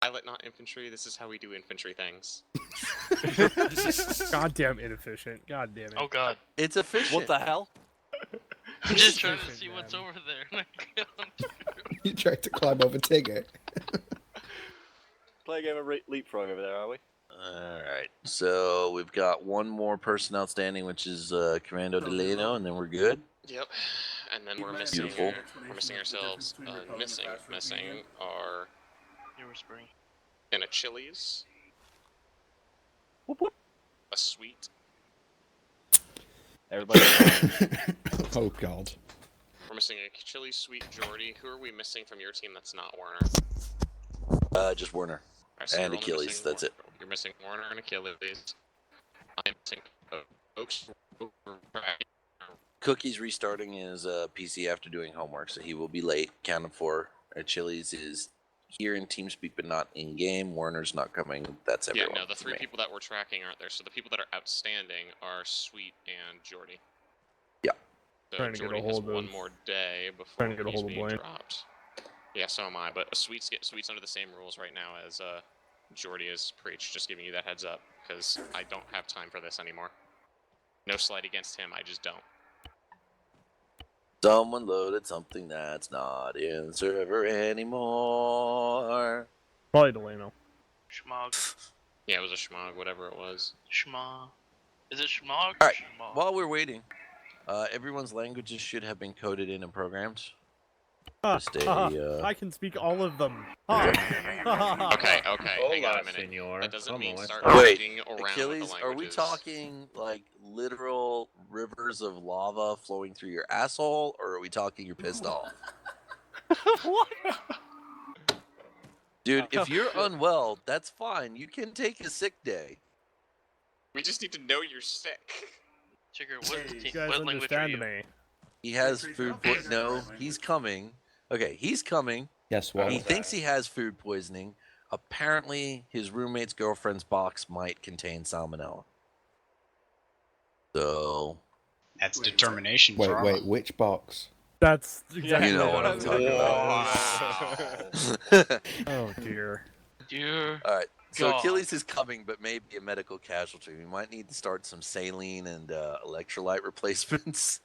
Pilot, not infantry. This is how we do infantry things. Goddamn inefficient. God damn it. Oh god. It's efficient. What the hell? I'm just trying to Efficient, see what's man. over there. You tried to climb over Tigger. Play a game of leapfrog over there, are we? Alright, so we've got one more person outstanding, which is Commando Delano, and then we're good. Yep. And then we're missing. Beautiful. We're missing ourselves. Missing are You're whispering. in a Chili's, Whoop, whoop. a suite. Everybody. Oh god. We're missing a Chili's, suite, Jordy. Who are we missing from your team that's not Warner? Just Werner. Alright, so And you're only Achilles, missing that's it. You're missing Warner and Achilles. I'm missing Oaks. Cookie's restarting his PC after doing homework, so he will be late. Counted for. Achilles is here in TeamSpeak, but not in game. Warner's not coming. That's Yeah, everyone. no, the for three me. people that we're tracking aren't there. So the people that are outstanding are Sweet and Jordy. Yeah. So Trying to get a Jordy has hold one of- more day before trying to get a he's hold of being Blaine. dropped. Yeah, so am I. But Sweet's under the same rules right now as Jordy is. Preach. Just giving you that heads up because I don't have time for this anymore. No slight against him. I just don't. Someone loaded something that's not in server anymore. Probably Delano. Schmog. Yeah, it was a schmog, whatever it was. Schma. Is it Schmog or Alright, Schmog? while we're waiting, everyone's languages should have been coded in and programmed. Just I can speak all of them. Ha. Okay, hang on a minute. Senor. That doesn't mean start Wait, looking around Achilles, with the are we languages. talking like literal rivers of lava flowing through your asshole, or are we talking you're pissed off? What? Dude, if you're unwell, that's fine. You can take a sick day. We just need to know you're sick. Trigger, You guys what language are understand you? me. He has food poisoning. No, he's coming. Okay, he's coming. Guess what? He thinks he has food poisoning. Apparently, his roommate's girlfriend's box might contain salmonella. So, That's determination for Arma. Wait, which box? That's exactly you know what I'm talking about. Oh dear. Dear. All right. So God. Achilles is coming, but maybe a medical casualty. We might need to start some saline and electrolyte replacements.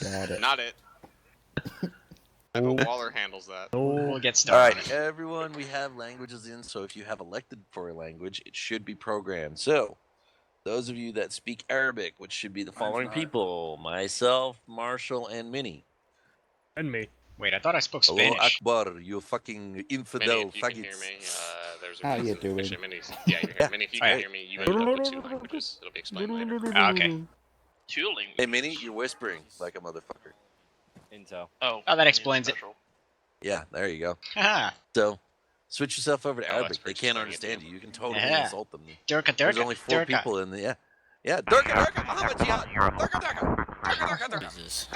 Got it. Not it. I bet Waller handles that. We'll get All started. right, everyone, we have languages in, so if you have elected for a language, it should be programmed. So, those of you that speak Arabic, which should be the following people: myself, Marshall, and Minnie. And me. Wait, I thought I spoke Hello, Spanish. Akbar, you fucking Minnie, infidel if you can hear faggots. me, there's a How you reason. doing? Actually, yeah, you're here. Minnie, if you can hear me, you ended up with 2 languages. It'll be explained later. Okay. Two languages. Hey, Minnie, you're whispering like a motherfucker. Intel. Oh, Oh, that explains it. special. Yeah, there you go. Haha. So, switch yourself over to Oh, Arabic. that's They pretty can't explaining it, understand too. you. You can totally Yeah. insult them. Durka, There's Durka. only 4 Durka. people in the yeah. Durka, Muhammad Jihad. Durka. Jesus.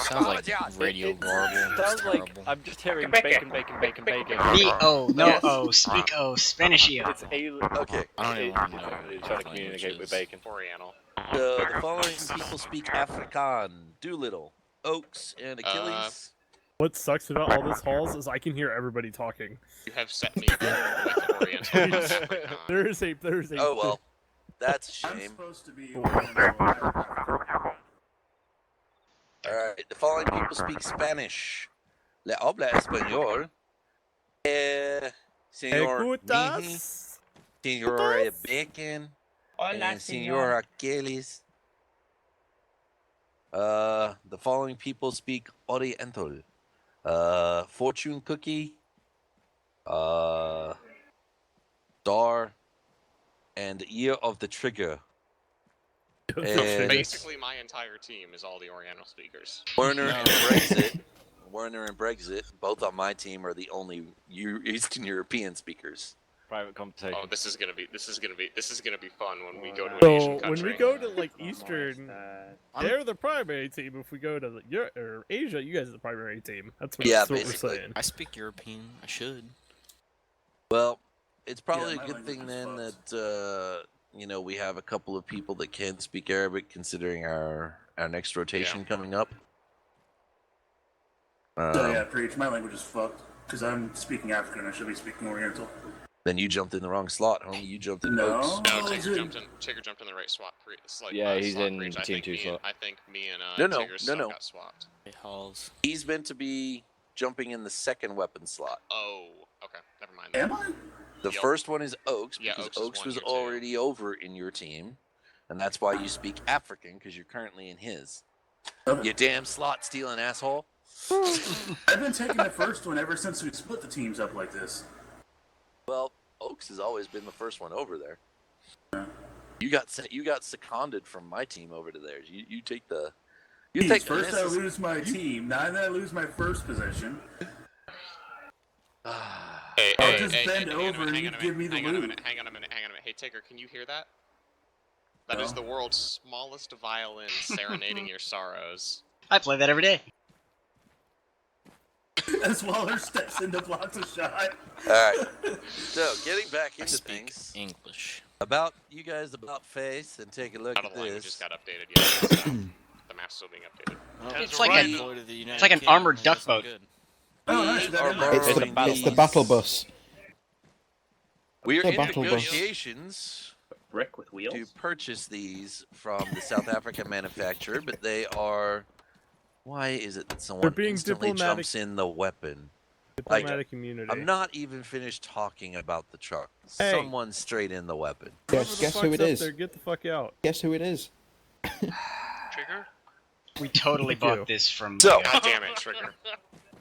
Sounds like radio garble. Sounds It's like terrible. I'm just hearing bacon. B-O, no O, speak O, Spanishio. It's a. Okay. I don't even know It's trying to communicate with bacon. Oriental. The following people speak Afrikaan: Doolittle, Oaks, and Achilles. What sucks about all this halls is I can hear everybody talking. You have set me up with Oriental. There's a Oh well, that's a shame. All right, the following people speak Spanish: Le habla español. Señor Mihi, Escutas? Señor Bacon, and Señor Achilles. The following people speak Oriental: Fortune Cookie, Star, and Ear of the Trigger. And Basically, my entire team is all the Oriental speakers. Werner and Brexit. Werner and Brexit, both on my team, are the only Eastern European speakers. Private conversation. Oh, this is gonna be fun when we go to an Asian So when country. we go to like Eastern, they're the primary team. If we go to Europe or Asia, you guys are the primary team. That's what, Yeah, that's what we're basically. saying. I speak European. I should. Well, it's probably a good thing then that we have a couple of people that can speak Arabic, considering our next rotation coming up. Yeah, preach. My language is fucked. because I'm speaking African. I should be speaking Oriental. Then you jumped in the wrong slot, homie. You jumped in No. Oaks. No, Tigger jumped in the right swap. Yeah, he's slot in breach. I team think 2 me slot. I think me and No, Tigger's stuff no. got swapped. Hey, Halls. He's meant to be jumping in the second weapon slot. Oh, okay. Never mind. Then. Am I? The Yep. first one is Oaks Yeah, because Oaks is Oaks one was here, too. already over in your team, and that's why you speak African because you're currently in his. Okay. You damn slot stealing asshole. I've been taking the first one ever since we split the teams up like this. Well, Oaks has always been the first one over there. You got seconded from my team over to theirs. You take the. You take first I lose my team, now that I lose my first position. I'll just bend over and you give me the hang on a loot. minute. Hang on a minute. Hey, Tigger, can you hear that? That is No. the world's smallest violin serenading your sorrows. I play that every day. As Waller steps in to block the shot. All right. So, getting back I into speak things English. about you guys about face and take a look Not at all the languages this. got updated yet. So the map's still being updated. It's like It's like an armored duck boat. Oh, nice. We are That is It's nice. borrowing the battle bus. We are the in battle bus. negotiations Brick with wheels. to purchase these from the South African manufacturer, but they are. Why is it that someone being instantly diplomatic. jumps in the weapon? Diplomatic community. I'm not even finished talking about the truck. Hey. Someone straight in the weapon. Guess who Fuck's it up is? there, get the fuck out. Guess who it is? Trigger? We totally Thank you. bought this from. So- God damn it, Trigger.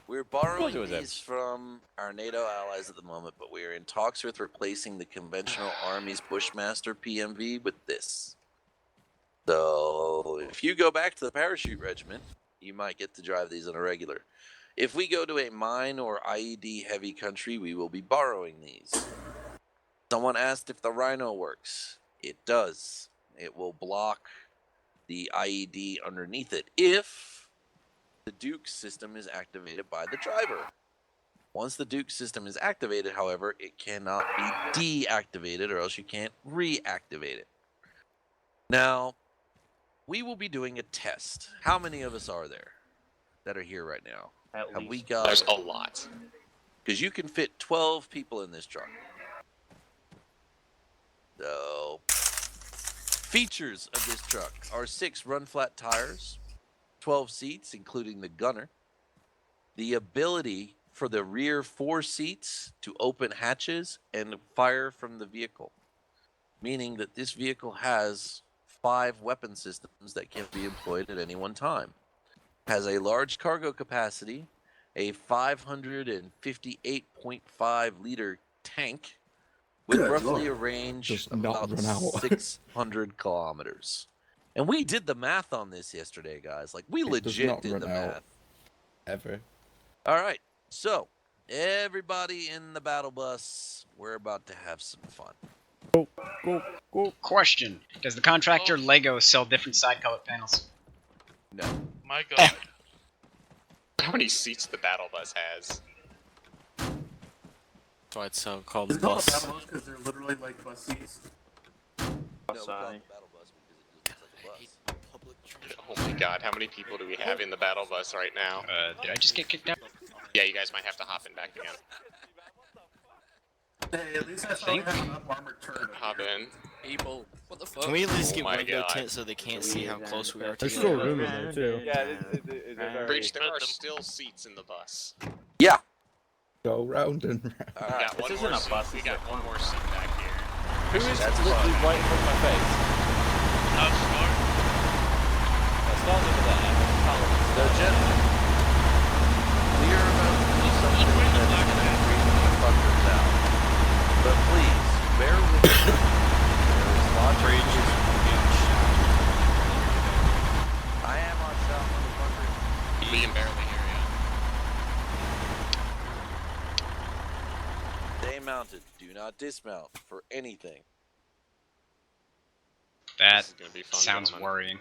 We're borrowing it was these from our NATO allies at the moment, but we are in talks with replacing the conventional Army's Bushmaster PMV with this. So, if you go back to the parachute regiment, you might get to drive these on a regular. If we go to a mine or IED heavy country, we will be borrowing these. Someone asked if the Rhino works. It does. It will block the IED underneath it if the Duke system is activated by the driver. Once the Duke system is activated, however, it cannot be deactivated or else you can't reactivate it. Now, we will be doing a test. How many of us are there that are here right now? At Have we least. got... There's a lot. Because you can fit 12 people in this truck. So, features of this truck are 6 run-flat tires, 12 seats, including the gunner, the ability for the rear 4 seats to open hatches and fire from the vehicle, meaning that this vehicle has 5 weapon systems that can be employed at any one time. Has a large cargo capacity, a 558.5 liter tank with Good roughly Lord. a range Does of not about run out. 600 kilometers. And we did the math on this yesterday, guys. Like, we It does legit not did run the out. math. Ever. All right. So, everybody in the battle bus, we're about to have some fun. Go. Question: does the contractor Lego sell different side color panels? No. My god. How many seats the battle bus has? That's why it's called Is the it called a bus. battle bus because they're literally like bus seats? No, we call Sorry. it the battle bus because it just looks like a bus. Public Oh my god, how many people do we have in the battle bus right now? Did I just get kicked out? Yeah, you guys might have to hop in back again. Hey, at least I thought we had an up armored turret. Hop in. People, what the fuck? Can we at least Oh get my window God. tint so they can't see how close we are There's together? still room in there too. Yeah, it's a very... Breach, there are still seats in the bus. Yeah. Go round and round. All We right. got one This more isn't a seat. bus, We it's got a one more seat back here. Who is That's literally fine. right in front of my face? Not start. That starts over there. So, gentlemen, we are about to do something that is going to freak you fuckers out. But please, bear with me. There is lots of I am on South motherfucker. We can barely hear you. Stay mounted. Do not dismount for anything. That This is gonna be fun, sounds gentlemen. worrying.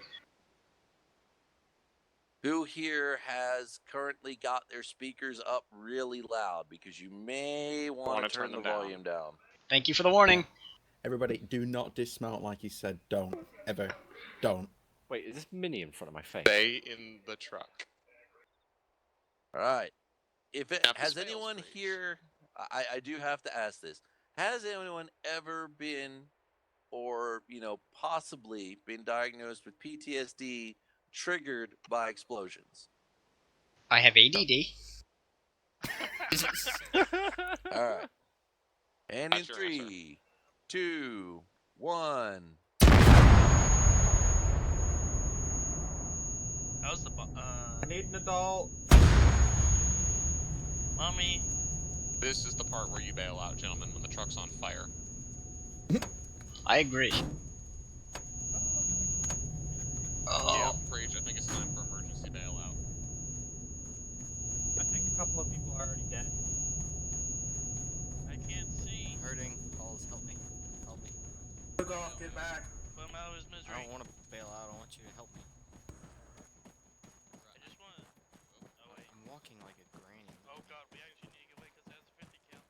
Who here has currently got their speakers up really loud? Because you may want Wanna to turn turn the them down. volume down. Thank you for the warning. Everybody, do not dismount like he said. Don't. Ever. Don't. Wait, is this Mini in front of my face? Stay in the truck. All right. if it Now, if this has fails, anyone Breach. here, I do have to ask this: has anyone ever been, or possibly been diagnosed with PTSD triggered by explosions? I have ADD. All right. And in That's your answer. 3, 2, 1. How's the I need an adult. mommy? This is the part where you bail out, gentlemen, when the truck's on fire. I agree. Yeah, Breach, I think it's time for emergency bailout. I think a couple of people are already dead. I can't see. Hurting. Calls, help me. Help me. Took off, get back. Put him out of his I misery. don't want to bail out. I want you to help me. I just want to. Oh wait. I'm walking like a granny. Oh god, we actually need to get away because that's a 50 count.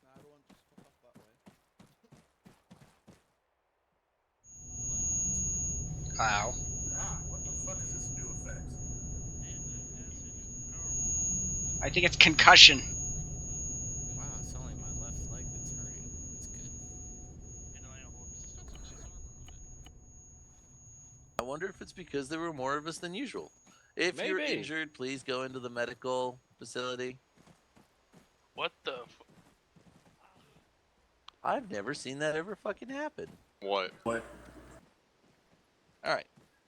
Nah, everyone just fuck off that way. Wow. Ah, what the fuck is this new effect? Damn, that acid is powerful. I think it's concussion. Wow, it's only my left leg that's hurting. That's good. And I don't hold Still took 6 armor on it. I wonder if it's because there were more of us than usual. If you're Maybe. injured, please go into the medical facility. What the? I've never seen that ever fucking happen. What? What? All right.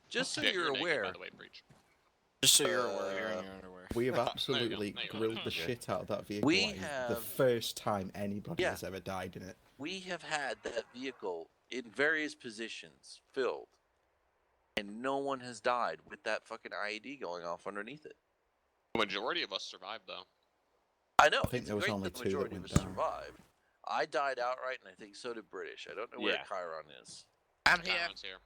Just so Yeah, you're naked, aware, by the way, Breach. Just so you're aware, you're in your underwear. We have There you go, absolutely there you go. grilled the Okay. shit out of that vehicle. We like, the have- first time anybody Yeah. has ever died in it. we have had that vehicle in various positions filled, and no one has died with that fucking IED going off underneath it. The majority of us survived, though. I know. I think it's there was great only that the 2 that majority of went us down. survived. I died outright, and I think so did British. I don't know where Yeah. Chiron is. I'm here. Chiron's here.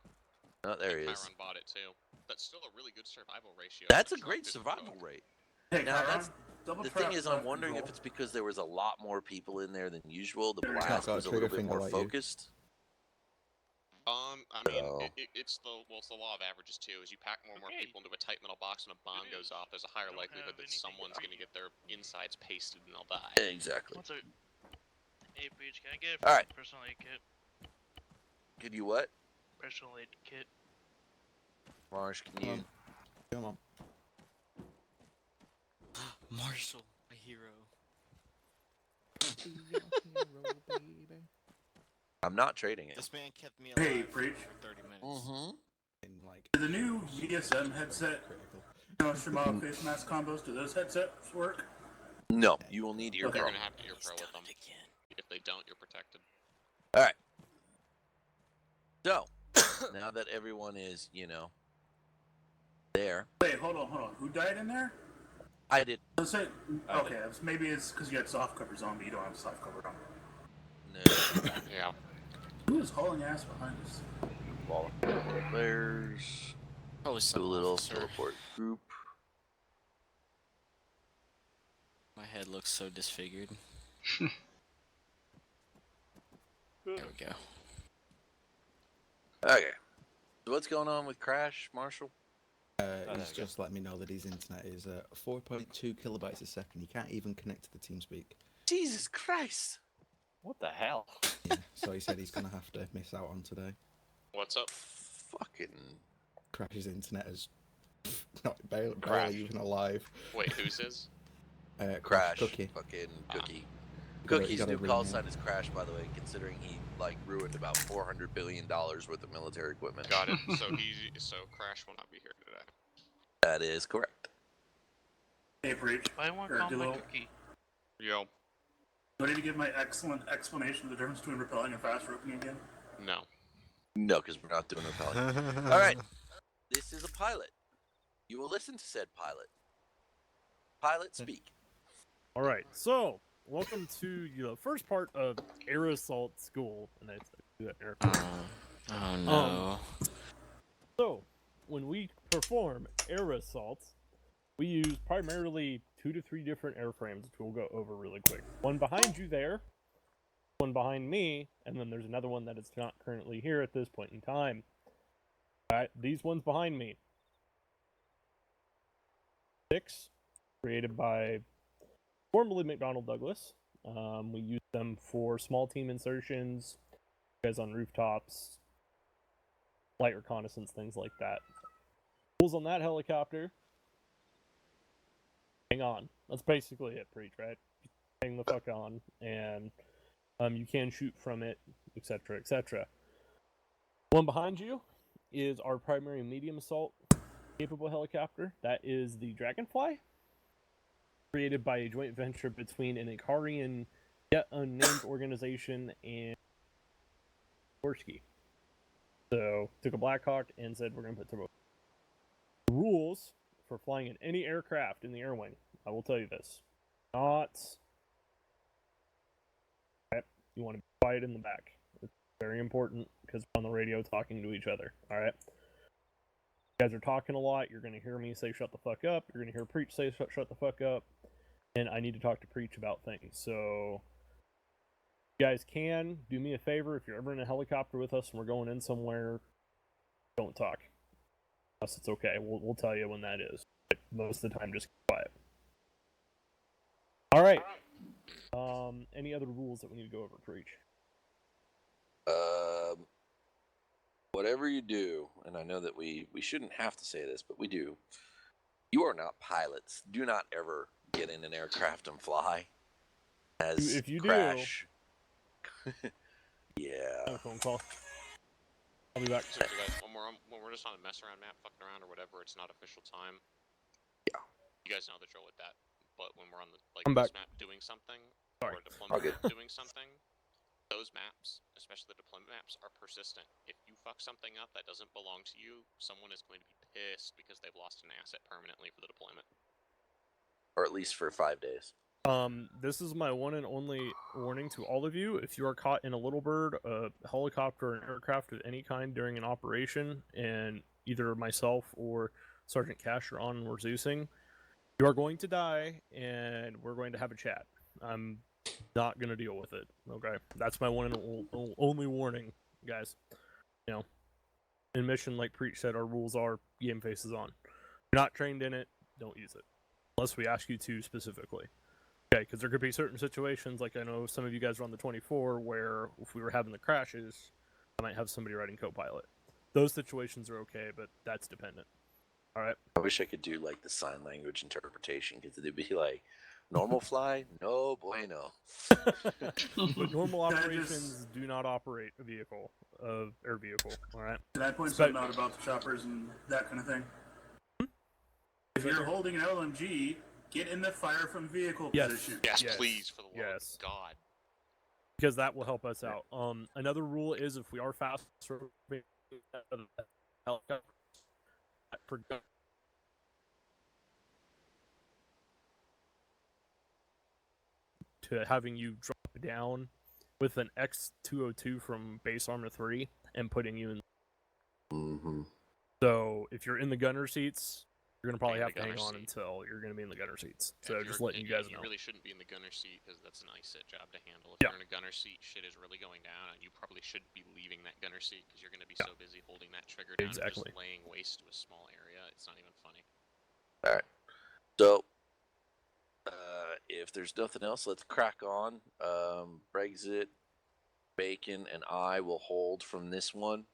Oh, there he And is. Chiron bought it, too. That's still a really good survival ratio. That's a The truck great didn't survival cook. rate. Hey, Now, Chiron, that's- double The trap thing is, I'm self wondering if control. it's because there was a lot more people in there than usual. The It's blast got a was a trigger little bit finger more like you. focused. I mean, So- it's the law of averages too. As you pack more and more Okay. people into a tight metal box and a bomb It goes is. off, there's a higher Don't likelihood have that anything someone's to going to get their insides pasted and they'll die. Exactly. What's a? Hey, Breach, can I get All right. personal aid kit? Could you what? Personal aid kit. Marsh, can Come you? on. Come on. Marshall, my hero. I'm not trading it. This man kept me Hey, alive Breach. for 30 minutes. Mm-hmm. In, like, Do the new VSM headset, critical. Shimano face mask combos, do those headsets work? No, you will need ear Okay. You're pro. going to have to ear He's pro with done them. it again. If they don't, you're protected. All right. So now that everyone is, there, Wait, hold on. Who died in there? I did. Let's say, I okay, maybe it's because you had soft covers on, but you don't have soft cover on. No. Yeah. Who is hauling ass behind us? Players. Probably Do some a little officer. teleport group. My head looks so disfigured. There we go. Okay. So what's going on with Crash, Marshall? there He's we go. just let me know that his internet is 4.2 kilobytes a second. He can't even connect to the TeamSpeak. Jesus Christ! What the hell? Yeah, so he said he's gonna have to miss out on today. What's up? Fucking. Crash's internet is not barely Crash. even alive. Wait, whose is? Crash. Cookie. Fucking Cookie. gotta- Cookie's gotta new ring call him. sign is Crash, by the way, considering he ruined about $400 billion worth of military equipment. Got it. So Crash will not be here today. That is correct. Hey, Breach. Buy one, Or call my duo. cookie. Yo. Do I need to give my excellent explanation of the difference between repelling and fast roping again? No. No, because we're not doing repelling. All right. This is a pilot. You will listen to said pilot. Pilot speak. All right, so welcome to the first part of Air Assault School, and that's air. Oh no. So, when we perform air assaults, we use primarily 2 to 3 different airframes, which we'll go over really quick. One behind you there, one behind me, and then there's another one that is not currently here at this point in time. Alright, these ones behind me. 6, created by formerly McDonnell Douglas. We use them for small team insertions, guys on rooftops, light reconnaissance, things like that. Rules on that helicopter. Hang on. That's basically it, Preach, right? Hang the fuck on, and you can shoot from it, etc., etc. One behind you is our primary medium assault capable helicopter. That is the Dragonfly, created by a joint venture between an Icarian yet unnamed organization and Gorski. So took a Blackhawk and said we're going to put turbo. The rules for flying in any aircraft in the air wing, I will tell you this. Not. Okay, you want to be quiet in the back. It's very important because we're on the radio talking to each other. Alright? You guys are talking a lot. You're going to hear me say shut the fuck up. You're going to hear Preach say shut the fuck up. And I need to talk to Preach about things. So, you guys can do me a favor. If you're ever in a helicopter with us and we're going in somewhere, don't talk. Unless it's okay. We'll tell you when that is. But most of the time, just keep quiet. Alright. Any other rules that we need to go over, Preach? Whatever you do, and I know that we shouldn't have to say this, but we do. You are not pilots. Do not ever get in an aircraft and fly. As If you crash. Yeah. Yeah. Phone call. I'll be back. So guys, when we're just on a mess around map, fucking around or whatever, it's not official time. Yeah. You guys know the drill with that. But when we're on the I'm back. map doing something, Sorry. or deployment Okay. map doing something, those maps, especially the deployment maps, are persistent. If you fuck something up that doesn't belong to you, someone is going to be pissed because they've lost an asset permanently for the deployment. Or at least for 5 days. This is my one and only warning to all of you. If you are caught in a little bird, a helicopter, or an aircraft of any kind during an operation, and either myself or Sergeant Cash are on and we're Zeusing, you are going to die, and we're going to have a chat. I'm not going to deal with it, okay? That's my one and only warning, guys. You know, in mission, like Preach said, our rules are game faces on. If you're not trained in it, don't use it. Unless we ask you to specifically. Okay, because there could be certain situations, like I know some of you guys are on the 24, where if we were having the crashes, I might have somebody writing co-pilot. Those situations are okay, but that's dependent. Alright? I wish I could do like the sign language interpretation because it'd be like normal fly, no bueno. But normal operations do not operate a vehicle, air vehicle. Alright? Did I point something out about the choppers and that kind of thing? If you're holding an LMG, get in the fire from vehicle position. Yes, Yes. please, for the love Yes. of God. Because that will help us out. Another rule is if we are fast to having you drop down with an X202 from base armor 3 and putting you in. Mm-hmm. So if you're in the gunner seats, you're gonna probably Be in have the to hang gunner on seat. until you're gonna be in the gunner seats. Yeah, So if just you're- letting you guys know. You really shouldn't be in the gunner seat because that's an ISIT job to handle. If Yeah. you're in a gunner seat, shit is really going down, and you probably shouldn't be leaving that gunner seat because you're going to be so busy holding that trigger down and Exactly. just laying waste to a small area. It's not even funny. All right. So, if there's nothing else, let's crack on. Brexit, Bacon, and I will hold from this one.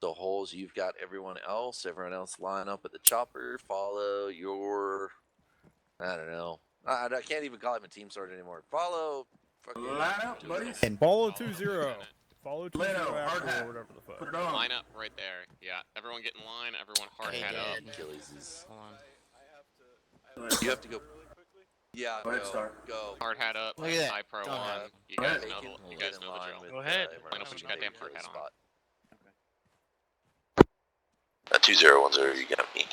So, Holes, you've got everyone else. Everyone else line up at the chopper. Follow your. I don't know. I can't even call him a team sergeant anymore. Follow. Fucking. Line up, buddies. And follow Follow 2-0. Lieutenant. Follow 2-0 Leno, hard after hat. or whatever the fuck. Put it on. Line up right there. Yeah, everyone get in line. Everyone hard Okay, hat up. good. Achilles is. Hold on. You have to go. Yeah, Go ahead, go. Star. Go. Hard hat up. Look at that. I pro Go one. ahead. You Go guys ahead. know Bacon the, you will guys get in know the line drill. with, Go ahead. everyone Line up else with in your the goddamn hard Achilles hat on. spot. 2010, you got me.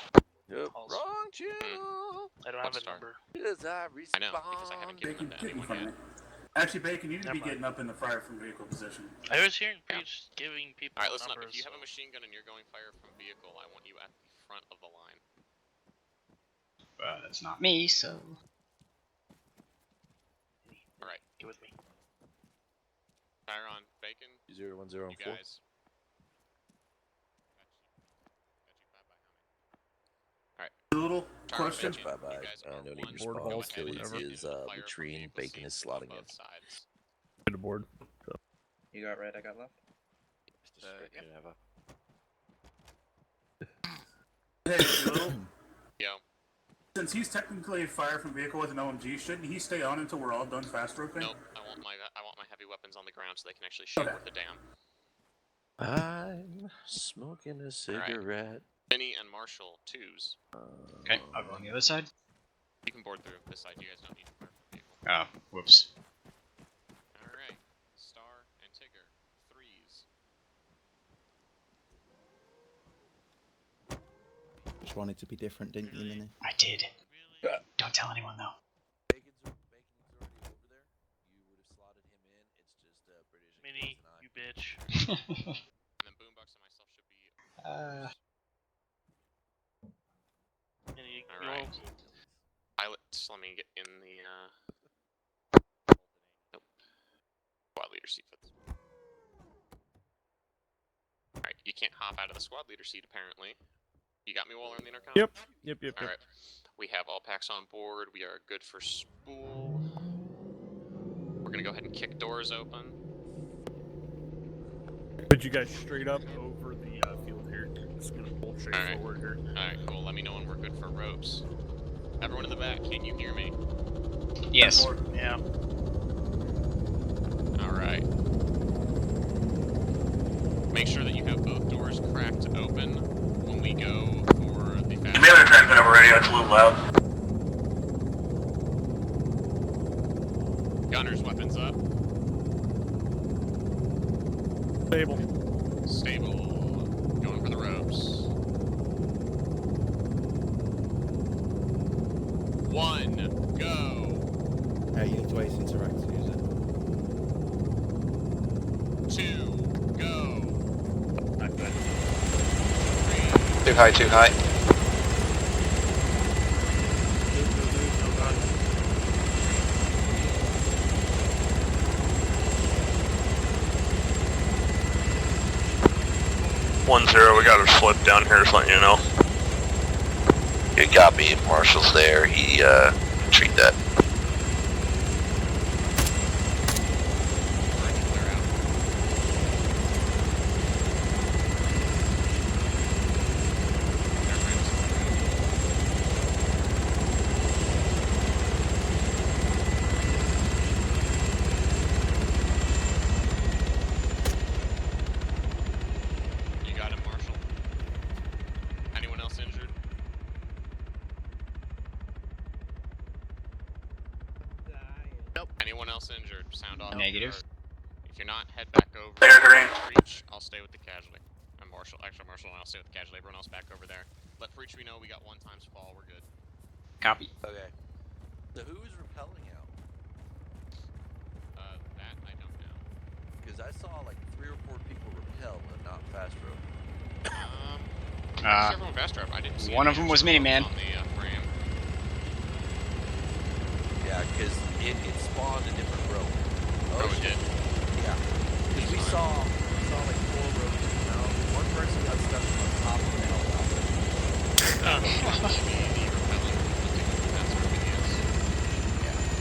Yep. Calls. Wrong channel. I don't have a Star. number. As I I know, because I haven't respond. given Bacon, them to get in anyone front of yet. me. Actually, Bacon, you need to be Never mind. getting up in the fire from vehicle position. I was hearing Yeah. Preach giving people Alright, listen up. numbers. If you have a machine gun and you're going fire from vehicle, I want you at the front of the line. It's not me, so Alright, get with me. fire on Bacon. 0104. You guys. Got you 5 by how many? Alright. A little question. Mention, Bye-bye. you guys are No need one to Board respond. halls, Achilles whatever. is into the fire from latrine, vehicle bacon is scenes on slotting in. both sides. Get a board. You got red, I got left. Hey, Bill, Yo, since he's technically fire from vehicle with an OMG, shouldn't he stay on until we're all done fast roping? nope. I want my heavy weapons on the ground so they can actually shoot Okay. with the dam. I'm smoking a cigarette. Vinny and Marshall, twos. Okay, I'll go on the other side. You can board through this side. You guys don't need fire from vehicle. Oh, whoops. All right, Star and Tigger, threes. Just wanted to be different, didn't you, Minnie? I did. Really? Don't tell anyone though. Bacon's already over there. You would have slotted him in. It's just British. Mini, you bitch. And then Boombox and myself should be. Mini, All you right. won't- Pilot, just let me get in the. Nope. Squad leader seat for this. All right, you can't hop out of the squad leader seat apparently. You got me, Waller, on the intercom? Yep. All right. We have all packs on board. We are good for spool. We're gonna go ahead and kick doors open. Put you guys straight up over the field here. Just gonna pull straight Alright. forward here. Alright, cool. Let me know when we're good for ropes. Everyone in the back, can you hear me? Yes. Yeah. Alright. Make sure that you have both doors cracked open when we go for the fast. You may have cracked it over radio, it's a little loud. Gunner's weapons up. Stable. Stable. Going for the ropes. 1, go. You need to ace interact to use it. 2, go. Not good. 3, Too high, too high. Move, no gun. 1-0, we got a slip down here, just letting you know. You got me. If Marshall's there, he treat that. clear out. You got him, Marshall. Anyone else injured? Nope. Anyone else injured? Sound off. Negative. If you're not, head back over. There, Green. Preach. I'll stay with the casualty. And Marshall, actually Marshall and I'll stay with the casualty. Everyone else back over there. Let Preach we know we got 1 times fall. We're good. Copy. Okay. So who is repelling out? That I don't know. Because I saw like 3 or 4 people repel, but not fast rope. Everyone fast drop. I didn't see one any of them was actual Miniman. on the frame. Yeah, because it spawned a different rope. Oh, it did. Yeah. Because we saw like 4 ropes come out. One person got stuck on top of the helicopter.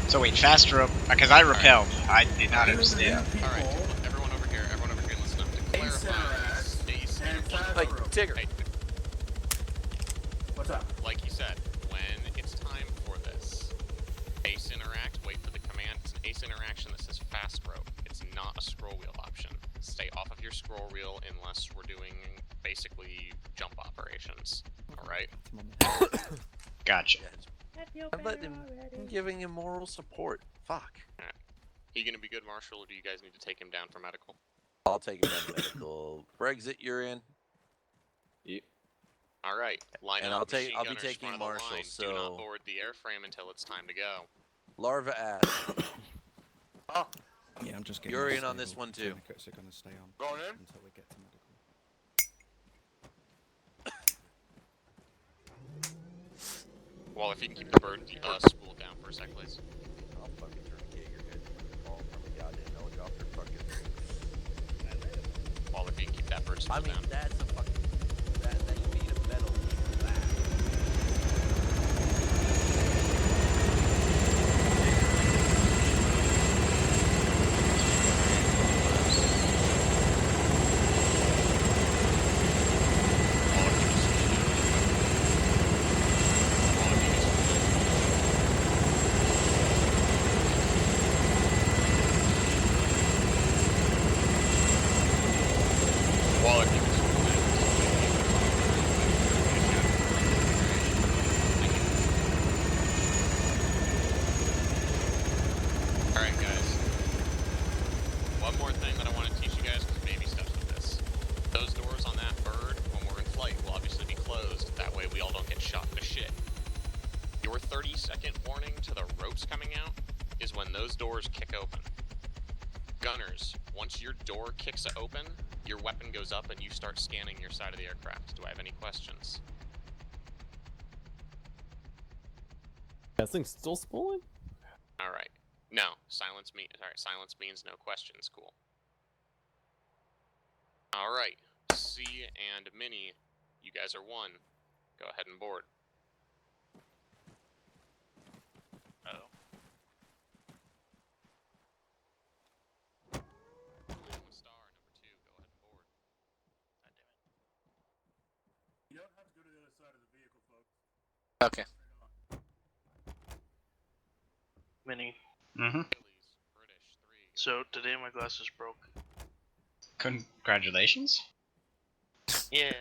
So wait, fast rope, because I repelled. I did not understand. Alright, everyone over here, listen up. To clarify, Ace and fast Like, rope. Tigger. Hey, What's up? like he said, when it's time for this, Ace interact, wait for the command. It's an Ace interaction that says fast rope. It's not a scroll wheel option. Stay off of your scroll wheel unless we're doing basically jump operations. Alright? Gotcha. I'm giving him moral support. Fuck. He gonna be good, Marshall, or do you guys need to take him down for medical? I'll take him down to medical. Brexit, you're in. Alright, line And up. I'll be machine gunners taking front of the Marshall, line. Do so- not board the airframe until it's time to go. Larva ass. Oh, Yeah, I'm just getting. You're my in on this stable. one, too. Tourniquets are gonna stay on going in? until we get to medical. Well, if you can keep the bird spool down for a sec, please. I'll fucking tourniquet your head when you fall from a goddamn helicopter. Fucking. Well, if you can keep that bird spool I mean, down. that's a fucking. That you need a metal. That. One more thing that I want to teach you guys, because baby steps with this. Those doors on that bird, when we're in flight, will obviously be closed. That way we all don't get shot to shit. Your 30-second warning to the ropes coming out is when those doors kick open. Gunners, once your door kicks open, your weapon goes up and you start scanning your side of the aircraft. Do I have any questions? That thing's still spooling? Alright. No. Silence means no questions. Cool. Alright. C and Minnie, you guys are one. Go ahead and board. Oh. Star, number 2, go ahead and board. God damn it. You don't have to go to the other side of the vehicle, folks. Okay. Mini. Mm-hmm. Achilles, British, 3. So today my glasses broke. Congratulations. Yeah.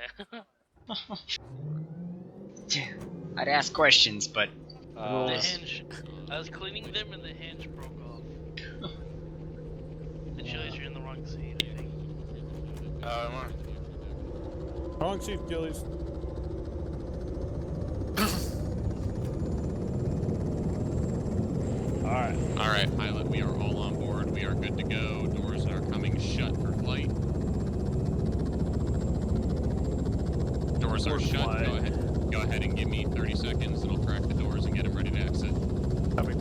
I'd ask questions, but The hinge. I was cleaning them and the hinge broke off. The Chili's, you're in the wrong seat, I think. Wrong seat, Achilles. Alright. Alright, pilot, we are all on board. We are good to go. Doors are coming shut for flight. Doors are shut. Go ahead and give me 30 seconds and I'll crack the doors and get them ready to exit. Copy.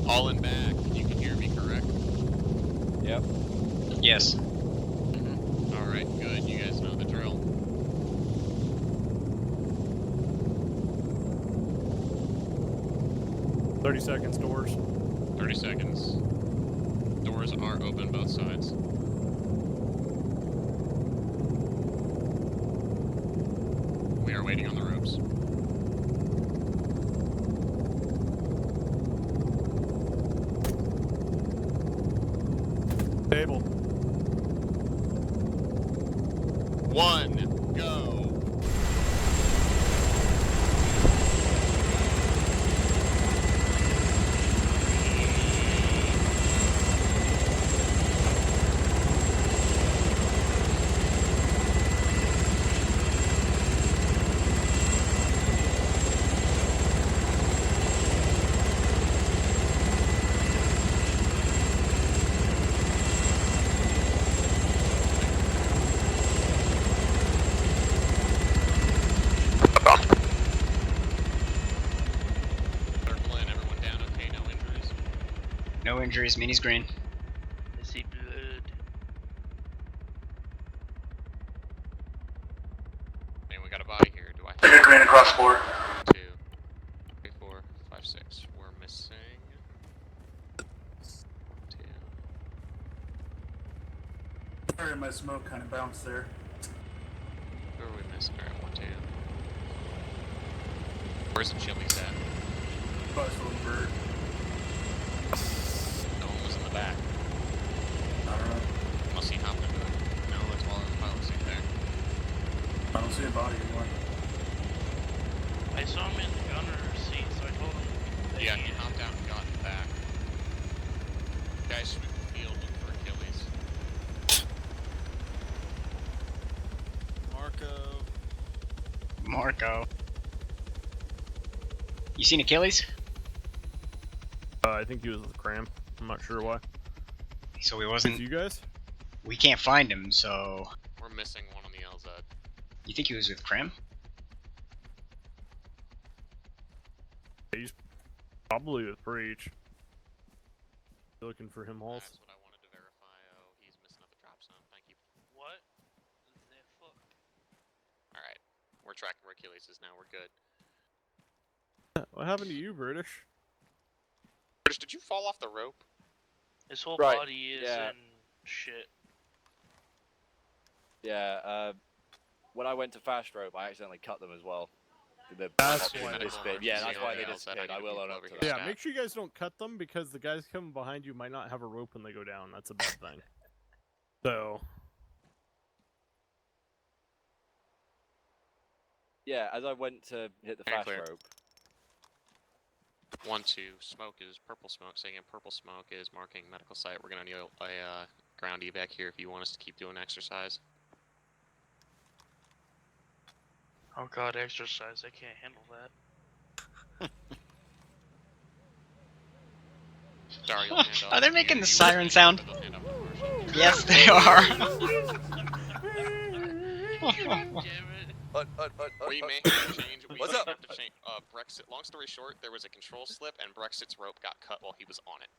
All in back. You can hear me, correct? Yep. yes. Alright, good. You guys know the drill. "30 seconds, doors." 30 seconds. Doors are open both sides. We are waiting on the ropes. Table. 1, go! Circle in, everyone down okay, no injuries? No injuries. Mini's green. I see blood. Anyone got a buy here? Do I I got green across 4. 2, 3, 4, 5, 6. We're missing 2. Sorry, my smoke kind of bounced there. Who are we missing? Alright, 1, 2. Where's the Chili's at? Buzzle bird. No one was in the back. I don't know. Unless he hopped into it. No, it's all in the pilot seat there. I don't see a body anymore. I saw him in the gunner seat, so I told him. that Yeah, he hopped out and got in the back. Guys, sweep the field, look for Achilles. Marco. You seen Achilles? I think he was with Cram. I'm not sure why. So he Is wasn't. you guys? We can't find him. So We're missing one on the LZ. you think he was with Krem? He's probably with Preach. Looking for him also. That's what I wanted to verify. Oh, he's missing up the drop zone. Thank you. What the fuck? Alright. We're tracking where Achilles is now. We're good. What happened to you, British? British, did you fall off the rope? His whole Right, body is yeah. in shit. Yeah, when I went to fast rope, I accidentally cut them as well. That's option why they disappeared. Yeah, that's why they disappeared. I will own up to that. Yeah, make sure you guys don't cut them because the guys coming behind you might not have a rope when they go down. That's a bad thing. So. Yeah, as I went to hit the fast rope. 1-2, smoke is purple smoke. Saying purple smoke is marking medical site. We're gonna need a ground evac here if you want us to keep doing exercise. Oh god, exercise. I can't handle that. Sorry, you'll hand off. Are they making the You siren were sound? they'll hand off to Marshall. Yes, they are. We may have to change. We may have to change. Brexit. Long story short, there was a control slip, and Brexit's rope got cut while he was on it.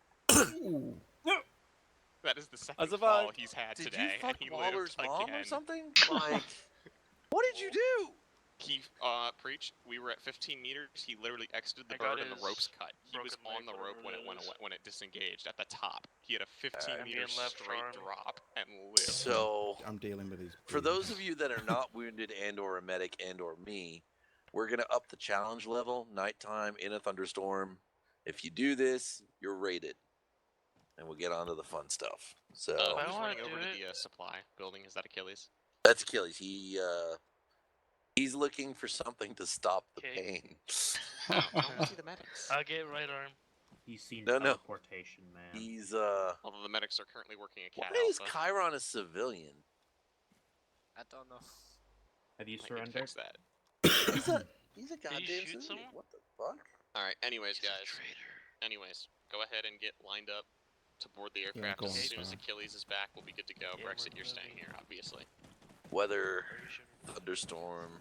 That is the second fall he's had did today, you fuck and he Waller's lived mom again. or something? Like, what did you do? He preach. We were at 15 meters. He literally exited the I got bird, and the his ropes cut. He was on the rope when it disengaged at the top. He had a 15-meter straight drop and lived. So I'm dealing with these. For those of you that are not wounded and/or a medic and/or me, we're gonna up the challenge level. Nighttime in a thunderstorm. If you do this, you're rated, and we'll get on to the fun stuff. So who's running over to the supply building? Is that Achilles? That's Achilles. He's looking for something to stop the pain. No, don't see the medics. I'll get right arm. He's seen No. teleportation, man. He's Although the medics are currently working a cat Why is alpha. Chiron a civilian? I don't know. Have you I can surrendered? fix that. He's a goddamn shoot civilian. someone? What the fuck? Alright, anyways, guys. Anyways, go ahead and get lined up to board the aircraft. go As on, soon as fine. Achilles is back, we'll be good to go. Brexit, you're staying here, obviously. Weather, thunderstorm.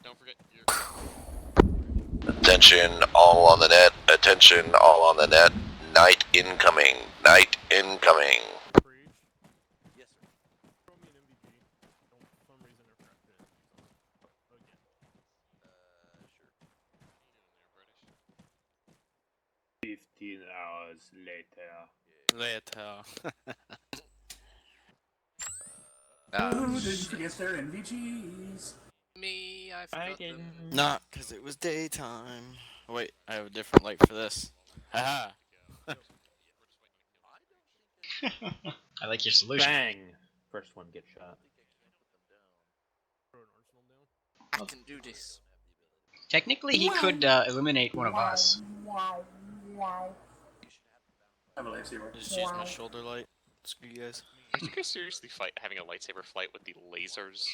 Don't forget your... Attention, all on the net. Attention, all on the net. Night incoming. Night incoming. Yes, sir. Throw me an MVG. Don't, for some reason, aircraft did. Again. Sure. 15 hours later. Who didn't forget their NVGs? Me, I forgot them. Not because it was daytime. Oh, wait, I have a different light for this. Haha. I like your solution. Bang! First one gets shot. I can do this. Technically, he could eliminate one of us. I have a lightsaber. Just use my shoulder light. Screw you guys. Are you guys seriously having a lightsaber fight with the lasers?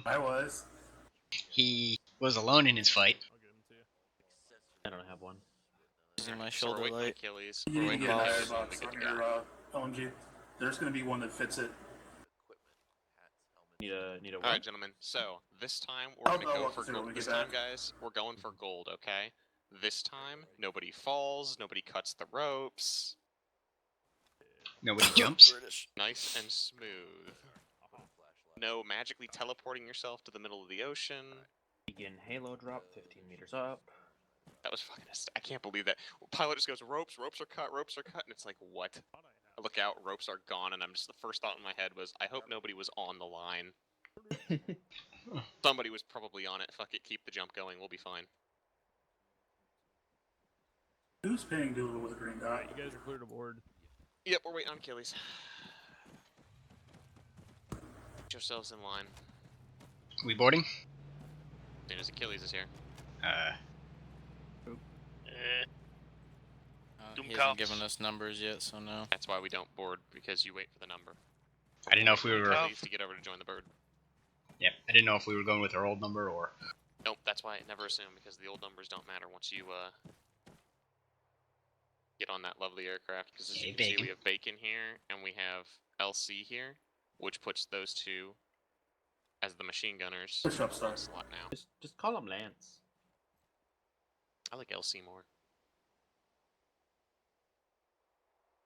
I was. He was alone in his fight. I don't have one. Using my So we're shoulder waiting on light. Achilles. You We're need to waiting get on an Achilles, iron and box we on good to your go. LMG. There's going to be one that fits it. Need a All right, what? gentlemen. So this time we're gonna go walk for through when gold. we This get time, back. guys, we're going for gold. Okay. This time, nobody falls. Nobody cuts the ropes. Nobody jumps. Nice and smooth. No magically teleporting yourself to the middle of the ocean. Begin Halo drop, 15 meters up. That was fucking. I can't believe that. Pilot just goes, ropes are cut, and it's like, what? I look out, ropes are gone, and the first thought in my head was, I hope nobody was on the line. Somebody was probably on it. Fuck it, keep the jump going. We'll be fine. Who's paying Doolittle with a green dot? You guys are clear to board. Yep, we're waiting on Achilles. Get yourselves in line. We boarding? As soon as Achilles is here. He hasn't given us numbers yet, so no. That's why we don't board, because you wait for the number. I didn't know if we were. Achilles to get over to join the bird. Yeah, I didn't know if we were going with our old number or. Nope, that's why I never assume, because the old numbers don't matter once you get on that lovely aircraft. Because as you can see, we have Bacon here, and we have LC here, which puts those two as the machine gunners Push up, on slot now. Just call him Lance. I like LC more.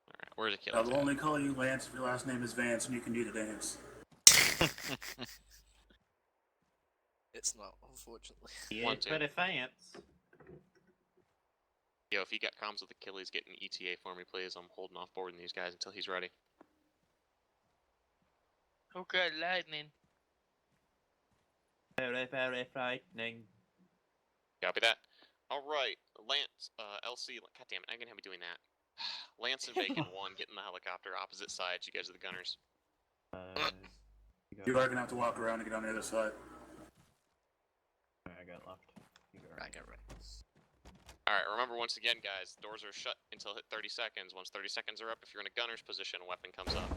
Alright, where's I Achilles will at? only call you Lance if your last name is Vance and you can do the dance. It's not, unfortunately. Yeah, One, it's two. better Fance. Yo, if you got comms with Achilles, get an ETA for me, please. I'm holding off boarding these guys until he's ready. Okay, lightning. Very, very frightening. Copy that. Alright, Lance, LC, god damn it, I'm gonna have me doing that. Lance and Bacon 1, get in the helicopter, opposite sides, you guys are the gunners. You are gonna have to walk around to get on the other side. I got left. I got right. Alright, remember once again, guys, doors are shut until hit 30 seconds. Once 30 seconds are up, if you're in a gunner's position, a weapon comes up.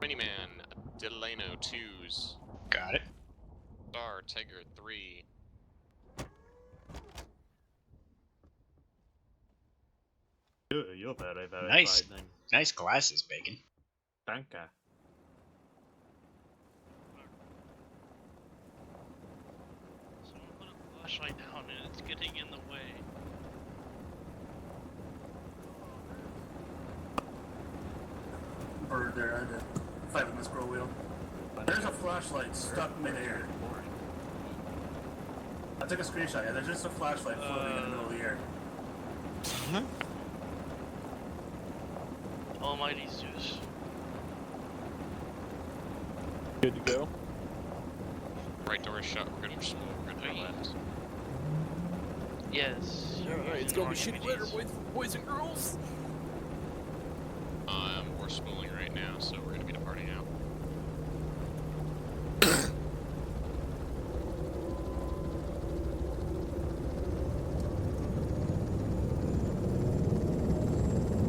Miniman, Delano 2s. Got it. Star, Tiger 3. You're very, very Nice. frightening. Nice glasses, Bacon. Danke. Someone put a flashlight down and it's getting in the way. Bird there, I had to fight with my scroll wheel. There's a flashlight stuck midair. I took a screenshot, yeah, there's just a flashlight floating in the middle of the air. Almighty Zeus. Good to go. Right door is shut, we're gonna smoke, we're gonna go left. Yes. Alright, it's gonna be shitty weather, boys and girls. We're spooling right now, so we're gonna be departing now.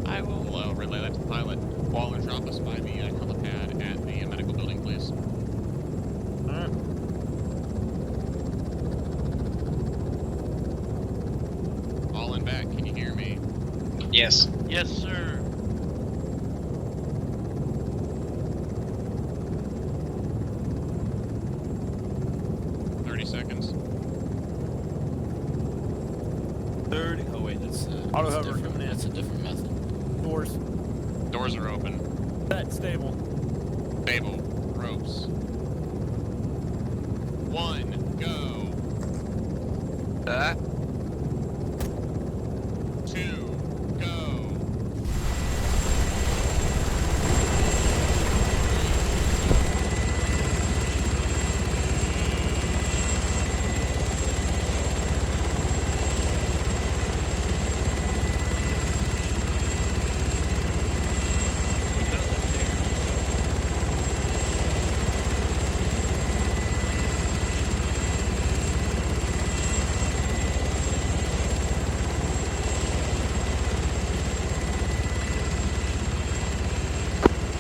I will relay that to the pilot. Waller, drop us by the helipad at the medical building, please. Alright. All in back, can you hear me? Yes. Yes, sir. Seconds. 30. Oh wait, that's Auto that's hover different. coming in. That's a different method. Doors. Doors are open. Set stable. Stable. Ropes. 1, go. 2, go.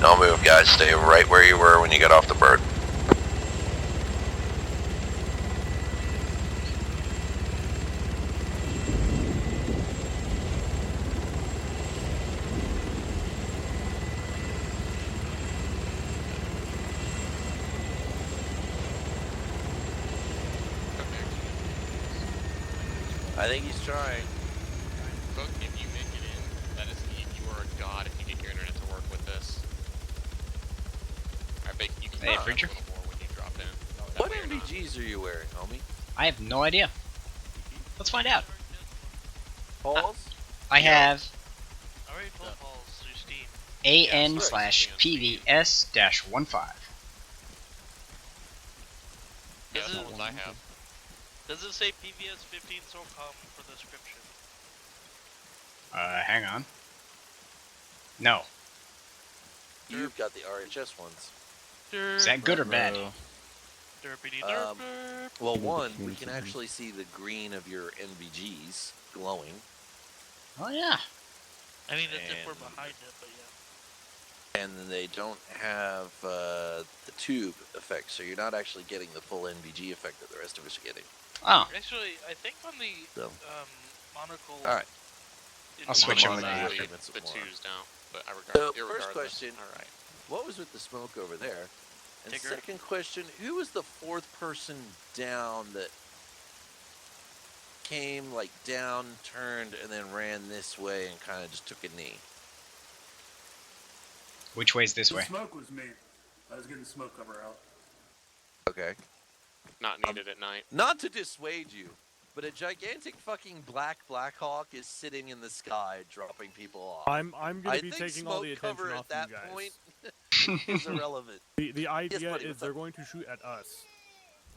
Don't move, guys. Stay right where you were when you got off the bird. I think he's trying. Cook, if you make it in, that is you are a god if you get your internet to work with this. Alright, Bacon, you can Hey, drop preacher. a little more when you drop in. That What way you're not- MVGs are you wearing, homie? I have no idea. Let's find out. Pauls? I have I already told Paul's through Steam. AN/PVS-15. Yeah, that's the ones I have. Does it say PVS 15 so common for the description? Hang on. No. You've got the RHS ones. Is that good or bad? Derpity derp Um, derp. Well, one, we can actually see the green of your NVGs glowing. Oh yeah. I mean, it's if we're and- behind it, but yeah. And then they don't have the tube effect, so you're not actually getting the full NVG effect that the rest of us are getting. Oh. Actually, I think on the So. monocle. Alright. I'll switch I'm it with on the. the twos now, but I regard. So, first irregardless. question, Alright. what was with the smoke over there? And Tigger. second question, who was the fourth person down that came like down, turned, and then ran this way and kind of just took a knee? Which way's this The way? smoke was me. I was getting the smoke cover out. Okay. Not needed at night. Not to dissuade you, but a gigantic fucking Black Hawk is sitting in the sky, dropping people off. I'm gonna be think taking all the smoke cover attention off at you that guys. point is irrelevant. The idea buddy, is what's they're up? going to shoot at us.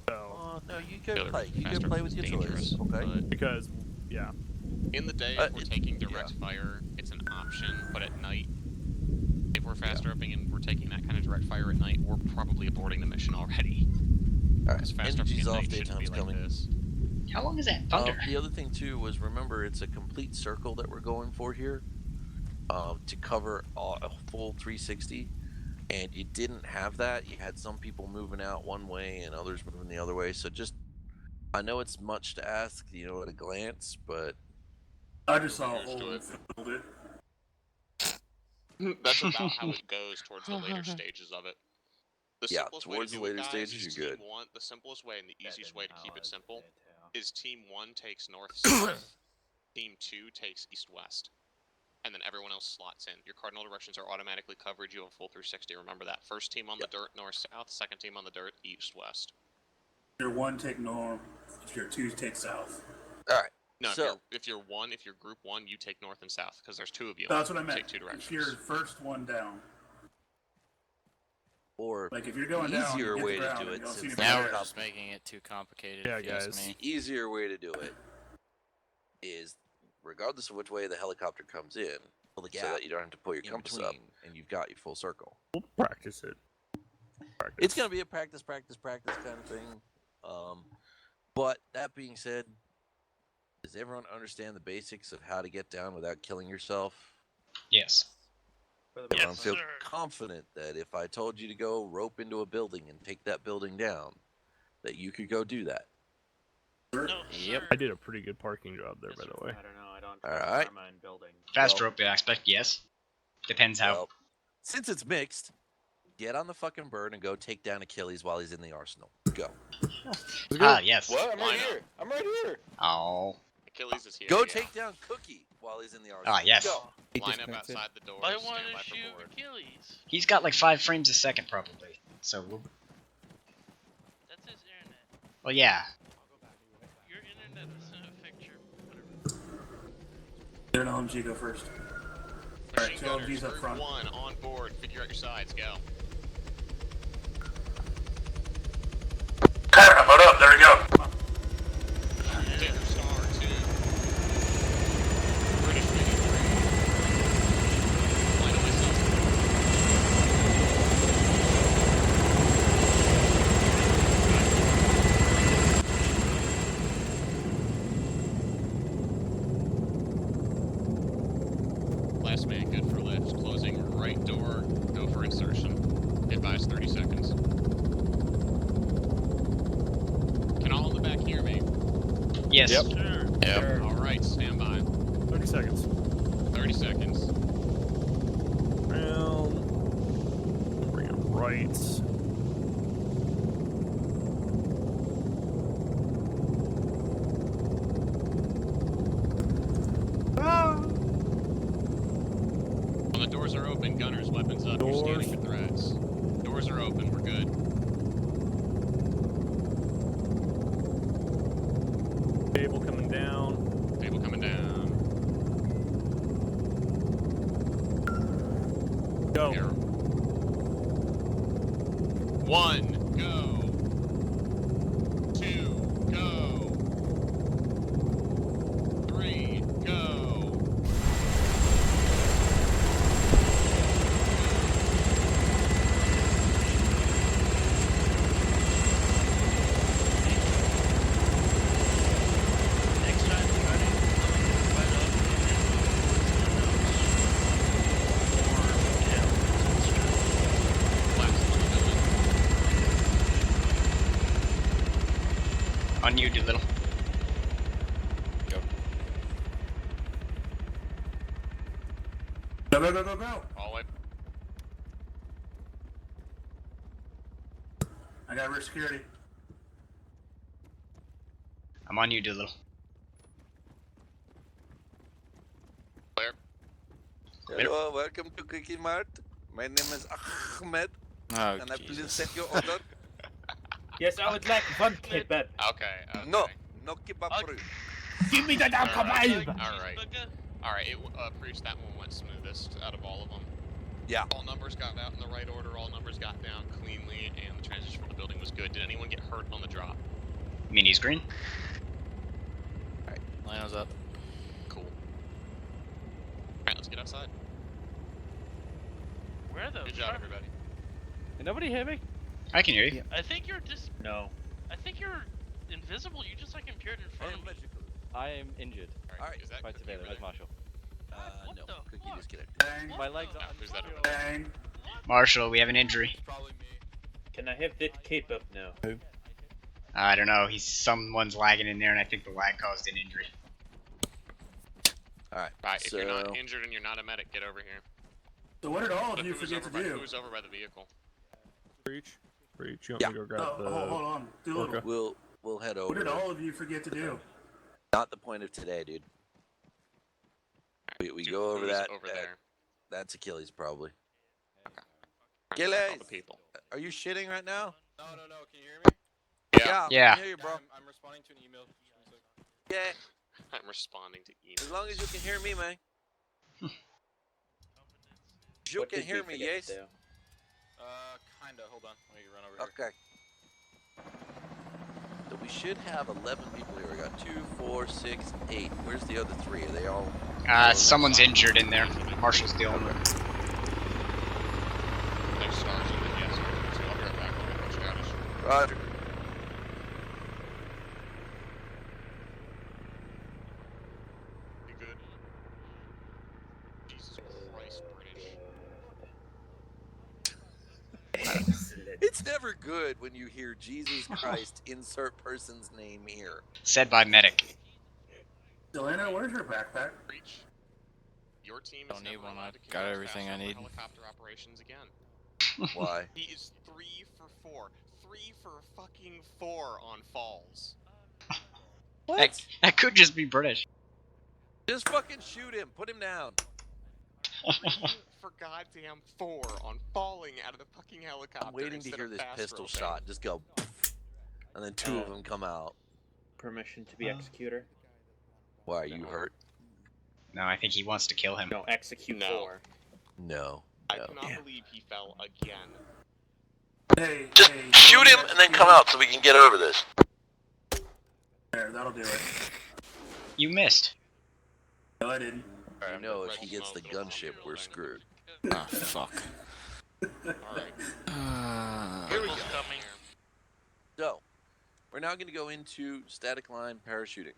So No, you can play. You can play with your choice. Okay. because yeah, In the day, if we're taking direct fire, it's an option, but at night, if we're fast roping and we're taking that kind of direct fire at night, we're probably aborting the mission already. Alright, Fast roping energy's at off, night shouldn't be daytime's like coming. this. How long is that thunder? The other thing too was, remember, it's a complete circle that we're going for here, to cover a full 360, and you didn't have that. You had some people moving out one way and others moving the other way. So just, I know it's much to ask, at a glance, but I just saw a hole and filled it. That's about how it goes towards the later stages of it. The Yeah, simplest way towards to the do it, later guys, stages, is you're team good. one. The simplest way and the easiest way to keep it simple is team 1 takes north-south, team 2 takes east-west, and then everyone else slots in. Your cardinal directions are automatically covered. You have a full 360. Remember that. First team on the dirt, north-south. Second team on the dirt, east-west. Your 1 take north, your 2 take south. all right. No, So if you're group 1, you take north and south because there's 2 of you. That's what I You meant. Take 2 directions. If you're first one down. or Like if you're going the down, easier you way hit the to ground do and it, you don't see since anybody Now there. we're just making it too complicated. Yeah, if you ask guys. me. the easier way to do it is, regardless of which way the helicopter comes in, so that you don't have to pull your compass up, and you've got your full circle. we'll practice it. It's going to be a practice kind of thing. But that being said, does everyone understand the basics of how to get down without killing yourself? Yes. Everyone feel confident that if I told you to go rope into a building and take that building down, that you could go do that? Yep. I did a pretty good parking job there, by the way. I don't know. I don't All trust right. Arma in building. Fast rope aspect, yes. Depends how. Well, since it's mixed, get on the fucking bird and go take down Achilles while he's in the arsenal. Go. Yes. What? I'm Why right not? here. I'm right here. Oh. Achilles is here. Go yeah. take down Cookie while he's in the arsenal. Yes. Go. Line up outside the door. I stand want by to for shoot board. Achilles. He's got like 5 frames a second probably. So we'll... That's his internet. Well, yeah. Your internet doesn't affect your whatever. Let an LMG go first. Alright, Machine two gunners, LMGs up group front. 1 on board. Figure out your sides. Go. Load up, there we go. Take your star 2. British Navy 3. Line on myself. Last man, good for lift. Closing right door. Go for insertion. Advise 30 seconds. Can all in the back hear me? Yes. Yep. Sure. Yep. Alright, stand by. 30 seconds. 30 seconds. Round. Bring it right. When the doors are open, gunners, weapons up. You're Doors. scanning for threats. Doors are open, we're good. Table coming down. Table coming down. Go. Here. 1, go. 2, go. 3, go. Next time, try to fight up Collapse on the building. On you, Doolittle. Go. Go, go, go, go, go. All the way. I got rear security. I'm on you, Doolittle. Clear. Hello, welcome to Cookie Mart. My name is Ahmed. Oh, Can I please Jesus. set your order? Yes, I would like one kebab. Okay. No, No kebab. Give me the damn kebab! Alright, Preach, that one went smoothest out of all of them. Yeah. All numbers got out in the right order, all numbers got down cleanly, and the transition from the building was good. Did anyone get hurt on the drop? Mini's green. Alright, Lino's up. Cool. Alright, let's get outside. Where though? Good job, everybody. Did nobody hit me? I can hear you. I think you're just. No. I think you're invisible. You just like appeared in front of me. I am injured. Alright, is that Quite Cookie severely. over Where's there? Marshall? No. Cookie disconnected. Bang. My legs Oh, are. who's that over there? Bang. Marshall, we have an injury. Can I have that cape up now? I don't know. Someone's lagging in there, and I think the lag caused an injury. All right. Right, if you're not so- injured and you're not a medic, get over here. So what did all of Look you who's forget to over by- do? Who's over by the vehicle? Breach. Breach. You want me to go grab Oh, the... hold on. Do a little. Okay. We'll head over. What did all of you forget to do? Not the point of today, dude. We Dude, go over who's that. over there. That's Achilles, probably. Okay. Achilles! All the people. Are you shitting right now? No, can you hear me? Yeah. Yeah. I can hear you, bro. I'm responding to an email. Yeah. I'm responding to emails. As long as you can hear me, man. You What can did we hear me, forget yes? to do? Kinda. Hold on. Let me run over here. Okay. So we should have 11 people here. We got 2, 4, 6, 8. Where's the other 3? Are they all? Someone's injured in there. Marshall's dealing with it. There's stars in it, yes. So I'll be right back. I'll get pushed out. Roger. You good? Jesus Christ, British. It's never good when you hear Jesus Christ insert person's name here. Said by medic. Delana, where's your backpack? Breach. Your team Don't is need never one, allowed I've to got conduct everything fast I over need. helicopter operations again. Why? He is 3 for 4. 3 for fucking 4 on falls. That could just be British. Just fucking shoot him. Put him down. 3 for goddamn 4 on falling out of the fucking helicopter. I'm waiting to instead hear of this fast pistol roping. shot. Just go. And then 2 of them come out. Permission to be executor? Why, are you hurt? No, I think he wants to kill him. No, execute No. 4. No. I cannot believe he fell again. Hey, Just hey, shoot him don't and then come out so we can get over this. There, that'll do it. You missed. No, I didn't. You know, if he gets the gunship, we're screwed. Ah, fuck. Alright. Here we go. Coming. So, we're now going to go into static line parachuting.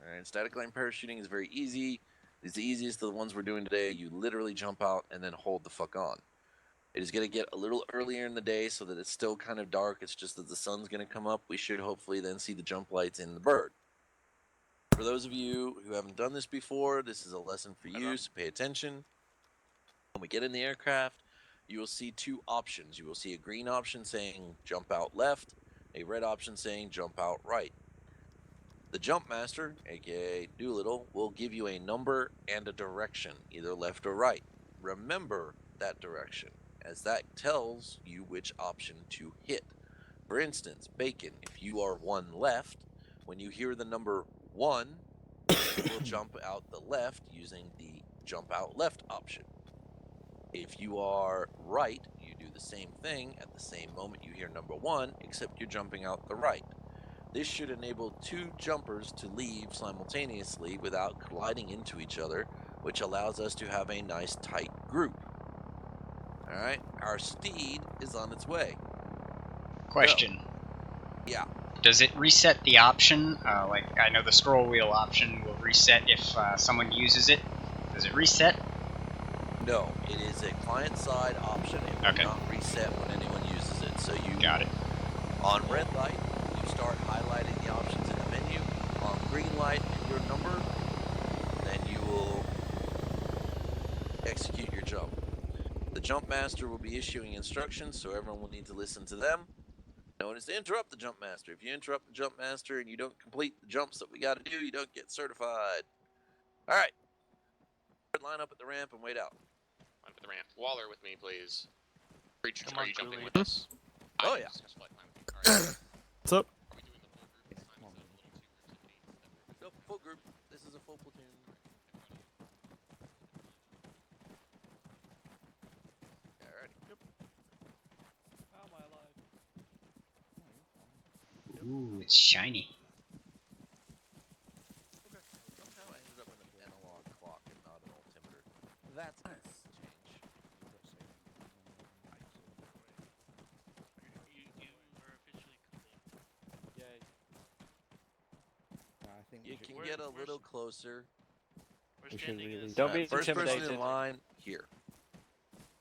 Alright, static line parachuting is very easy. It's the easiest of the ones we're doing today. You literally jump out and then hold the fuck on. It is going to get a little earlier in the day so that it's still kind of dark. It's just that the sun's going to come up. We should hopefully then see the jump lights in the bird. For those of you who haven't done this before, this is a lesson for you, so pay attention. When we get in the aircraft, you will see 2 options. You will see a green option saying jump out left, a red option saying jump out right. The jump master, aka Doolittle, will give you a number and a direction, either left or right. Remember that direction, as that tells you which option to hit. For instance, Bacon, if you are 1 left, when you hear the number 1, you will jump out the left using the jump out left option. If you are right, you do the same thing at the same moment you hear number 1, except you're jumping out the right. This should enable 2 jumpers to leave simultaneously without colliding into each other, which allows us to have a nice tight group. Alright, our steed is on its way. Question. Yeah. Does it reset the option? Like, I know the scroll wheel option will reset if someone uses it. Does it reset? No, it is a client-side option. It will not reset when anyone uses it. So you got it. On red light, you start highlighting the options in the menu. On green light and your number, then you will execute your jump. The jump master will be issuing instructions, so everyone will need to listen to them. No one is to interrupt the jump master. If you interrupt the jump master and you don't complete the jumps that we got to do, you don't get certified. All right. Line up at the ramp and wait out. Line up at the ramp. Waller with me, please. Breach, Come are on, you jumping Julie. with us? Oh, I yeah. discuss flight plan with you. Alright. What's up? Are we doing the whole group this time? Is it a little too full group. This is a full platoon. Alright. How am I alive? Ooh, it's shiny. Somehow I ended up with an analog clock and not an altimeter. That's nice. Change. You are officially cooking. Yay. I think You we can should- get a little closer. We're We should standing in really- this. Don't be First person in intimidated. line here.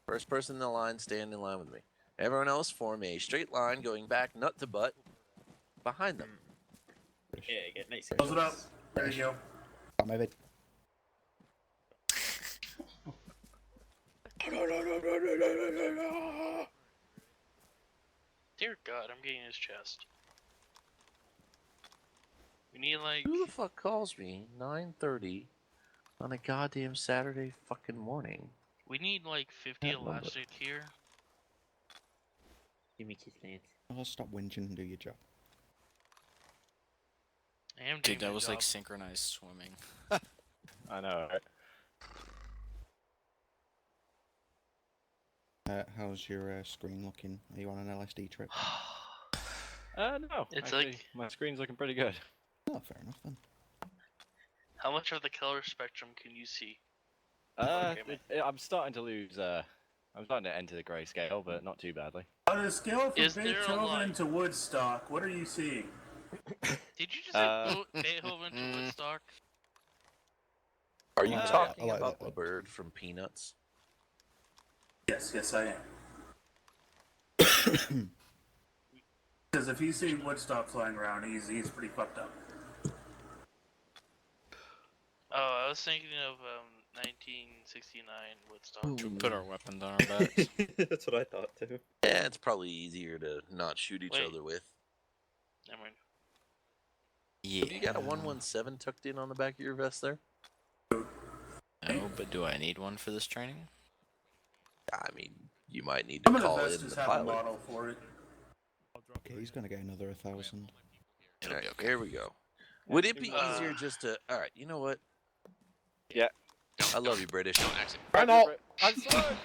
First person in the line, stand in line with me. Everyone else form a straight line going back nut to butt behind them. Yeah, get nice. Close it up. There you go. Got my vid. Dear God, I'm getting his chest. We need like. Who the fuck calls me 9:30 on a goddamn Saturday fucking morning? We need like 50 That number. elastic here. Give me kiss dance. Oh, stop whinging and do your job. I am doing Dude, that my was job. like synchronized swimming. I know, right? How's your screen looking? Are you on an LSD trip? No. It's actually, like- my screen's looking pretty good. Oh, fair enough then. How much of the color spectrum can you see? I'm starting to lose. I'm starting to enter the grayscale, but not too badly. On a scale from Is there a Beethoven line? to Woodstock, what are you seeing? Did you just say Beethoven to Woodstock? Are you I talking like about that the one. bird from Peanuts? Yes, I am. Because if he's seen Woodstock flying around, he's pretty fucked up. Oh, I was thinking of 1969 Woodstock. Should we put our weapons on our backs? That's what I thought too. Yeah, it's probably easier to not shoot each Wait. other with. Never mind. Yeah. Have you got a 117 tucked in on the back of your vest there? No, but do I need one for this training? I mean, you might need Some to of the call vests in just the have a pilot. model for it. Okay, he's gonna get another 1,000. It'll Alright, be okay. here we go. Would it be easier just to... Alright, you know what? Yeah. I love you, British. Don't exit. I'm sorry.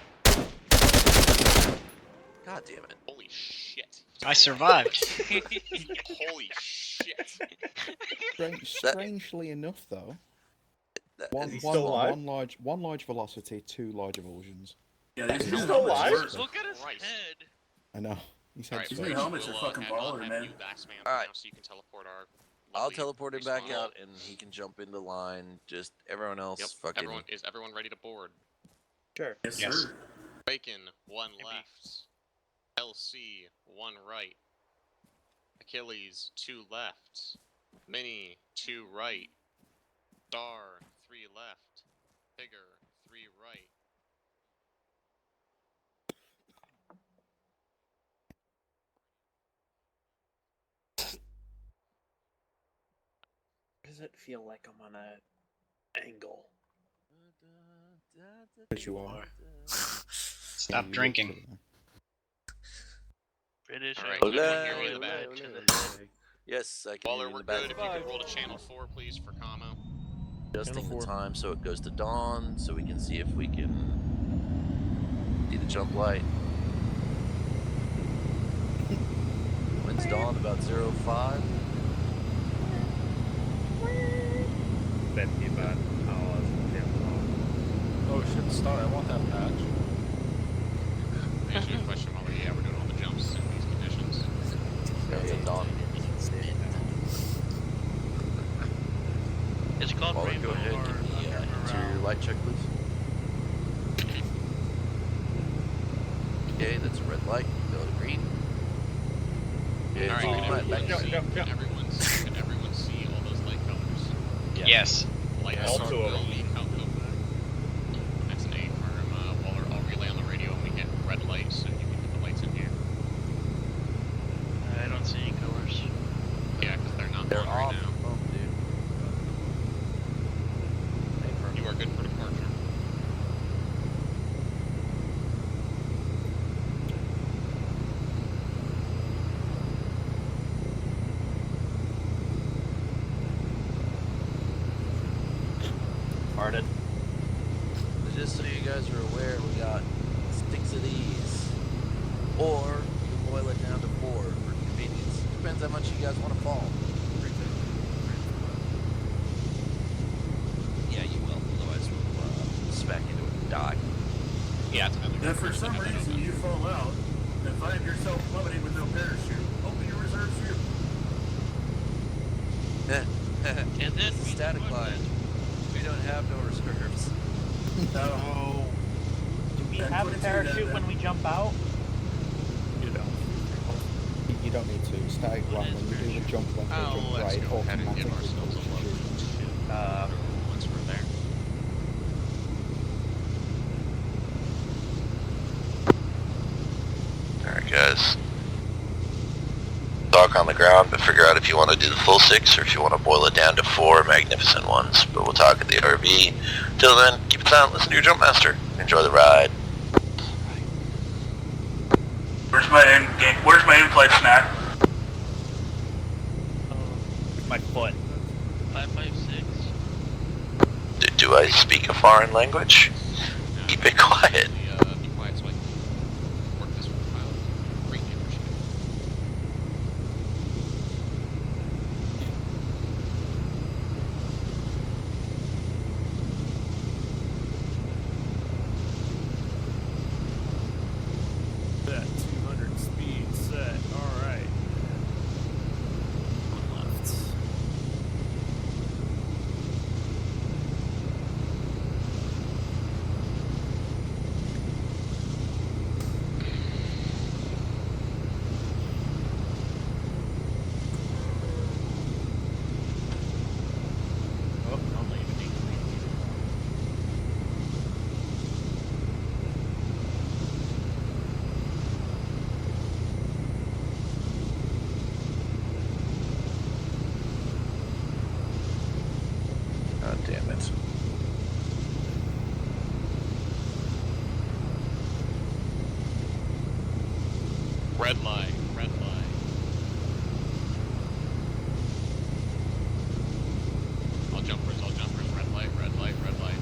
God damn it. Holy shit. I survived. Holy shit. Strangely enough, though, That- one large velocity, two large evulsions. Yeah, these new still helmets alive? work. Look at his Christ. head. I know. He's had Alright, These some- new helmets are fucking I'll baller, have man. you Baxman Alright. now so you can teleport our I'll lovely teleport him back respawn. out, and he can jump into line. Just everyone else Yep. fucking... Is everyone ready to board? Sure. Yes, Yes. sir. Bacon, one left. LC, one right. Achilles, two left. Mini, two right. Star, three left. Figure, three right. Does it feel like I'm on a angle? Because you are. Stop drinking. British. Alright, I can look everyone hear like me in you're the back? right to the head. Yes, I can Waller, hear you we're in the back. good. If you could roll to channel 4, please, for commo. Adjusting Channel the 4. time so it goes to dawn, so we can see if we can see the jump light. When's dawn? About 05. 50 hours. Oh shit, Star, I want that patch. Answer your question, Waller. Yeah, we're doing all the jumps in these conditions. It's a dawn. It's called Waller, Rainbow go ahead. or Give me Underground. interior light check, please. Okay, that's a red light. Go to green. Okay, Alright, green can light. Back everyone, to see, can everyone see all those light colors? Yes. Light All color, two of them. green, outcome. That's an A firm. Waller, I'll relay on the radio when we hit red light so you can get the lights in here. I don't see any colors. Yeah, because they're not They're on off. right now. Oh, dude. You are good for departure. or you can boil it down to 4 for convenience. Depends how much you guys want to fall. Yeah, you will. Otherwise, we'll smack into it and die. Yeah, If for some reason you fall out and find yourself plummeting with no parachute, open your reserve chute. And then It's a static line. We don't have no reserves. No. Do we have a parachute when we jump out? You don't. You don't need to. Static line, when you do the jump length, the jump let's right, go ahead and give automatically ourselves a pushes you. level. Once we're there. Alright, guys. Talk on the ground, but figure out if you want to do the full 6 or if you want to boil it down to 4 magnificent ones. But we'll talk at the RV. Till then, keep it silent, listen to your jump master. Enjoy the ride. Where's my in-flight snack? My foot. 556. Do I speak a foreign language? Keep it quiet. Be quiet so I can work this one out. Great machine. That 200 speed set. Alright. One left. Oh, I'm leaving. God damn it. Red light, red light. All jumpers, all jumpers. Red light, red light, red light.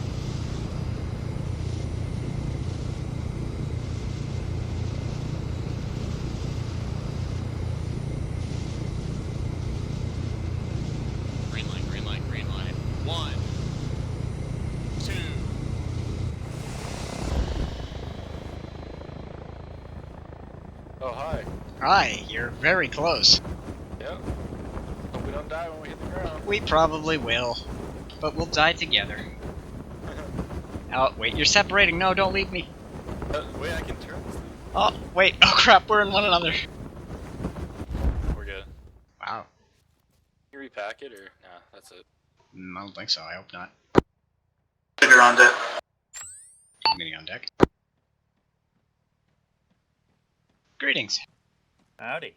Green light, green light, green light. 1, 2. Oh, hi. Hi, you're very close. Yep. Hope we don't die when we hit the ground. We probably will, but we'll die together. Oh, wait, you're separating. No, don't leave me. Wait, I can turn this thing. Oh, wait. Oh, crap, we're in one another. We're good. Wow. Can you repack it, or nah, that's it. I don't think so. I hope not. You're on deck. Meeting on deck. Greetings. Howdy.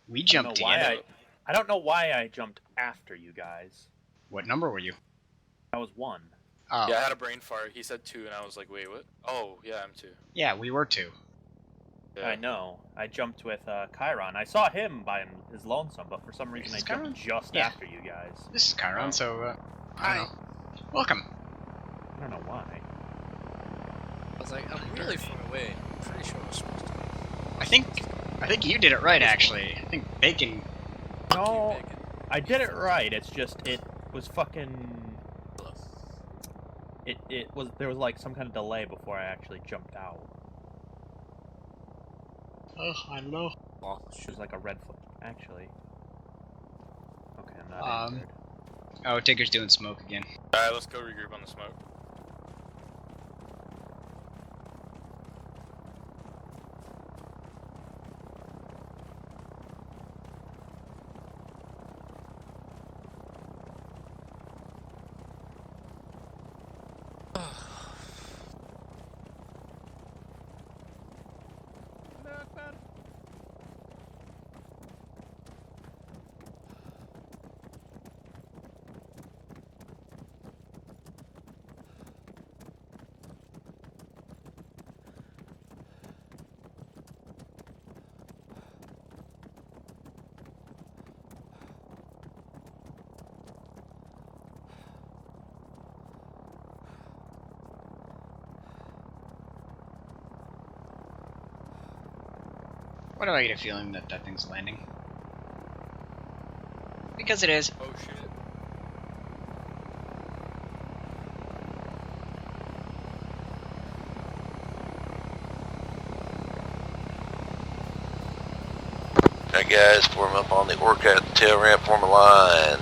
We I don't jumped know why together. I don't know why I jumped after you guys. What number were you? I was 1. Oh. Yeah, I had a brain fart. He said 2, and I was like, wait, what? Oh, yeah, I'm 2. Yeah, we were 2. Yeah. I know. I jumped with Chiron. I saw him by his lonesome, but for some reason This I is jumped Chiron? just Yeah. after you guys. This is Chiron, Oh. so, I don't know. Welcome. I don't know why. I was like, I'm really far away. I'm pretty sure I was supposed to. I think you did it right, actually. I think Bacon... No, I did it right. It's just it was fucking. There was like some kind of delay before I actually jumped out. Oh, I don't know. It was like a red flag, actually. Okay, I'm not injured. Oh, Tigger's doing smoke again. Alright, let's go regroup on the smoke. Why do I get a feeling that that thing's landing? Because it is. Oh shit. Alright guys, form up on the Orca at the tail ramp, form a line.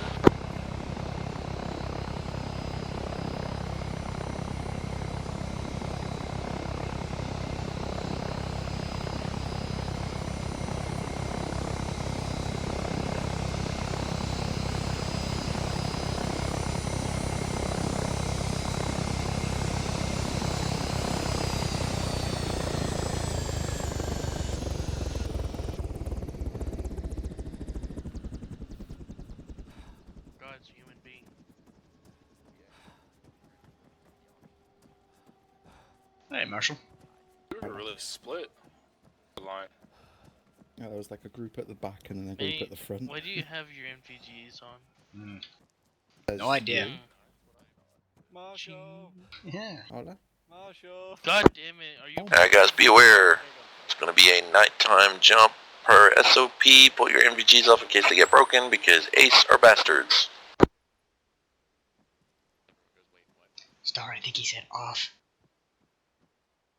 God's a human being. Hey, Marshall. We were really split. The line. Yeah, there was like a group at the back and then a group at the front. Why do you have your MVGs on? No idea. Marshall. Yeah. Hola. Marshall. God damn it! Are you? Alright guys, be aware. It's going to be a nighttime jump per SOP. Pull your MVGs off in case they get broken because Ace are bastards. Star, I think he said off.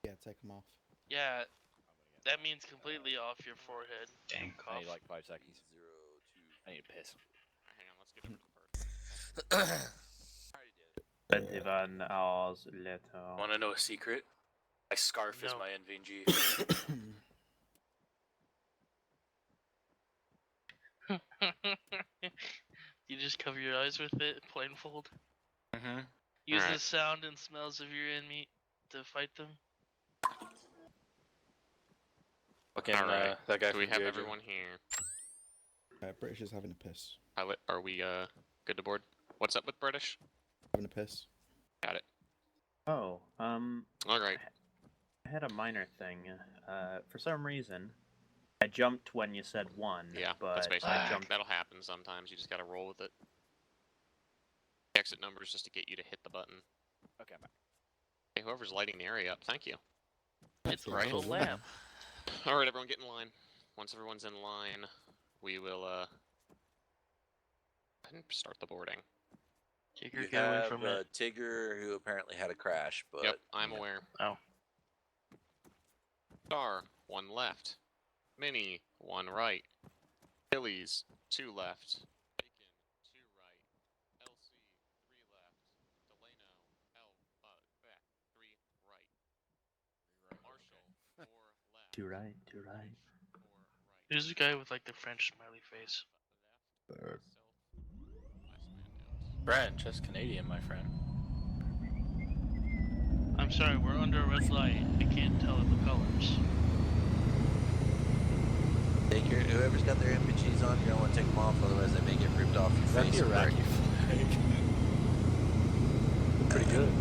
Yeah, take them off. Yeah, that means completely off your forehead. Dang. I need like 5 seconds. I need to piss. Hang on, let's get him to the first. 21 hours later. Want to know a secret? My scarf is my NVG. You just cover your eyes with it, blindfold. Mm-hmm. Use Alright. the sound and smells of your enemy to fight them. Okay, Alright, that guy so we from have Georgia. everyone here. British is having a piss. Pilot, are we good to board? What's up with British? Having a piss. Got it. Oh, Alright. I had a minor thing. For some reason, I jumped when you said 1. Yeah, but that's basically I jumped. that'll happen sometimes. You just gotta roll with it. The exit number is just to get you to hit the button. Okay, I'm back. Hey, whoever's lighting the area up, thank you. It's Right. a lab. Alright, everyone get in line. Once everyone's in line, we will go ahead and start the boarding. Tigger, You get away have from it. Tigger, who apparently had a crash, but... Yep, I'm aware. Oh. Star, 1 left. Mini, 1 right. Achilles, 2 left. Bacon, 2 right. LC, 3 left. Delano, back, 3 right. Marshall, 4 left. 2 right, 2 right. 4 right. There's a guy with like the French smiley face. French, that's Canadian, my friend. I'm sorry, we're under a red light. I can't tell the colors. Take your, whoever's got their MVGs on, you're going to want to take them off, otherwise they may get ripped off your face. and break. Pretty good.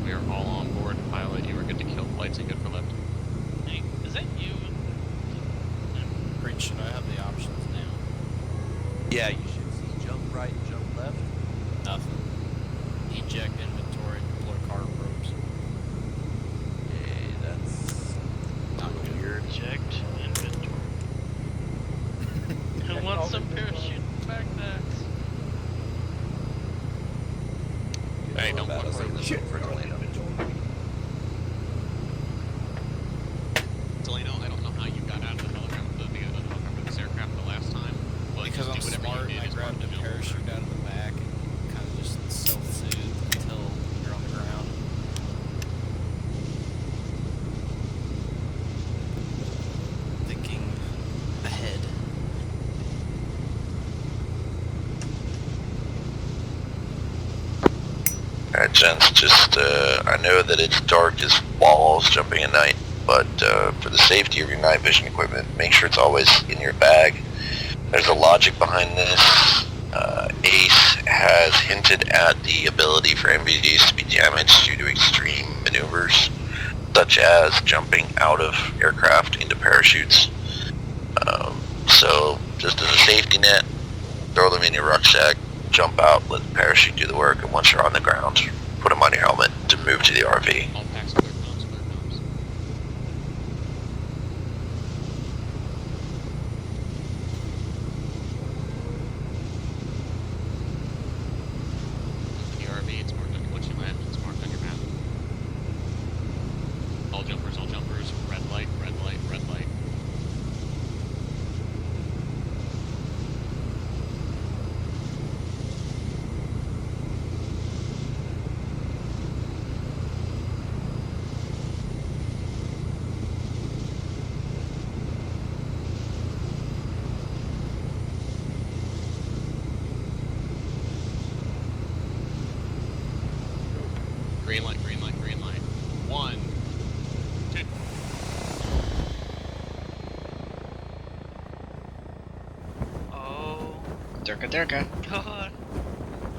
We are all on board. Pilot, you are good to kill flights and good for lift. Hey, is that you? Great, should I have the options now? Yeah, you should see jump right and jump left. Nothing. Eject inventory, deploy cargo probes. Okay, that's Not a little good. weird. Eject inventory. Who wants some parachute backpacks? Hey, don't Battle look for shit for Delano. Delano, I don't know how you got out of the helicopter, this aircraft the last time. But Because I'm do whatever smart you and did I as part grabbed of a the jump. parachute out of the back and kind of just self-soothed until you're on the ground. Thinking ahead. Alright gents, just, I know that it's dark as balls jumping at night, but for the safety of your night vision equipment, make sure it's always in your bag. There's a logic behind this. Ace has hinted at the ability for MVDs to be damaged due to extreme maneuvers, such as jumping out of aircraft into parachutes. So, just as a safety net, throw them in your rucksack, jump out, let the parachute do the work, and once you're on the ground, put them on your helmet to move to the RV. All packs clear comms, clear comms. Durka Durka. God,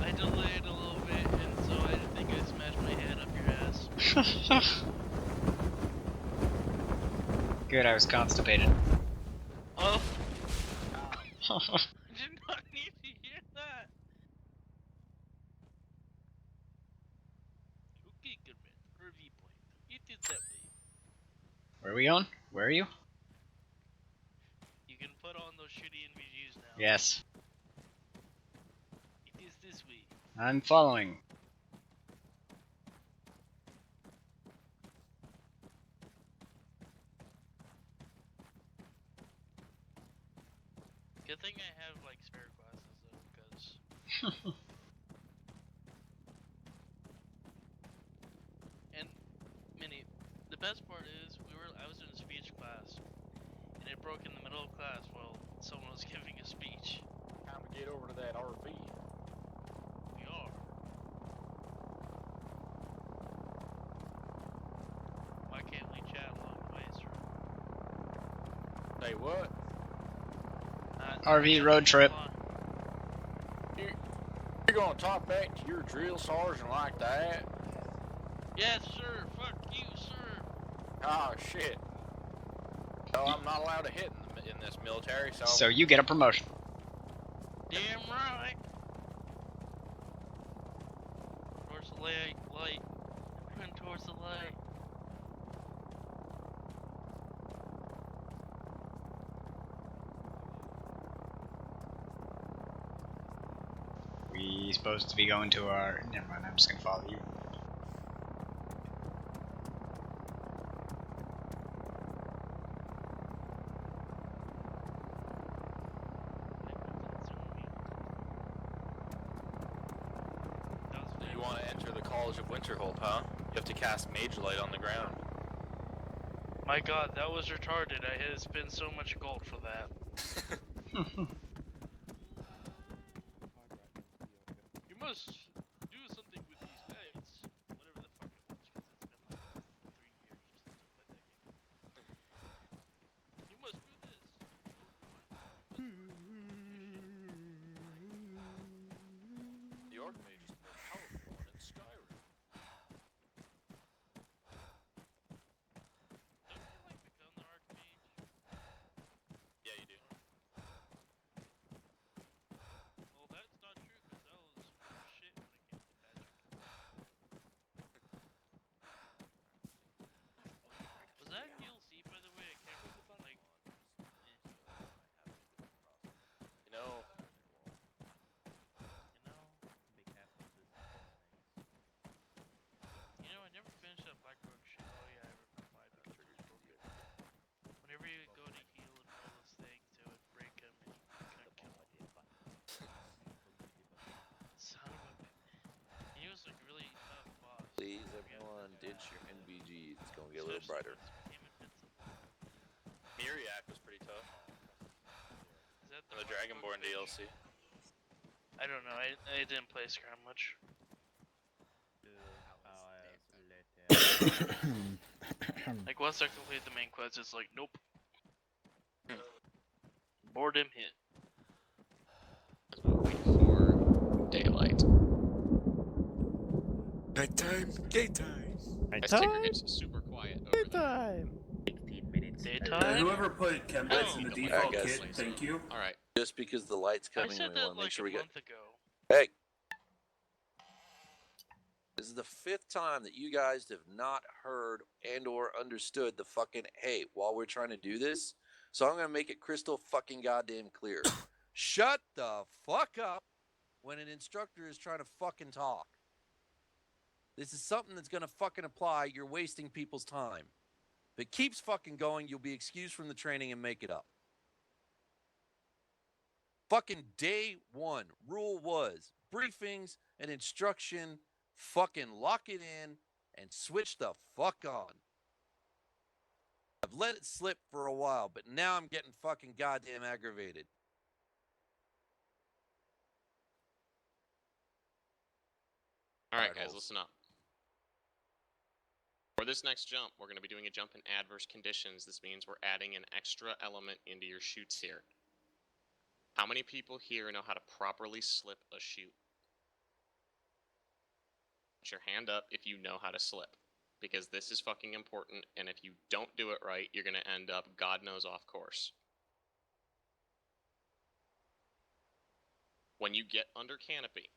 I delayed a little bit, and so I think I smashed my head up your ass. Good, I was constipated. Oh. I did not need to hear that. Okay, good man. RV point. It is that way. Where are we on? Where are you? You can put on those shitty NVGs now. Yes. It is this way. I'm following. Good thing I have like spare glasses though, because and Minnie, the best part is I was in a speech class, and it broke in the middle of class while someone was giving a speech. Time to get over to that RV. We are. Why can't we chat along the way, sir? Say what? RV road trip. You're gonna talk back to your drill sergeant like that? Yes, sir. Fuck you, sir. Oh shit. So I'm not allowed to hit in this military, so. So you get a promotion. Damn right. Towards the light. Run towards the light. We supposed to be going to our... Never mind, I'm just gonna follow you. You want to enter the College of Winterhold, huh? You have to cast Mage Light on the ground. My god, that was retarded. I had to spend so much gold for that. You must do something with these guys. Whatever the fuck it was, because it's been like 3 years since I played that game. You must do this. The Archmage is the most powerful one in Skyrim. Don't you like become the Archmage? Yeah, you do. Well, that's not true, because that was shit when it came to magic. Was that DLC, by the way? I can't remember. Like, You know, I never finished that Blackrock shit. Oh yeah, I remember why the trigger's broken. Whenever you go to heal and all those things, it would break him and you couldn't kill him. Son of a bitch. He was like really tough boss. Please, everyone, ditch your NVGs. It's gonna get a little brighter. Miriak was pretty tough. Is that The Dragonborn DLC. I don't know. I didn't play Scram much. Like once I complete the main quest, it's like nope. Boredom hit. Wait for daylight. Nighttime, daytime. That sticker gets super quiet over there. Daytime. Whoever put Chemnitz in the default kit, thank you. Alright. Just because the light's I coming, said we that want to make like sure a we get. month ago. Hey, this is the 5th time that you guys have not heard and/or understood the fucking hey while we're trying to do this. So I'm gonna make it crystal fucking goddamn clear. Shut the fuck up when an instructor is trying to fucking talk. This is something that's gonna fucking apply. You're wasting people's time. If it keeps fucking going, you'll be excused from the training and make it up. Fucking day 1 rule was briefings and instruction. Fucking lock it in and switch the fuck on. I've let it slip for a while, but now I'm getting fucking goddamn aggravated. Alright, guys, listen up. For this next jump, we're going to be doing a jump in adverse conditions. This means we're adding an extra element into your chutes here. How many people here know how to properly slip a chute? Put your hand up if you know how to slip. Because this is fucking important, and if you don't do it right, you're gonna end up God knows off course. When you get under canopy,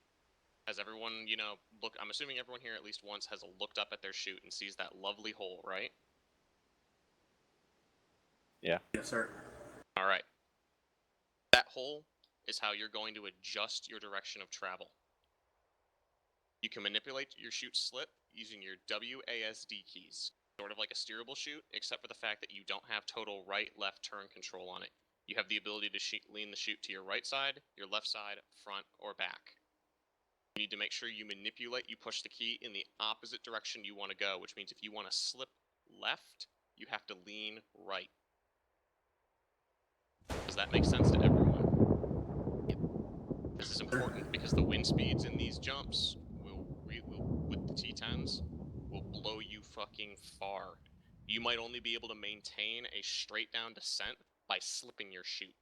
has everyone, you know, look, I'm assuming everyone here at least once has looked up at their chute and sees that lovely hole, right? Yeah. Yes, sir. Alright. That hole is how you're going to adjust your direction of travel. You can manipulate your chute slip using your WASD keys. Sort of like a steerable chute, except for the fact that you don't have total right-left turn control on it. You have the ability to lean the chute to your right side, your left side, front, or back. You need to make sure you push the key in the opposite direction you want to go, which means if you want to slip left, you have to lean right. Does that make sense to everyone? This is important because the wind speeds in these jumps with the T10s will blow you fucking far. You might only be able to maintain a straight down descent by slipping your chute.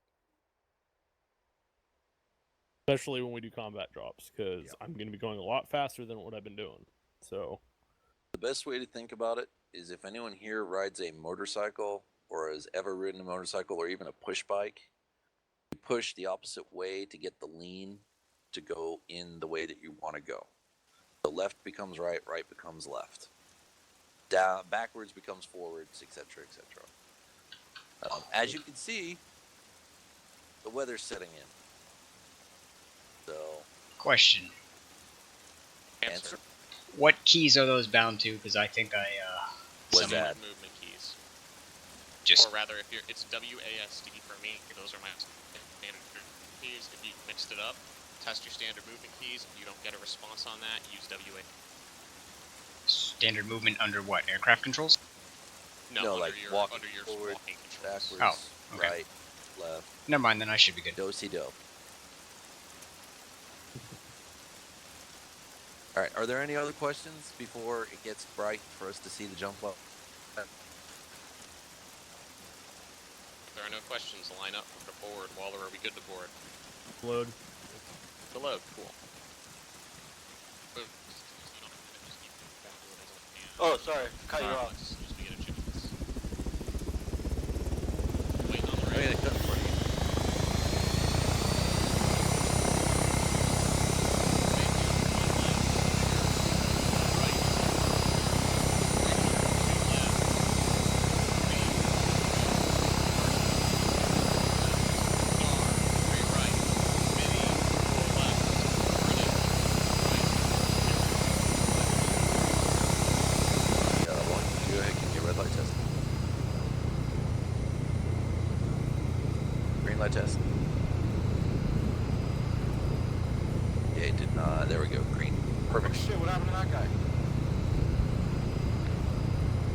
Especially when we do combat drops, because I'm going to be going a lot faster than what I've been doing. So The best way to think about it is if anyone here rides a motorcycle or has ever ridden a motorcycle or even a push bike, you push the opposite way to get the lean to go in the way that you want to go. The left becomes right, right becomes left. Down, backwards becomes forwards, etc., etc. As you can see, the weather's setting in. So, Question. answer. What keys are those bound to? Because I think I, What's that? Movement keys. Just... Or rather, it's WASD for me. Those are my standard keys. If you mixed it up, test your standard movement keys. If you don't get a response on that, use WA. Standard movement under what? Aircraft controls? No, like walking under your forward, walking controls. backwards, Oh, okay. right, left. Never mind, then I should be good. Do-si-do. Alright, are there any other questions before it gets bright for us to see the jump up? If there are no questions, line up for the board. Waller, are we good to board? load. The load, cool. Oh, sorry, cut you off. I'm gonna cut for you. Go ahead, give me a red light test. Green light test. Yeah, it did not. There we go. Green. Perfect. Shit, what happened to that guy?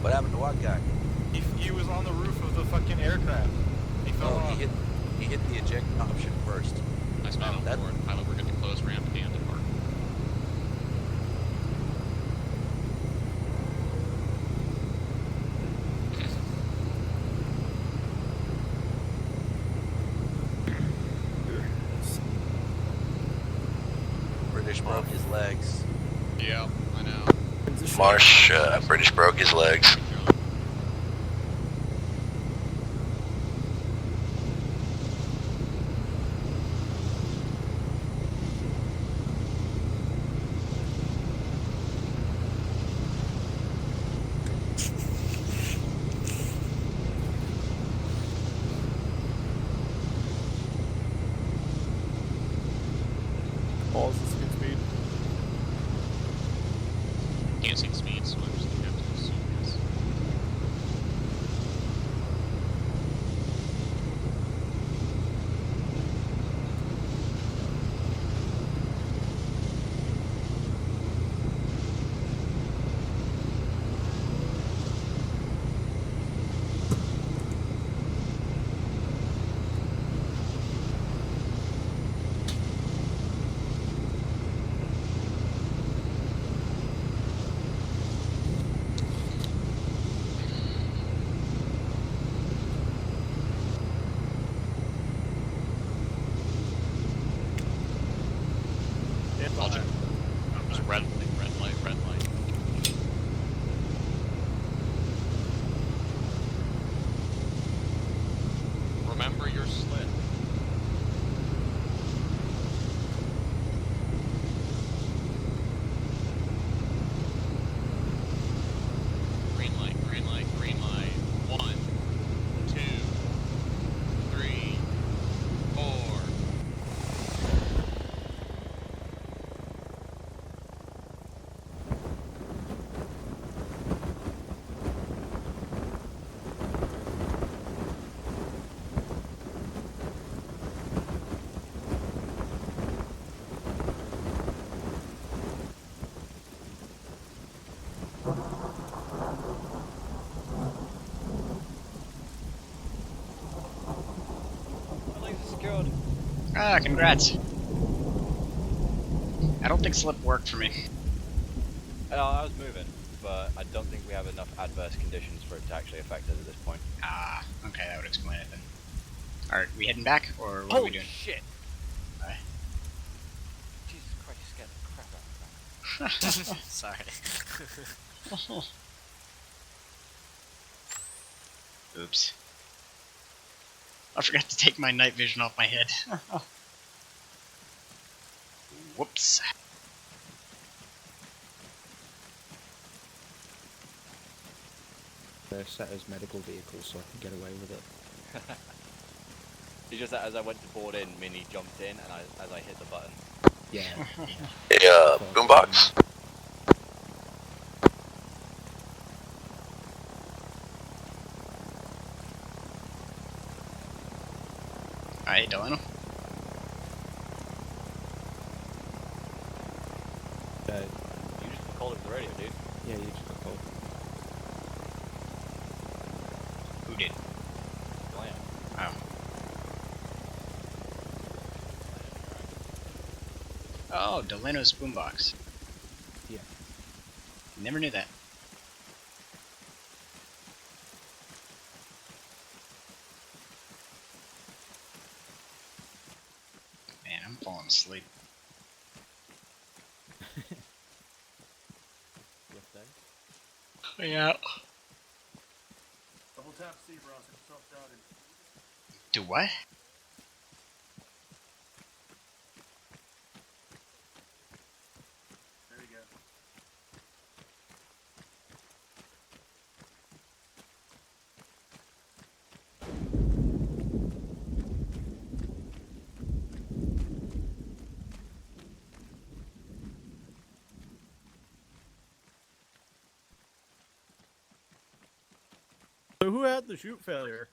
What happened to what guy? He was on the roof of the fucking aircraft. He fell off. He hit the eject option first. Nice man on board. Pilot, we're good to close ramp and depart. British broke his legs. Yeah, I know. Marsh, British broke his legs. Pause the skid speed. Can't see the speed, so I'm just gonna have to assume yes. Remember your slip. Green light, green light, green light. 1, 2, 3, 4. Secured. Ah, congrats. I don't think slip worked for me. I was moving, but I don't think we have enough adverse conditions for it to actually affect us at this point. Ah, okay, that would explain it then. Alright, we heading back, or what are we doing? Shit! Alright. Jesus Christ, you scared the crap out of me. Sorry. Oops. I forgot to take my night vision off my head. Whoops. They're set as medical vehicles, so I can get away with it. It's just that as I went to board in, Mini jumped in, and as I hit the button. Yeah. Hey, boombox. Alright, Delano. You just got called over the radio, dude. Yeah, you just got called. Who did? Delano. Oh. Oh, Delano's boombox. Yeah. Never knew that. Man, I'm falling asleep. Yeah. Double tap C, bro. Set yourself shouted. Do what? There you go. So who had the shoot failure?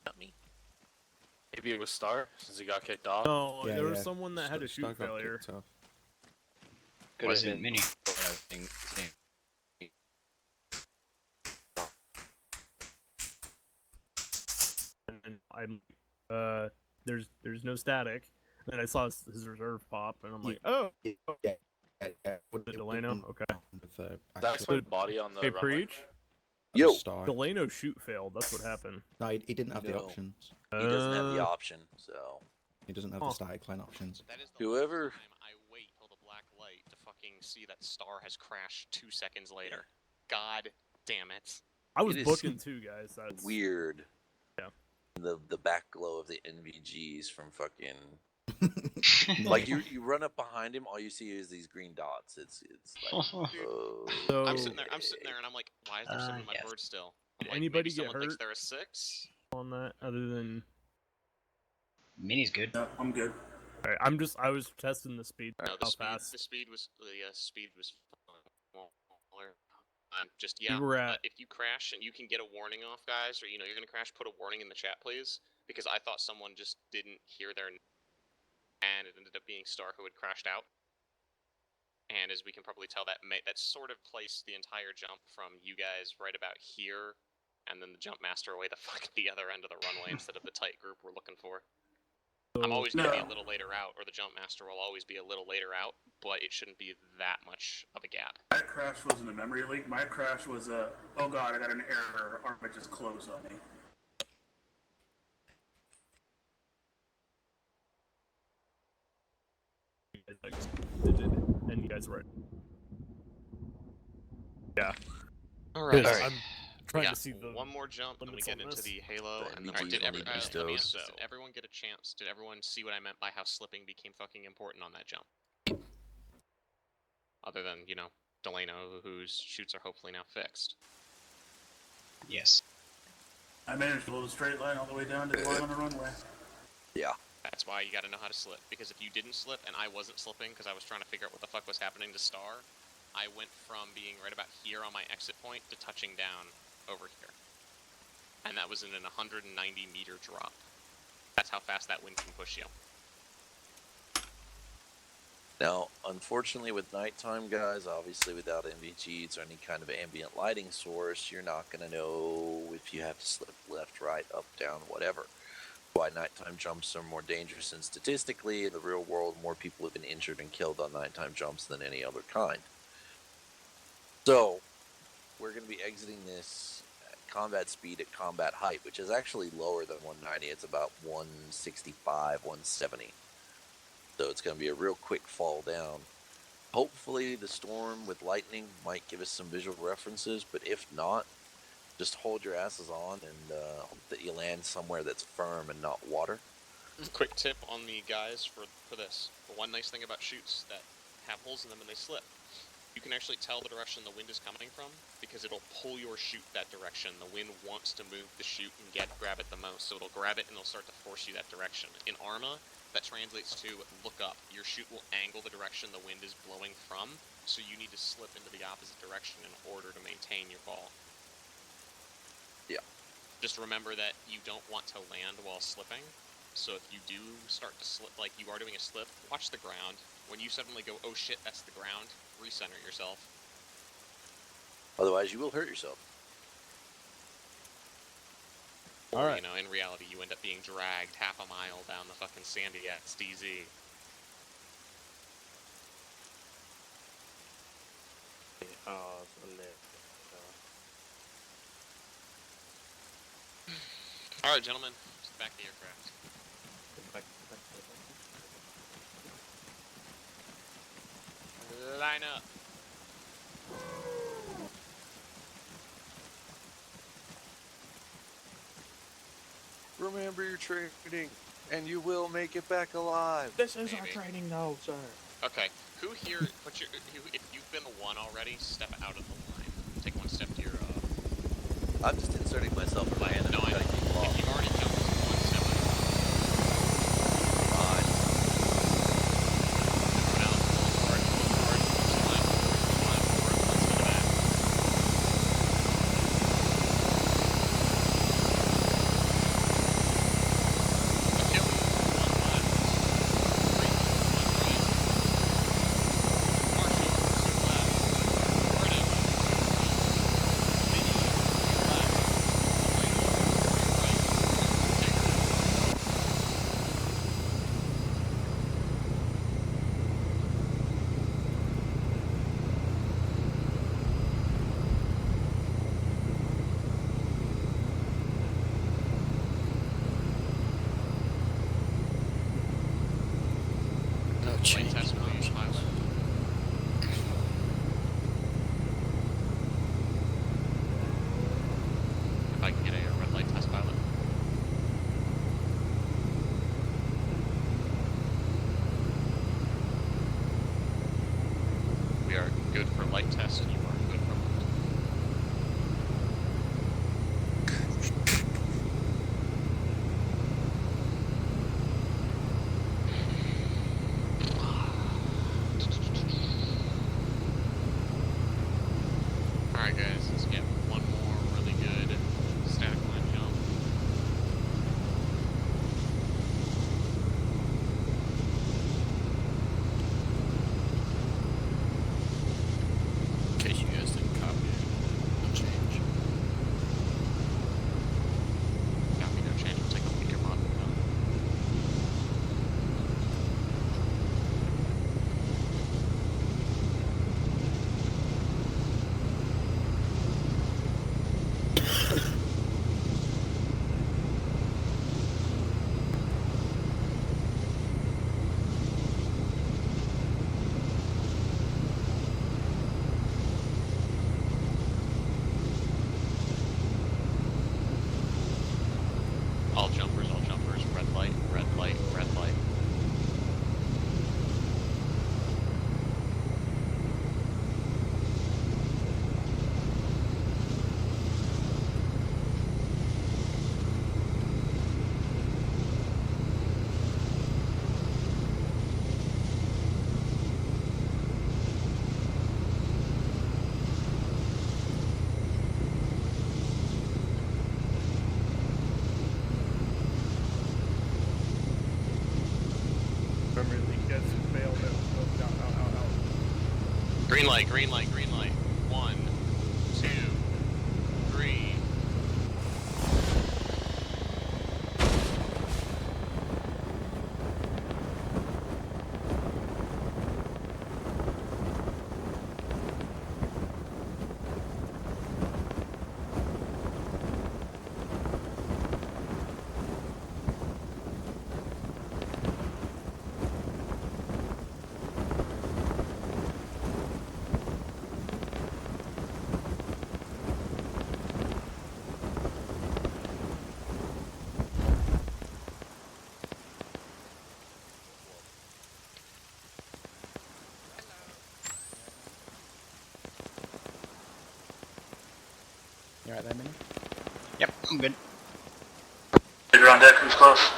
Not me. Maybe it was Star, since he got kicked off. No, there was someone that had a shoot Star got failure. kicked off. Wasn't Mini. And I'm there's no static. And I saw his reserve pop, and I'm like, oh, Yeah. was it Delano? Okay. That's my body on the Hey, runway. Preach. Yo. Delano shoot failed. That's what happened. No, he didn't have the No. options. He doesn't have the option, so. He doesn't have the static line options. That is the Whoever. time I wait till the black light to fucking see that Star has crashed 2 seconds later. God damn it. I was It is booking too, guys. That's weird. Yeah. The back glow of the NVGs from fucking. Like you run up behind him, all you see is these green dots. It's like. So, I'm sitting there, and I'm like, why is there someone in my bird still? I'm Did like, anybody maybe get someone thinks hurt? they're a 6? On that, other than Mini's good. No, I'm good. Alright, I was testing the speed. No, how fast. the speed was smaller. Just We were at- if you crash and you can get a warning off, guys, or you're gonna crash, put a warning in the chat, please, because I thought someone just didn't hear their, and it ended up being Star who had crashed out. And as we can probably tell, that sort of placed the entire jump from you guys right about here, and then the jump master away the fuck at the other end of the runway instead of the tight group we're looking for. I'm always going to be a little later out, or the jump master will always be a little later out, but it shouldn't be that much of a gap. My crash wasn't a memory leak. My crash was a, oh god, I got an error. Arma just closed on me. And you guys were right. Yeah. Alright. I'm Trying Yeah, to see the one more jump, and we limits get on into this. the Halo. The And NVGs did, will need to be let me ask stowed. this, did everyone get a chance? Did everyone see what I meant by how slipping became fucking important on that jump? Other than, you know, Delano, whose shoots are hopefully now fixed. Yes. I managed to hold a straight line all the way down to the line on the runway. Yeah. That's why you gotta know how to slip. Because if you didn't slip, and I wasn't slipping because I was trying to figure out what the fuck was happening to Star, I went from being right about here on my exit point to touching down over here. And that was in an 190 meter drop. That's how fast that wind can push you. Now, unfortunately, with nighttime, guys, obviously without NVGs or any kind of ambient lighting source, you're not going to know if you have to slip left, right, up, down, whatever. Why nighttime jumps are more dangerous, and statistically, in the real world, more people have been injured and killed on nighttime jumps than any other kind. So, we're going to be exiting this at combat speed at combat height, which is actually lower than 190. It's about 165, 170. So it's going to be a real quick fall down. Hopefully the storm with lightning might give us some visual references, but if not, just hold your asses on and hope that you land somewhere that's firm and not water. Quick tip on the guys for this. The one nice thing about chutes that have holes in them and they slip, you can actually tell the direction the wind is coming from because it'll pull your chute that direction. The wind wants to move the chute and grab it the most, so it'll grab it and it'll start to force you that direction. In Arma, that translates to look up. Your chute will angle the direction the wind is blowing from, so you need to slip into the opposite direction in order to maintain your fall. Yeah. Just remember that you don't want to land while slipping, so if you do start to slip, like you are doing a slip, watch the ground. When you suddenly go, oh shit, that's the ground, recenter yourself. Otherwise, you will hurt yourself. Or, All right. you know, in reality, you end up being dragged half a mile down the fucking sandy ass DZ. Alright, gentlemen, back to the aircraft. Line up. Remember your training, and you will make it back alive. This is Maybe. our training now, sir. Okay, who here, if you've been one already, step out of the line. Take one step to your, I'm just inserting myself in my hand. No, I know. If you've already jumped one step out of the line. Fine. Everyone else, pull forward, line forward, let's go to that. Achilles, one left. Rico, one right. Marshall, two left. British, Vinny, two left. Delano, three right. No Flight change. test, please, pilot. If I can get a red light test, pilot. We are good for light test, and you are good for light. Alright guys, let's get one more really good static line jump. Okay, All jumpers, red light, red light, red light. Remember, the guys who failed it. Out. Green light, green light, green light. 1, 2, 3. You right there, Minnie? Yep, I'm good. Leader on deck, who's close?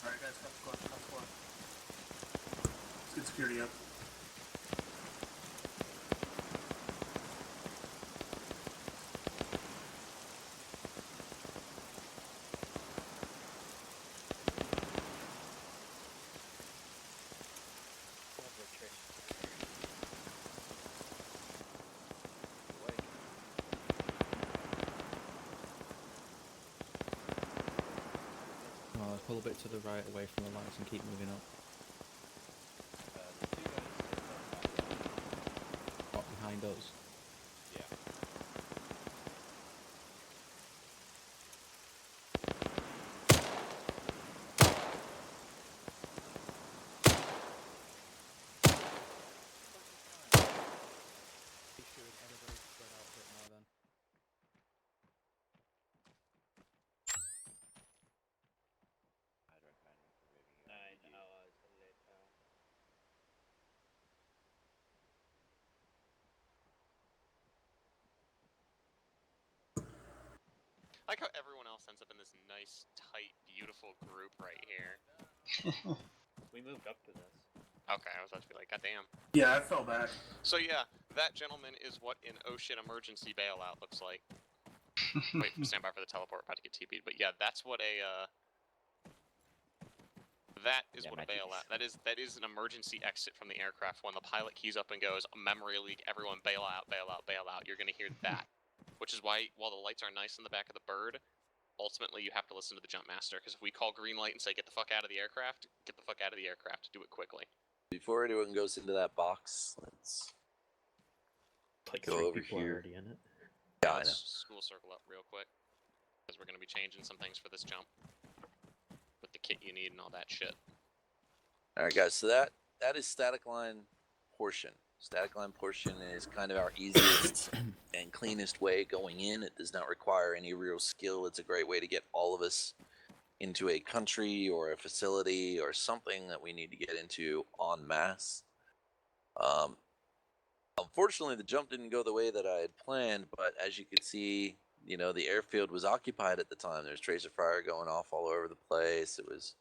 Alright guys, top squad, top squad. Let's get security up. Oh, pull a bit to the right away from the lights and keep moving up. What, behind us? Yeah. I like how everyone else ends up in this nice, tight, beautiful group right here. We moved up to this. Okay, I was about to be like, goddamn. Yeah, I fell back. So yeah, that gentleman is what an oh shit emergency bailout looks like. Wait, stand by for the teleport, about to get TP'd. But yeah, that's what a, that is what a bailout. That is an emergency exit from the aircraft. When the pilot keys up and goes, memory leak, everyone bail out, bail out, bail out. You're gonna hear that. Which is why, while the lights are nice in the back of the bird, ultimately you have to listen to the jump master, because if we call green light and say get the fuck out of the aircraft, get the fuck out of the aircraft. Do it quickly. Before anyone goes into that box, let's Like go 3 over people here. already in it. Yeah, I know. Let's school circle up real quick, because we're going to be changing some things for this jump. With the kit you need and all that shit. Alright guys, so that is static line portion. Static line portion is kind of our easiest and cleanest way going in. It does not require any real skill. It's a great way to get all of us into a country or a facility or something that we need to get into en masse. Unfortunately, the jump didn't go the way that I had planned, but as you could see, you know, the airfield was occupied at the time. There's tracer fire going off all over the place. It was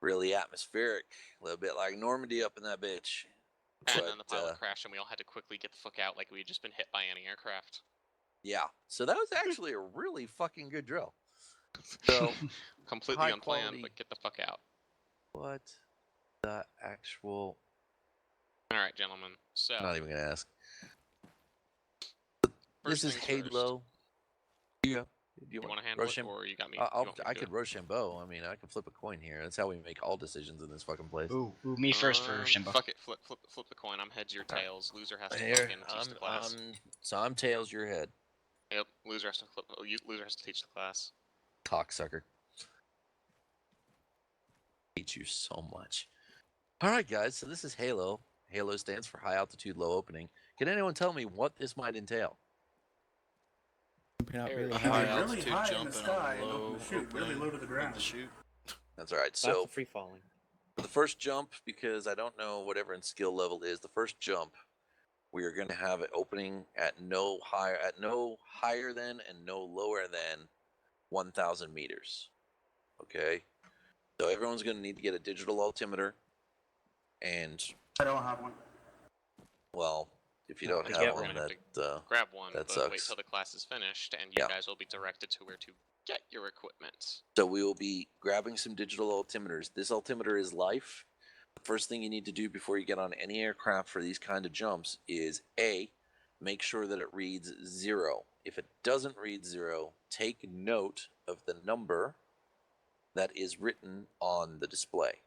really atmospheric, a little bit like Normandy up in that bitch. And then the pilot crashed and we all had to quickly get the fuck out like we had just been hit by anti-aircraft. Yeah, so that was actually a really fucking good drill. So completely unplanned, but get the fuck out. What the actual... Alright, gentlemen, so... I'm not even going to ask. This is Halo. Yeah. Do you want to handle it, or you got me? I could Rochambeau. I mean, I could flip a coin here. That's how we make all decisions in this fucking place. Ooh, me first for Rochambeau. Fuck it, flip the coin. I'm heads, you're tails. Loser has to fucking teach the class. So I'm tails, you're head. Yep, loser has to teach the class. Cocksucker. Hate you so much. All right, guys. So this is Halo. Halo stands for High Altitude Low Opening. Can anyone tell me what this might entail? Jumping out really A high. high Really altitude high in jump the and sky a and low open the chute, really opening low to the of ground. the chute. That's all right. That's So a free falling. for the first jump, because I don't know what everyone's skill level is, the first jump, we are going to have it opening at no higher than and no lower than 1,000 meters. Okay. So everyone's going to need to get a digital altimeter, and I don't have one. well, if you No, don't you have get one, one. that Grab one, that but sucks. wait till the class is finished, and you Yeah. guys will be directed to where to get your equipment. So we will be grabbing some digital altimeters. This altimeter is life. The first thing you need to do before you get on any aircraft for these kind of jumps is A, make sure that it reads 0. If it doesn't read 0, take note of the number that is written on the display.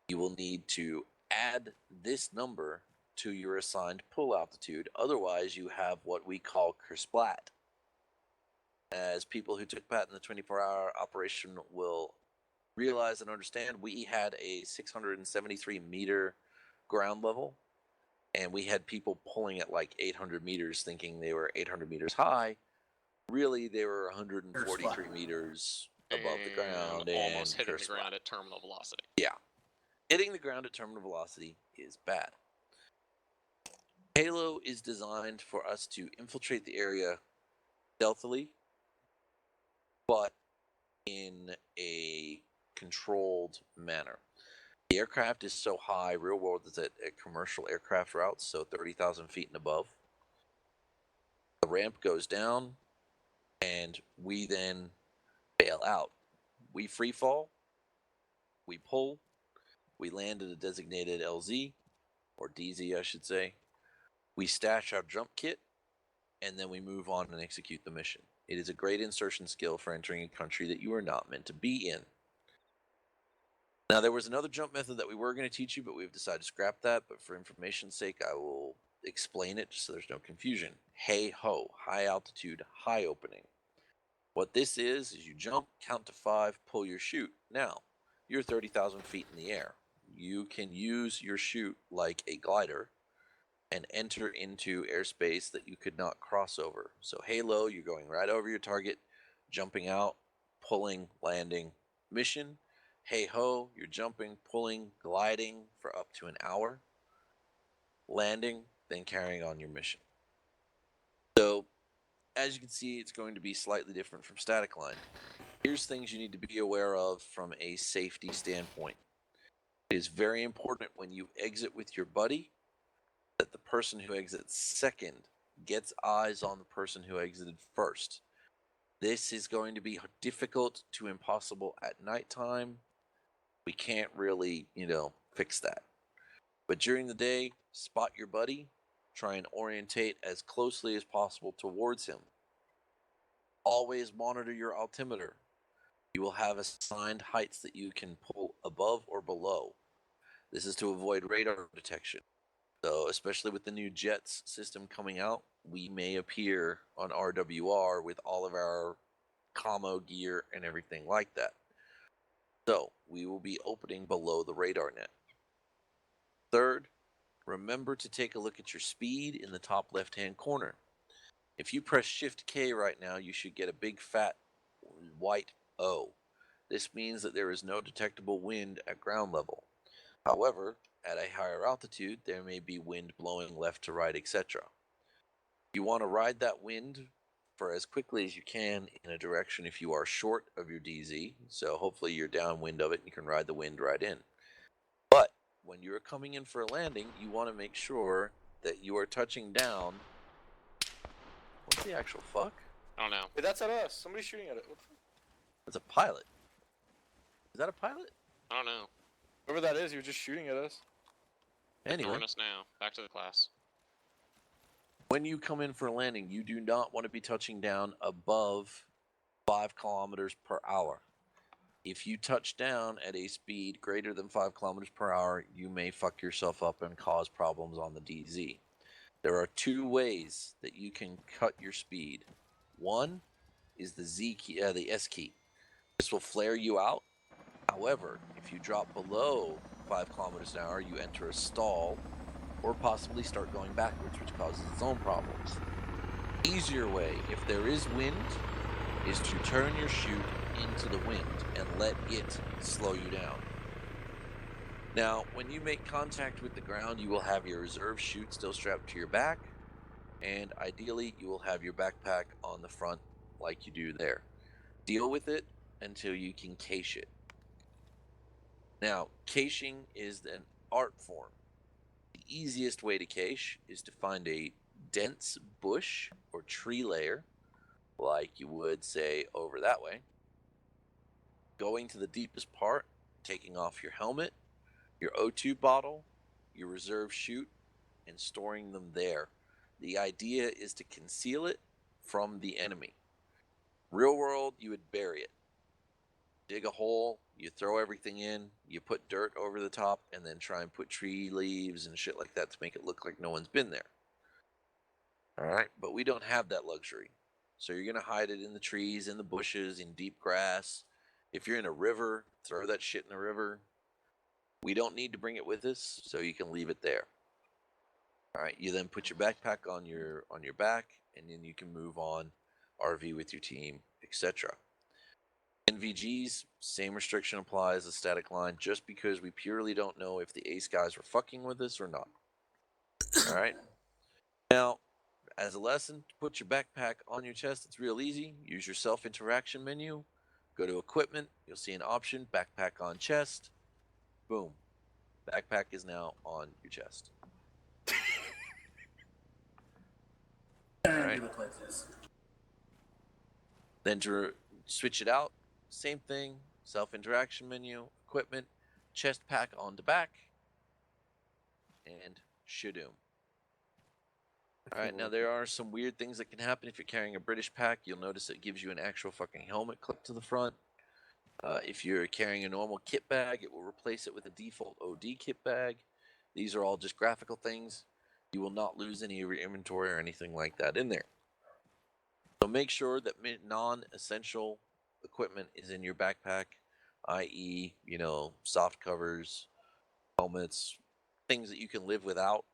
You will need to add this number to your assigned pull altitude. Otherwise, you have what we call kersplat. As people who took part in the 24-hour operation will realize and understand, we had a 673 meter ground level, and we had people pulling at like 800 meters thinking they were 800 meters high. Really, they were 143 meters above the ground and almost hitting the kersplat. ground at terminal velocity. Yeah. Hitting the ground at terminal velocity is bad. Halo is designed for us to infiltrate the area stealthily, but in a controlled manner. The aircraft is so high, real world is at commercial aircraft routes, so 30,000 feet and above. The ramp goes down, and we then bail out. We free fall, we pull, we land at a designated LZ, or DZ I should say. We stash our jump kit, and then we move on and execute the mission. It is a great insertion skill for entering a country that you are not meant to be in. Now, there was another jump method that we were going to teach you, but we've decided to scrap that. But for information's sake, I will explain it just so there's no confusion. Hey ho, high altitude, high opening. What this is you jump, count to 5, pull your chute. Now, you're 30,000 feet in the air. You can use your chute like a glider and enter into airspace that you could not cross over. So Halo, you're going right over your target, jumping out, pulling, landing, mission. Hey ho, you're jumping, pulling, gliding for up to an hour, landing, then carrying on your mission. So, as you can see, it's going to be slightly different from static line. Here's things you need to be aware of from a safety standpoint. It is very important when you exit with your buddy that the person who exits second gets eyes on the person who exited first. This is going to be difficult to impossible at nighttime. We can't really, fix that. But during the day, spot your buddy, try and orientate as closely as possible towards him. Always monitor your altimeter. You will have assigned heights that you can pull above or below. This is to avoid radar detection. So, especially with the new JETS system coming out, we may appear on RWR with all of our commo gear and everything like that. So, we will be opening below the radar net. Third, remember to take a look at your speed in the top left-hand corner. If you press Shift K right now, you should get a big fat white O. This means that there is no detectable wind at ground level. However, at a higher altitude, there may be wind blowing left to right, etc. You want to ride that wind for as quickly as you can in a direction if you are short of your DZ, so hopefully you're downwind of it and you can ride the wind right in. But when you're coming in for a landing, you want to make sure that you are touching down. What the actual fuck? I don't know. Hey, that's at us. Somebody's shooting at it. What the fuck? That's a pilot. Is that a pilot? I don't know. Whoever that is, he was just shooting at us. Anyway. Ignoring us now. Back to the class. When you come in for a landing, you do not want to be touching down above 5 kilometers per hour. If you touch down at a speed greater than 5 kilometers per hour, you may fuck yourself up and cause problems on the DZ. There are 2 ways that you can cut your speed. One is the Z key, the S key. This will flare you out. However, if you drop below 5 kilometers an hour, you enter a stall or possibly start going backwards, which causes its own problems. Easier way, if there is wind, is to turn your chute into the wind and let it slow you down. Now, when you make contact with the ground, you will have your reserve chute still strapped to your back, and ideally you will have your backpack on the front like you do there. Deal with it until you can cache it. Now, caching is an art form. The easiest way to cache is to find a dense bush or tree layer, like you would, say, over that way. Going to the deepest part, taking off your helmet, your O2 bottle, your reserve chute, and storing them there. The idea is to conceal it from the enemy. Real world, you would bury it. Dig a hole, you throw everything in, you put dirt over the top, and then try and put tree leaves and shit like that to make it look like no one's been there. Alright, but we don't have that luxury. So you're going to hide it in the trees, in the bushes, in deep grass. If you're in a river, throw that shit in the river. We don't need to bring it with us, so you can leave it there. Alright, you then put your backpack on your back, and then you can move on, RV with your team, etc. NVGs, same restriction applies as static line, just because we purely don't know if the ace guys were fucking with us or not. Alright? Now, as a lesson, put your backpack on your chest. It's real easy. Use your self-interaction menu. Go to equipment. You'll see an option, backpack on chest. Boom. Backpack is now on your chest. Alright. Then to switch it out, same thing. Self-interaction menu, equipment, chest pack on the back, and shadoom. Alright, now there are some weird things that can happen if you're carrying a British pack. You'll notice it gives you an actual fucking helmet clipped to the front. If you're carrying a normal kit bag, it will replace it with a default OD kit bag. These are all just graphical things. You will not lose any of your inventory or anything like that in there. So make sure that non-essential equipment is in your backpack, i.e., soft covers, helmets, things that you can live without.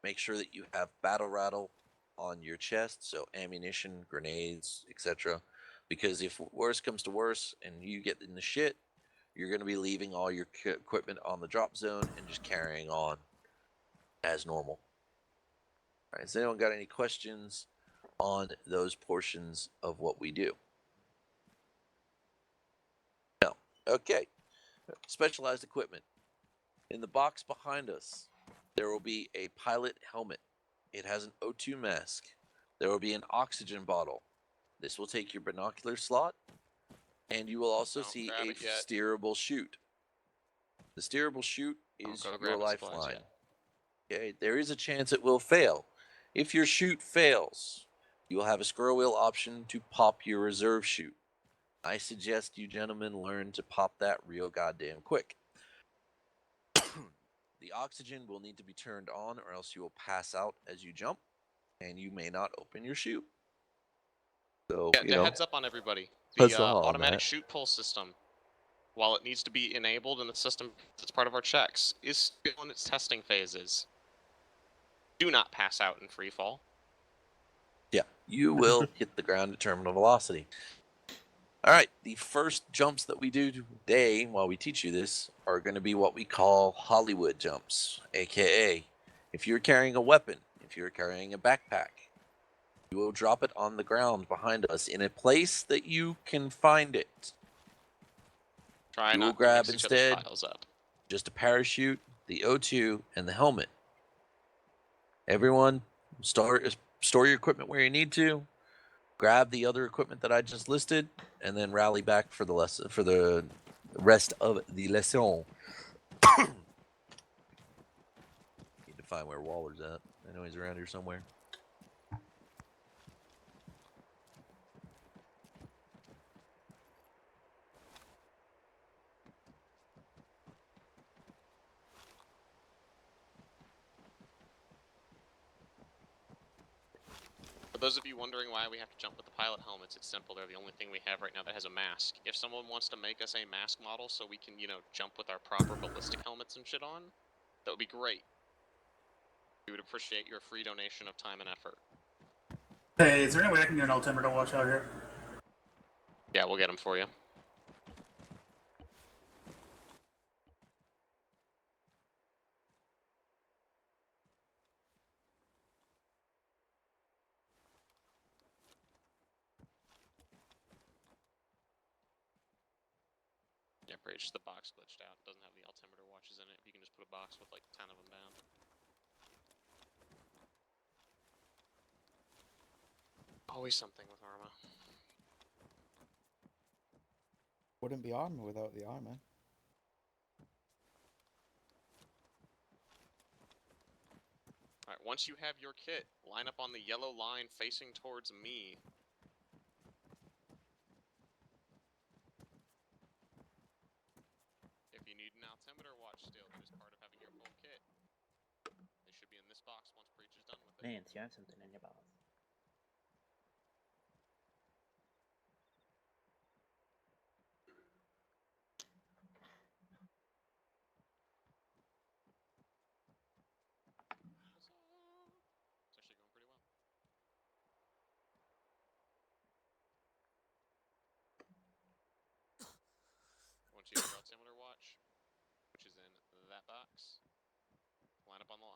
Make sure that you have battle rattle on your chest, so ammunition, grenades, etc. Because if worse comes to worse and you get in the shit, you're going to be leaving all your equipment on the drop zone and just carrying on as normal. All right, has anyone got any questions on those portions of what we do? No. Okay. Specialized equipment. In the box behind us, there will be a pilot helmet. It has an O2 mask. There will be an oxygen bottle. This will take your binocular slot, and you will also see a steerable chute. The steerable chute is your lifeline. Okay, there is a chance it will fail. If your chute fails, you will have a scroll wheel option to pop your reserve chute. I suggest you gentlemen learn to pop that real goddamn quick. The oxygen will need to be turned on or else you will pass out as you jump, and you may not open your chute. So, yeah, heads up on everybody. The automatic chute pull system, while it needs to be enabled in the system that's part of our checks, is still in its testing phases. Do not pass out in free fall. Yeah, you will hit the ground at terminal velocity. All right, the first jumps that we do today while we teach you this are going to be what we call Hollywood jumps, aka if you're carrying a weapon, if you're carrying a backpack, you will drop it on the ground behind us in a place that you can find it. Try you will not grab to mix instead piles up. just a parachute, the O2, and the helmet. Everyone, store your equipment where you need to. Grab the other equipment that I just listed, and then rally back for the lesson, for the rest of the lesson. Need to find where Waller's at. I know he's around here somewhere. For those of you wondering why we have to jump with the pilot helmets, it's simple. They're the only thing we have right now that has a mask. If someone wants to make us a mask model so we can, jump with our proper ballistic helmets and shit on, that would be great. We would appreciate your free donation of time and effort. Hey, is there any way I can get an altimeter watch out here? Yeah, we'll get them for you. Yeah, Breach, the box glitched out. It doesn't have the altimeter watches in it. You can just put a box with like 10 of them down. Always something with Arma. Wouldn't be Arma without the armor. Alright, once you have your kit, line up on the yellow line facing towards me. If you need an altimeter watch still, that is part of having your full kit. They should be in this box once Breach is done with it. Nance, you have something in your box. It's actually going pretty well. Once you have your altimeter watch, which is in that box, line up on the line.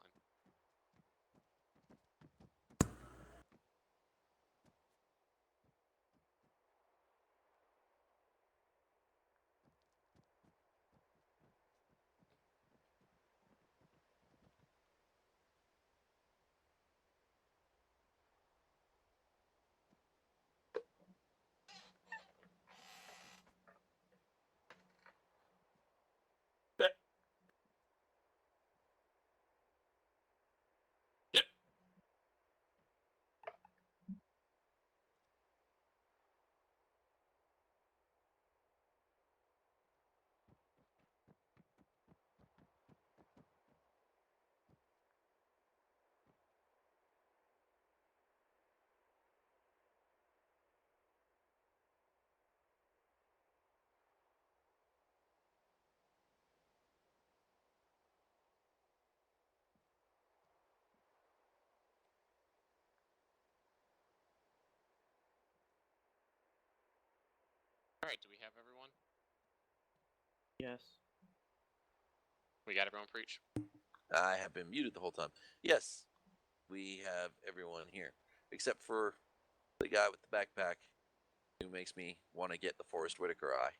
Alright, do we have everyone? Yes. We got everyone, Preach? I have been muted the whole time. Yes, we have everyone here, except for the guy with the backpack who makes me want to get the Forrest Whitaker eye.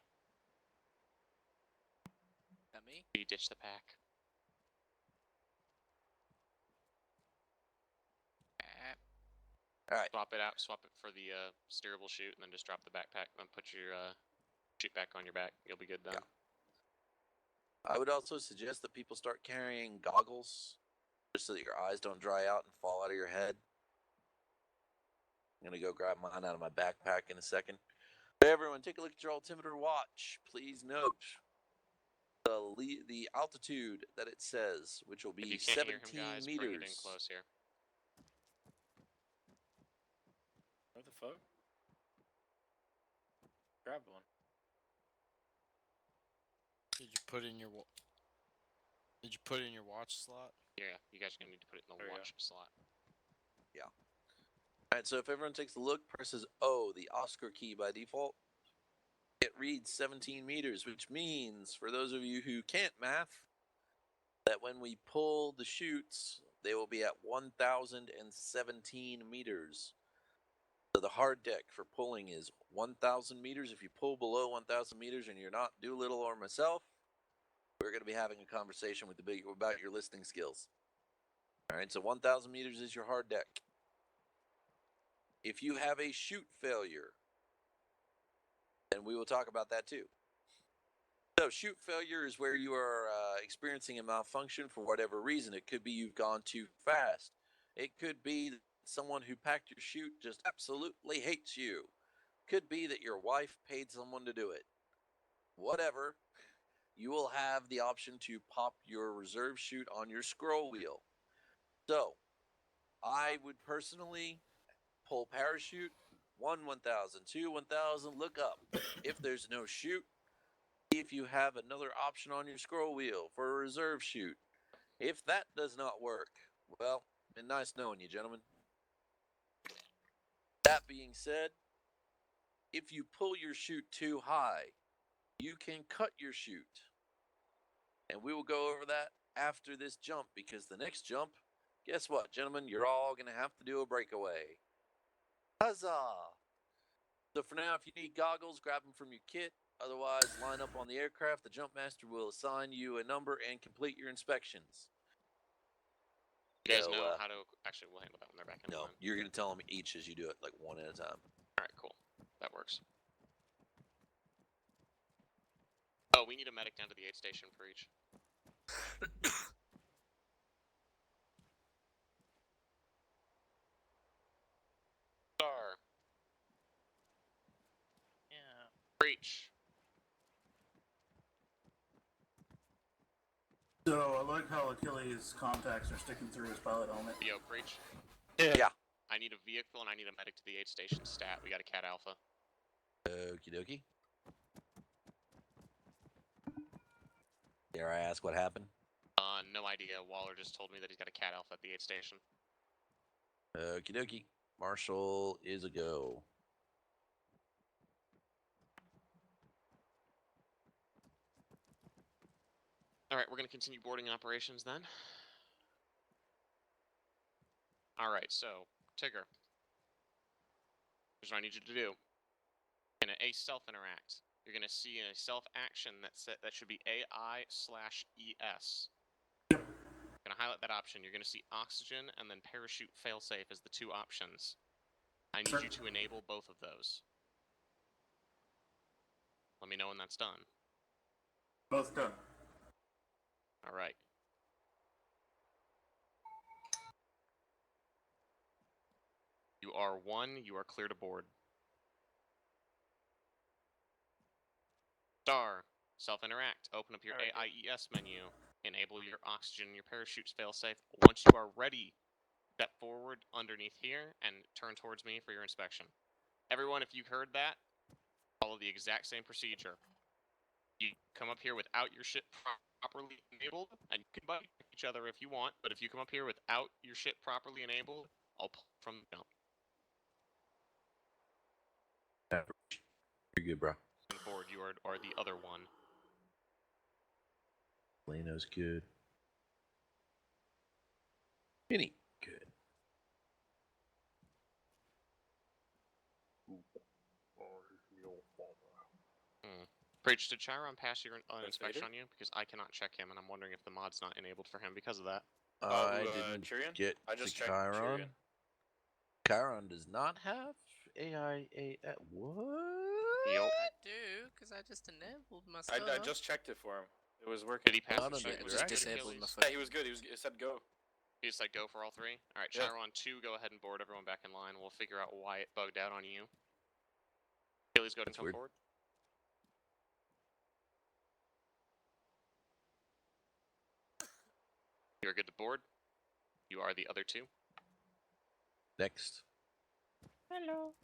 That me? You ditch the pack. Alright. Swap it for the steerable chute, and then just drop the backpack, and put your chute back on your back. You'll be good then. Yeah. I would also suggest that people start carrying goggles, just so that your eyes don't dry out and fall out of your head. I'm going to go grab mine out of my backpack in a second. Everyone, take a look at your altimeter watch. Please note the altitude that it says, which will be 17 guys, meters. bring it in close here. What the fuck? Grab one. Did you put in your watch slot? Yeah, you guys are gonna need to put it in the watch slot. Yeah. Alright, so if everyone takes a look, presses O, the Oscar key by default, it reads 17 meters, which means, for those of you who can't math, that when we pull the chutes, they will be at 1,017 meters. So the hard deck for pulling is 1,000 meters. If you pull below 1,000 meters and you're not Doolittle or myself, we're going to be having a conversation with about your listening skills. All right, so 1,000 meters is your hard deck. If you have a chute failure, then we will talk about that too. So chute failure is where you are experiencing a malfunction for whatever reason. It could be you've gone too fast. It could be that someone who packed your chute just absolutely hates you. Could be that your wife paid someone to do it. Whatever, you will have the option to pop your reserve chute on your scroll wheel. So, I would personally pull parachute. 1, 1,000. 2, 1,000. Look up. If there's no chute, see if you have another option on your scroll wheel for a reserve chute. If that does not work, well, been nice knowing you, gentlemen. That being said, if you pull your chute too high, you can cut your chute. And we will go over that after this jump, because the next jump, guess what, gentlemen? You're all going to have to do a breakaway. Huzzah! So for now, if you need goggles, grab them from your kit. Otherwise, line up on the aircraft. The jump master will assign you a number and complete your inspections. You guys know how to... Actually, we'll handle that when they're back in line. No, you're going to tell them each as you do it, like one at a time. Alright, cool. That works. Oh, we need a medic down to the aid station for each. Star. Yeah. Breach. So I like how Achilles' contacts are sticking through his pilot helmet. Yo, Breach. Yeah. I need a vehicle and I need a medic to the aid station stat. We got a Cat Alpha. Okie dokie. Dare I ask what happened? No idea. Waller just told me that he's got a Cat Alpha at the aid station. Okie dokie. Marshall is a go. Alright, we're going to continue boarding operations then. Alright, so, Tigger. Here's what I need you to do. In a self-interact, you're going to see a self-action that should be AI/ES. I'm going to highlight that option. You're going to see oxygen and then parachute failsafe as the two options. I need you to enable both of those. Let me know when that's done. Both done. Alright. You are 1, you are clear to board. Star, self-interact, open up your AIES menu, enable your oxygen and your parachutes failsafe. Once you are ready, step forward underneath here and turn towards me for your inspection. Everyone, if you heard that, follow the exact same procedure. You come up here without your ship properly enabled, and you can bite each other if you want, but if you come up here without your ship properly enabled, I'll pull from the jump. You're good, bro. On the board, you are the other one. Leno's good. Penny, good. Preach, did Chiron pass your inspection on you? Because I cannot check him, and I'm wondering if the mod's not enabled for him because of that. I didn't Tyrion? get I just to checked Chiron. Tyrion. Chiron does not have AIA. What? Yup. I do, because I just enabled my stuff. I just checked it for him. It was working. Did he pass Not the on check? the Was just it good, disabled Achilles? my Yeah, he was good. It said go. He just said go for all 3? Alright, Yeah. Chiron 2, go ahead and board everyone back in line. We'll figure out why it bugged out on you. Achilles, go ahead and come weird. forward. You're good to board. You are the other 2. Next. Hello.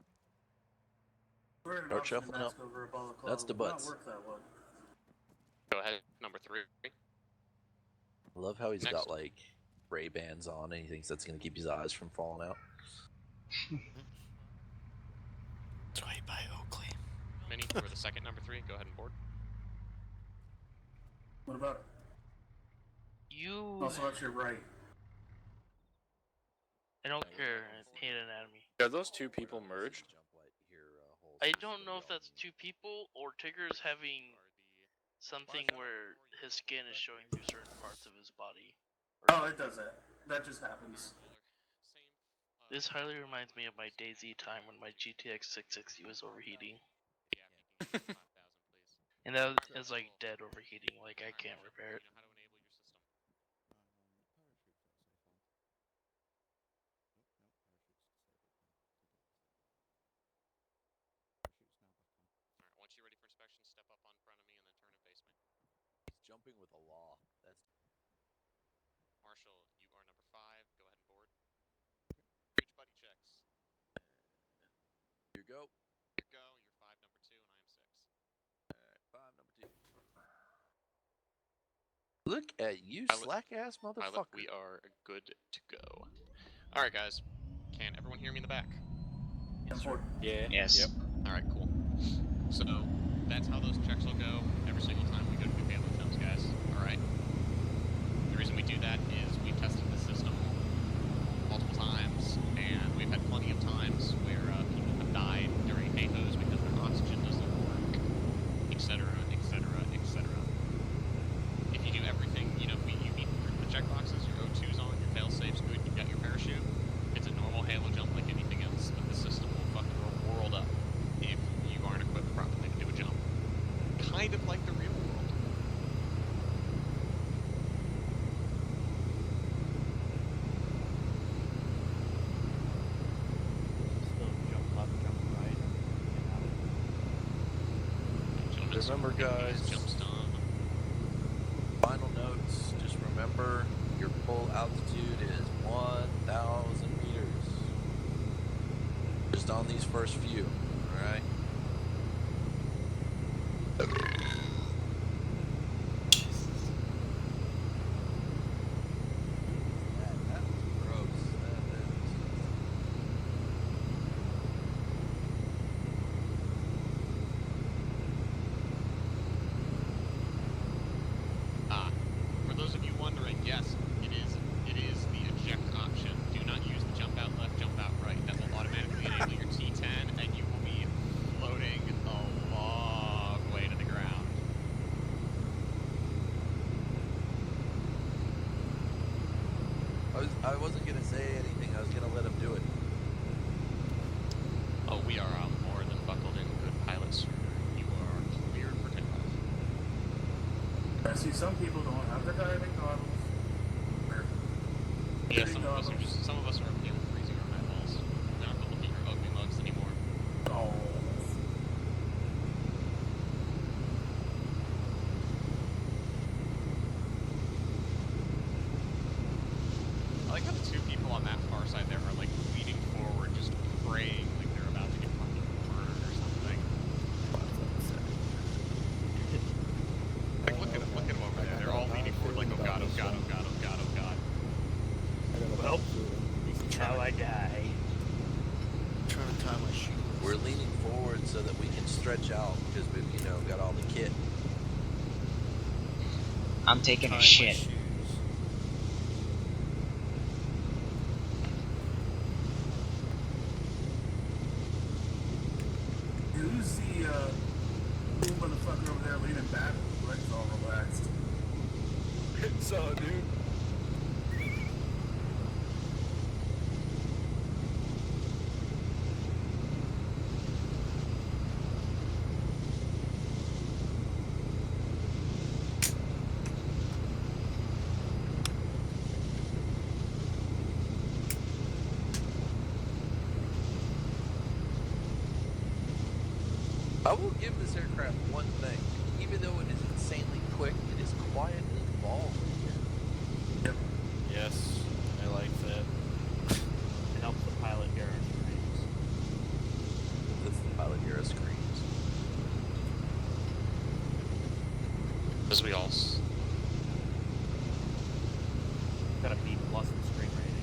Start shuffling up. That's the butts. Not work that well. Go ahead, number 3. I love how he's Next. got like Ray-Bans on and he thinks that's going to keep his eyes from falling out. It's right by Oakley. Minnie, you were the second number 3. Go ahead and board. What about it? You. Also, that's your right. I don't care. I hate anatomy. Are those two people merged? I don't know if that's 2 people or Tigger's having something where his skin is showing through certain parts of his body. Oh, it does that. That just happens. This highly reminds me of my DayZ time when my GTX 660 was overheating. And that is like dead overheating, like I can't repair it. Once you're ready for inspection, step up on front of me and then turn and face me. He's jumping with a law. That's Marshall, you are number 5. Go ahead and board. Breach buddy checks. go. Go. You're 5, number 2, and I am 6. Alright, 5, number 2. Look at you, slack-ass motherfucker. Pilot, we are good to go. Alright, guys. Can everyone hear me in the back? Yes, sir. Yeah. Yes. Yep. Alright, cool. So, that's how those checks will go every single time we go to new payload jumps, guys. Alright? The reason we do that is we've tested the system multiple times, and we've had plenty of times where people have died during HAHOs because their oxygen doesn't work, etc., etc., etc. If you do everything, you know, you meet the checkboxes, your O2's on, your fail-safe's good, you've got your parachute, it's a normal halo jump like anything else, but the system will fuck your world up if you aren't equipped properly to do a jump. Kind of like the real world. Remember, guys, final notes, just remember your full altitude is 1,000 meters. Just on these first few, alright? That was gross. For those of you wondering, yes, it is the eject option. Do not use the jump out left, jump out right. That will automatically enable your T10, and you will be floating a long way to the ground. I wasn't gonna say anything, I was gonna let him do it. Oh, we are more than buckled in, good pilots. You are cleared for takeoff. I see some people don't have their diving goggles. Yeah, some of us are up here with freezing our eyeballs. We don't have to look at your ugly mugs anymore. Oh. I like how the two people on that far side there are like leaning forward, just praying like they're about to get fucking murdered or something. Like look at them over there. They're all leaning forward like, oh god, oh god, oh god, oh god, oh god. Well, this is how I die. I'm trying to tie my shoe. We're leaning forward so that we can stretch out because we've, you know, got all the kit. I'm taking a shit. Who's the cool motherfucker over there leaning back with his legs all relaxed? So, dude. I will give this aircraft one thing. Even though it is insanely quick, it is quiet as balls. Yep. Yes, I like that. It helps the pilot hear our screams. That's the pilot hear us screams. As we all Got a B+ in screen rating.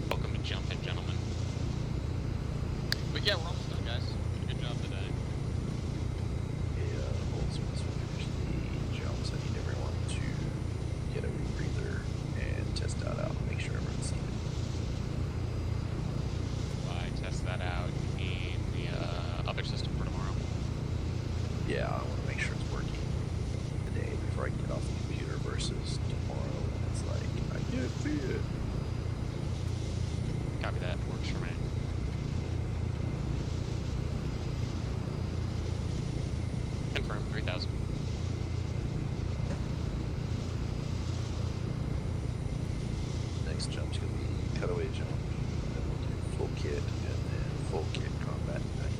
welcome to jump in, gentlemen. But yeah, we're almost done, guys. Did a good job today. Once we finish the jumps, I need everyone to get a rebreather and test that out. Make sure everyone's seen it. Why test that out? You mean the other system for tomorrow? Yeah, I want to make sure it's working today before I get off the computer versus tomorrow when it's like, I can't see it. Copy that. Works for me. Confirm 3,000. Next jump's going to be cutaway jump. Then we'll do full kit and then full kit combat night.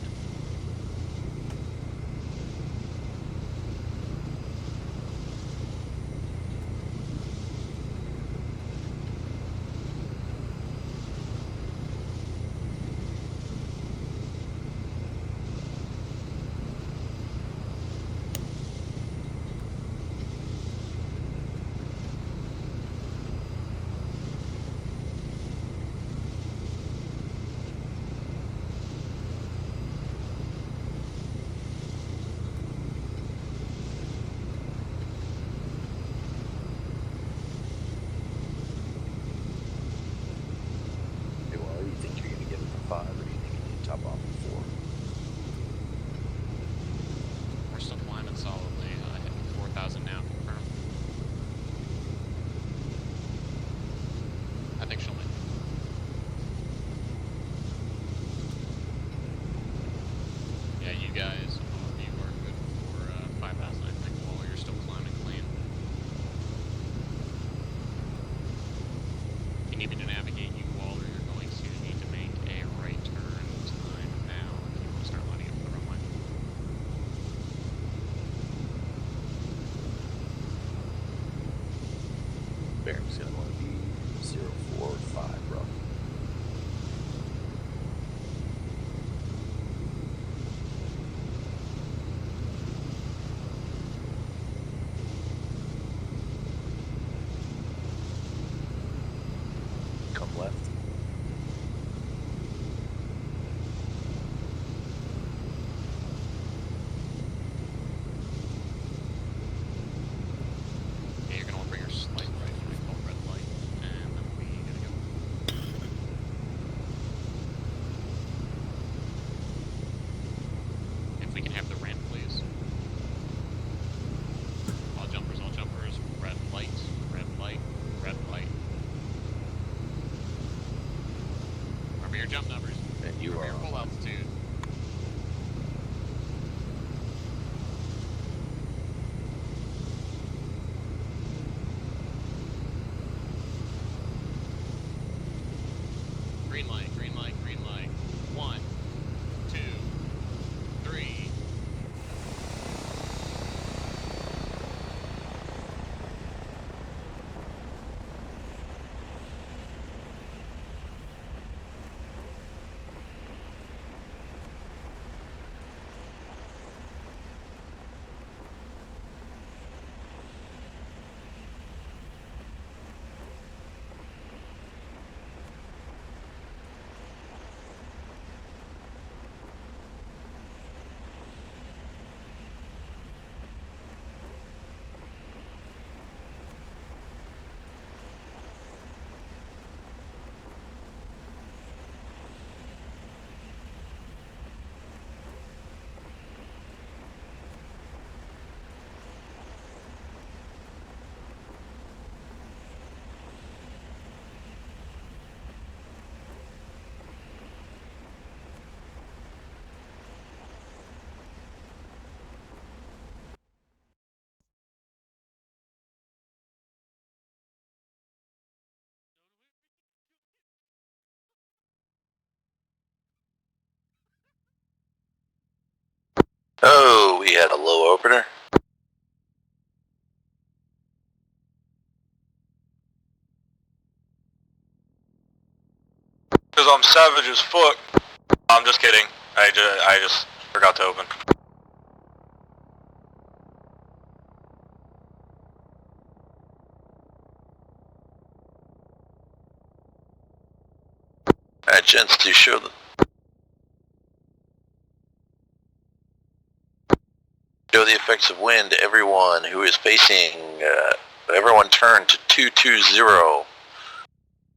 Oh, we had a low opener. Because I'm savage as fuck. I'm just kidding. I just forgot to open. Alright, gents, to show the effects of wind, everyone who is facing, everyone turn to 220.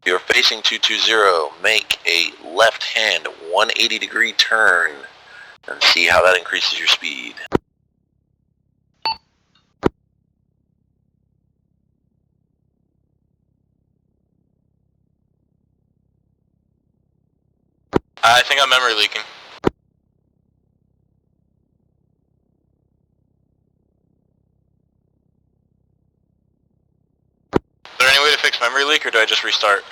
You're facing 220, make a left hand 180 degree turn and see how that increases your speed. I think I'm memory leaking. Is there any way to fix memory leak or do I just restart?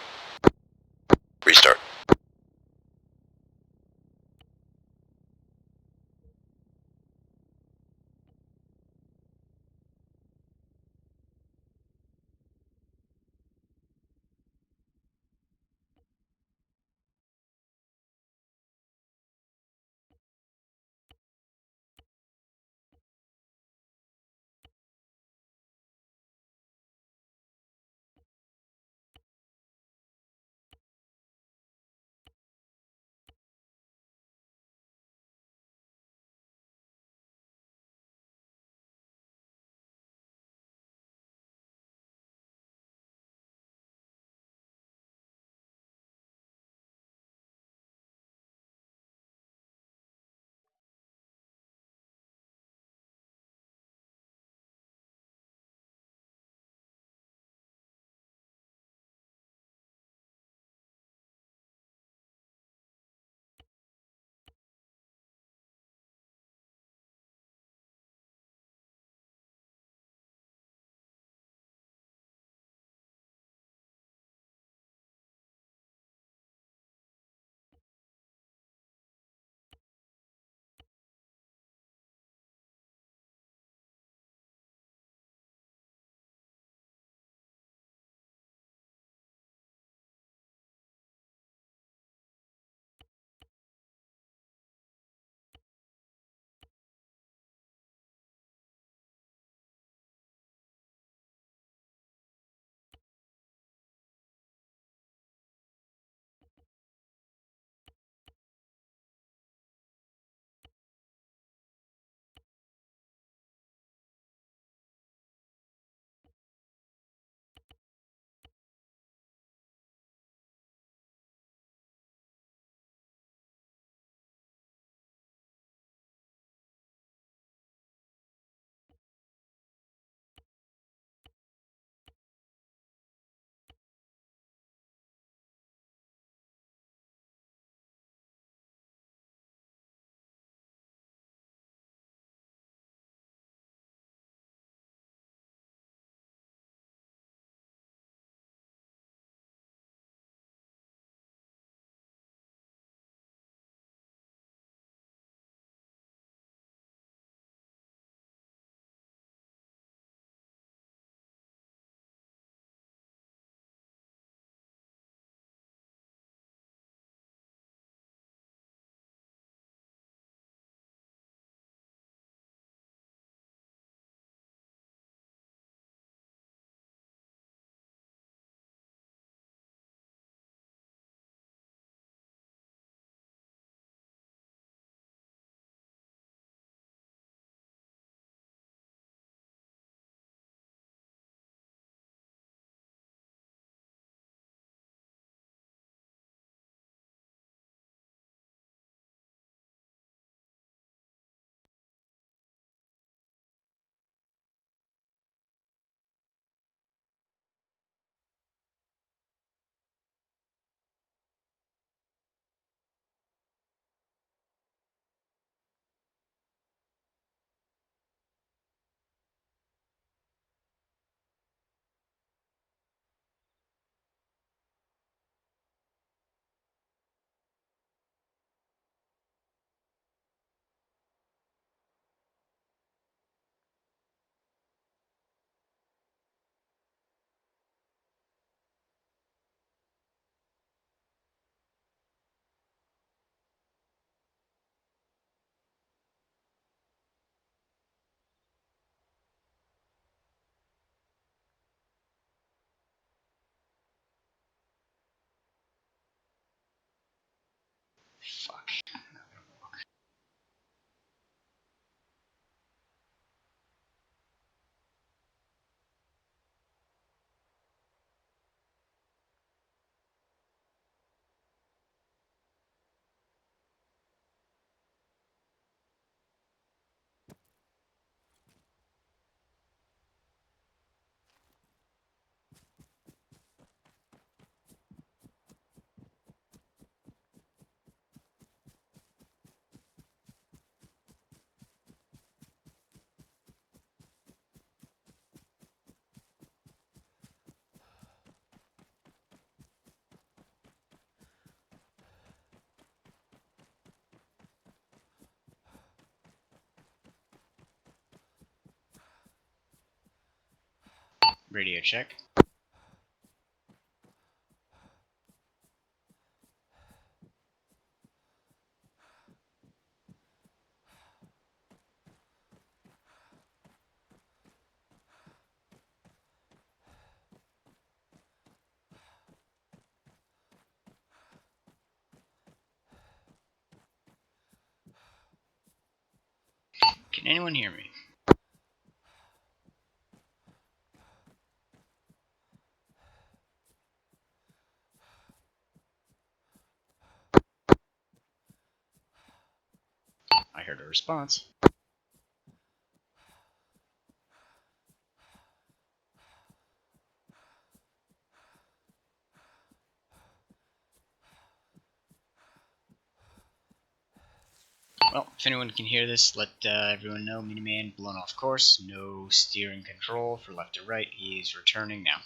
Restart. Radio check. Can anyone hear me? I heard a response. Well, if anyone can hear this, let everyone know. Miniman blown off course. No steering control for left or right. He's returning now.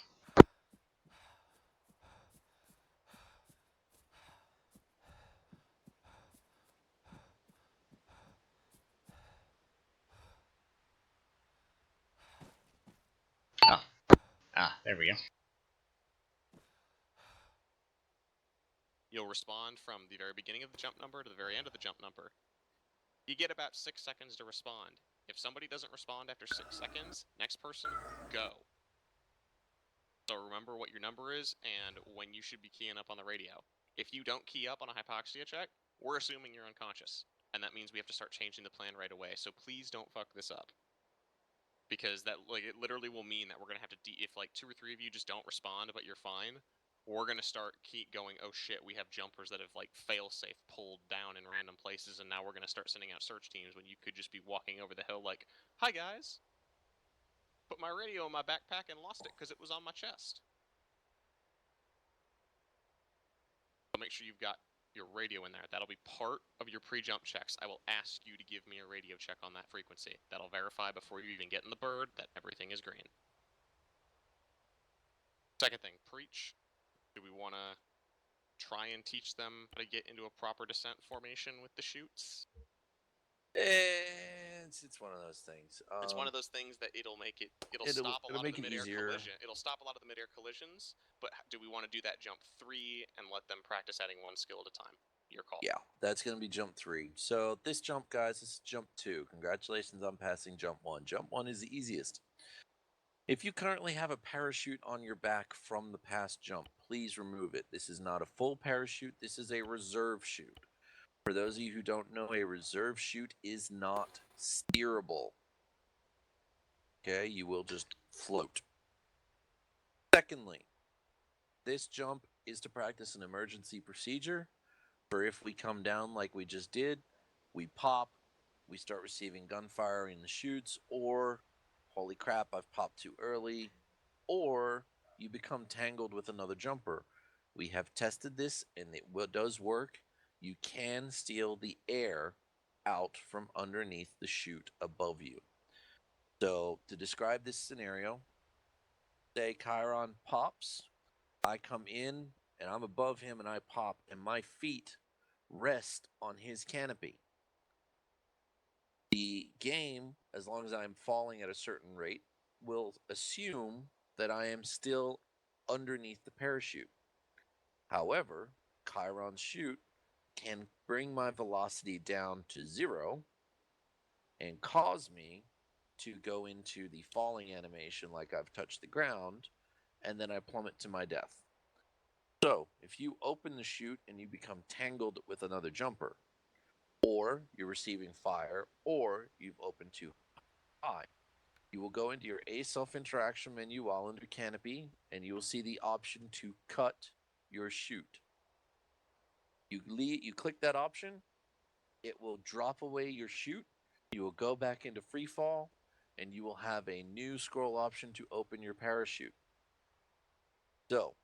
There we go. You'll respond from the very beginning of the jump number to the very end of the jump number. You get about 6 seconds to respond. If somebody doesn't respond after 6 seconds, next person, go. So remember what your number is and when you should be keying up on the radio. If you don't key up on a hypoxia check, we're assuming you're unconscious. And that means we have to start changing the plan right away. So please don't fuck this up. Because that, like, it literally will mean that we're going to have to, if like 2 or 3 of you just don't respond, but you're fine, we're going to start keep going, oh shit, we have jumpers that have like fail-safe pulled down in random places, and now we're going to start sending out search teams when you could just be walking over the hill like, hi guys, put my radio in my backpack and lost it because it was on my chest. So make sure you've got your radio in there. That'll be part of your pre-jump checks. I will ask you to give me a radio check on that frequency. That'll verify before you even get in the bird that everything is green. Second thing, preach. Do we want to try and teach them how to get into a proper descent formation with the chutes? It's one of those things. It's one of those things that it'll stop a lot of the mid-air collision. It'll stop a lot of the mid-air collisions, but do we want to do that jump 3 and let them practice adding one skill at a time? Your call. Yeah, that's going to be jump 3. So this jump, guys, this is jump 2. Congratulations on passing jump 1. Jump 1 is the easiest. If you currently have a parachute on your back from the past jump, please remove it. This is not a full parachute. This is a reserve chute. For those of you who don't know, a reserve chute is not steerable. Okay, you will just float. Secondly, this jump is to practice an emergency procedure for if we come down like we just did, we pop, we start receiving gunfire in the chutes, or holy crap, I've popped too early, or you become tangled with another jumper. We have tested this and it does work. You can steal the air out from underneath the chute above you. So to describe this scenario, say Chiron pops, I come in and I'm above him and I pop and my feet rest on his canopy. The game, as long as I'm falling at a certain rate, will assume that I am still underneath the parachute. However, Chiron's chute can bring my velocity down to 0 and cause me to go into the falling animation like I've touched the ground, and then I plummet to my death. So, if you open the chute and you become tangled with another jumper, or you're receiving fire, or you've opened too high, you will go into your A self-interaction menu while under canopy, and you will see the option to cut your chute. You click that option, it will drop away your chute, you will go back into free fall, and you will have a new scroll option to open your parachute. So,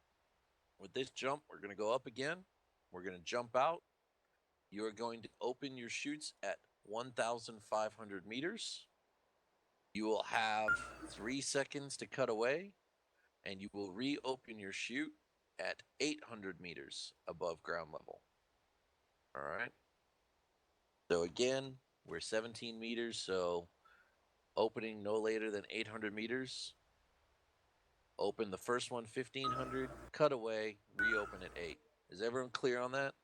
with this jump, we're going to go up again, we're going to jump out, you are going to open your chutes at 1,500 meters. You will have 3 seconds to cut away, and you will reopen your chute at 800 meters above ground level. All right. So again, we're 17 meters, so opening no later than 800 meters. Open the first one 1500, cut away, reopen at 8. Is everyone clear on that?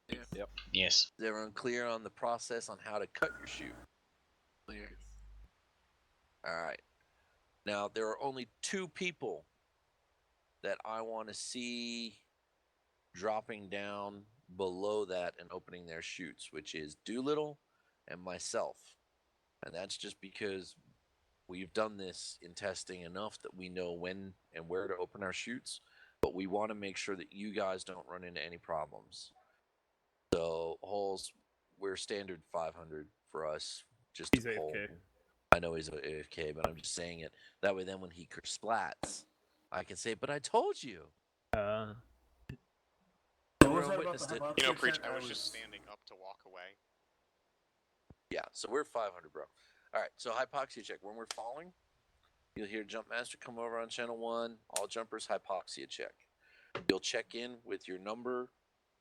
Yep. Yes. Is everyone clear on the process on how to cut your chute? Clear. All right. Now, there are only 2 people that I want to see dropping down below that and opening their chutes, which is Doolittle and myself. And that's just because we've done this in testing enough that we know when and where to open our chutes, but we want to make sure that you guys don't run into any problems. So, Holes, we're standard 500 for us, just to He's pull. AFK. I know he's AFK, but I'm just saying it. That way, then when he splats, I can say, but I told you. What was that about the hypoxia You know, Preach, check? I was just standing up to walk away. Yeah, so we're 500, bro. All right, so hypoxia check. When we're falling, you'll hear Jump Master come over on channel 1. All jumpers, hypoxia check. You'll check in with your number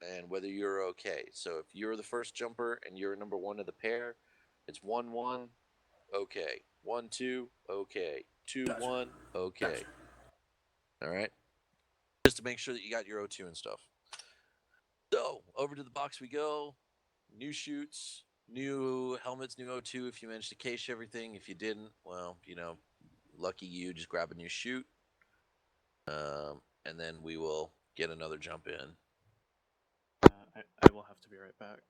and whether you're okay. So if you're the first jumper and you're number 1 of the pair, it's 1-1, okay. 1-2, okay. 2-1, okay. Gotcha. All right? Just to make sure that you got your O2 and stuff. So, over to the box we go. New chutes, new helmets, new O2 if you managed to cache everything. If you didn't, well, you know, lucky you, just grab a new chute. And then we will get another jump in. I will have to be right back.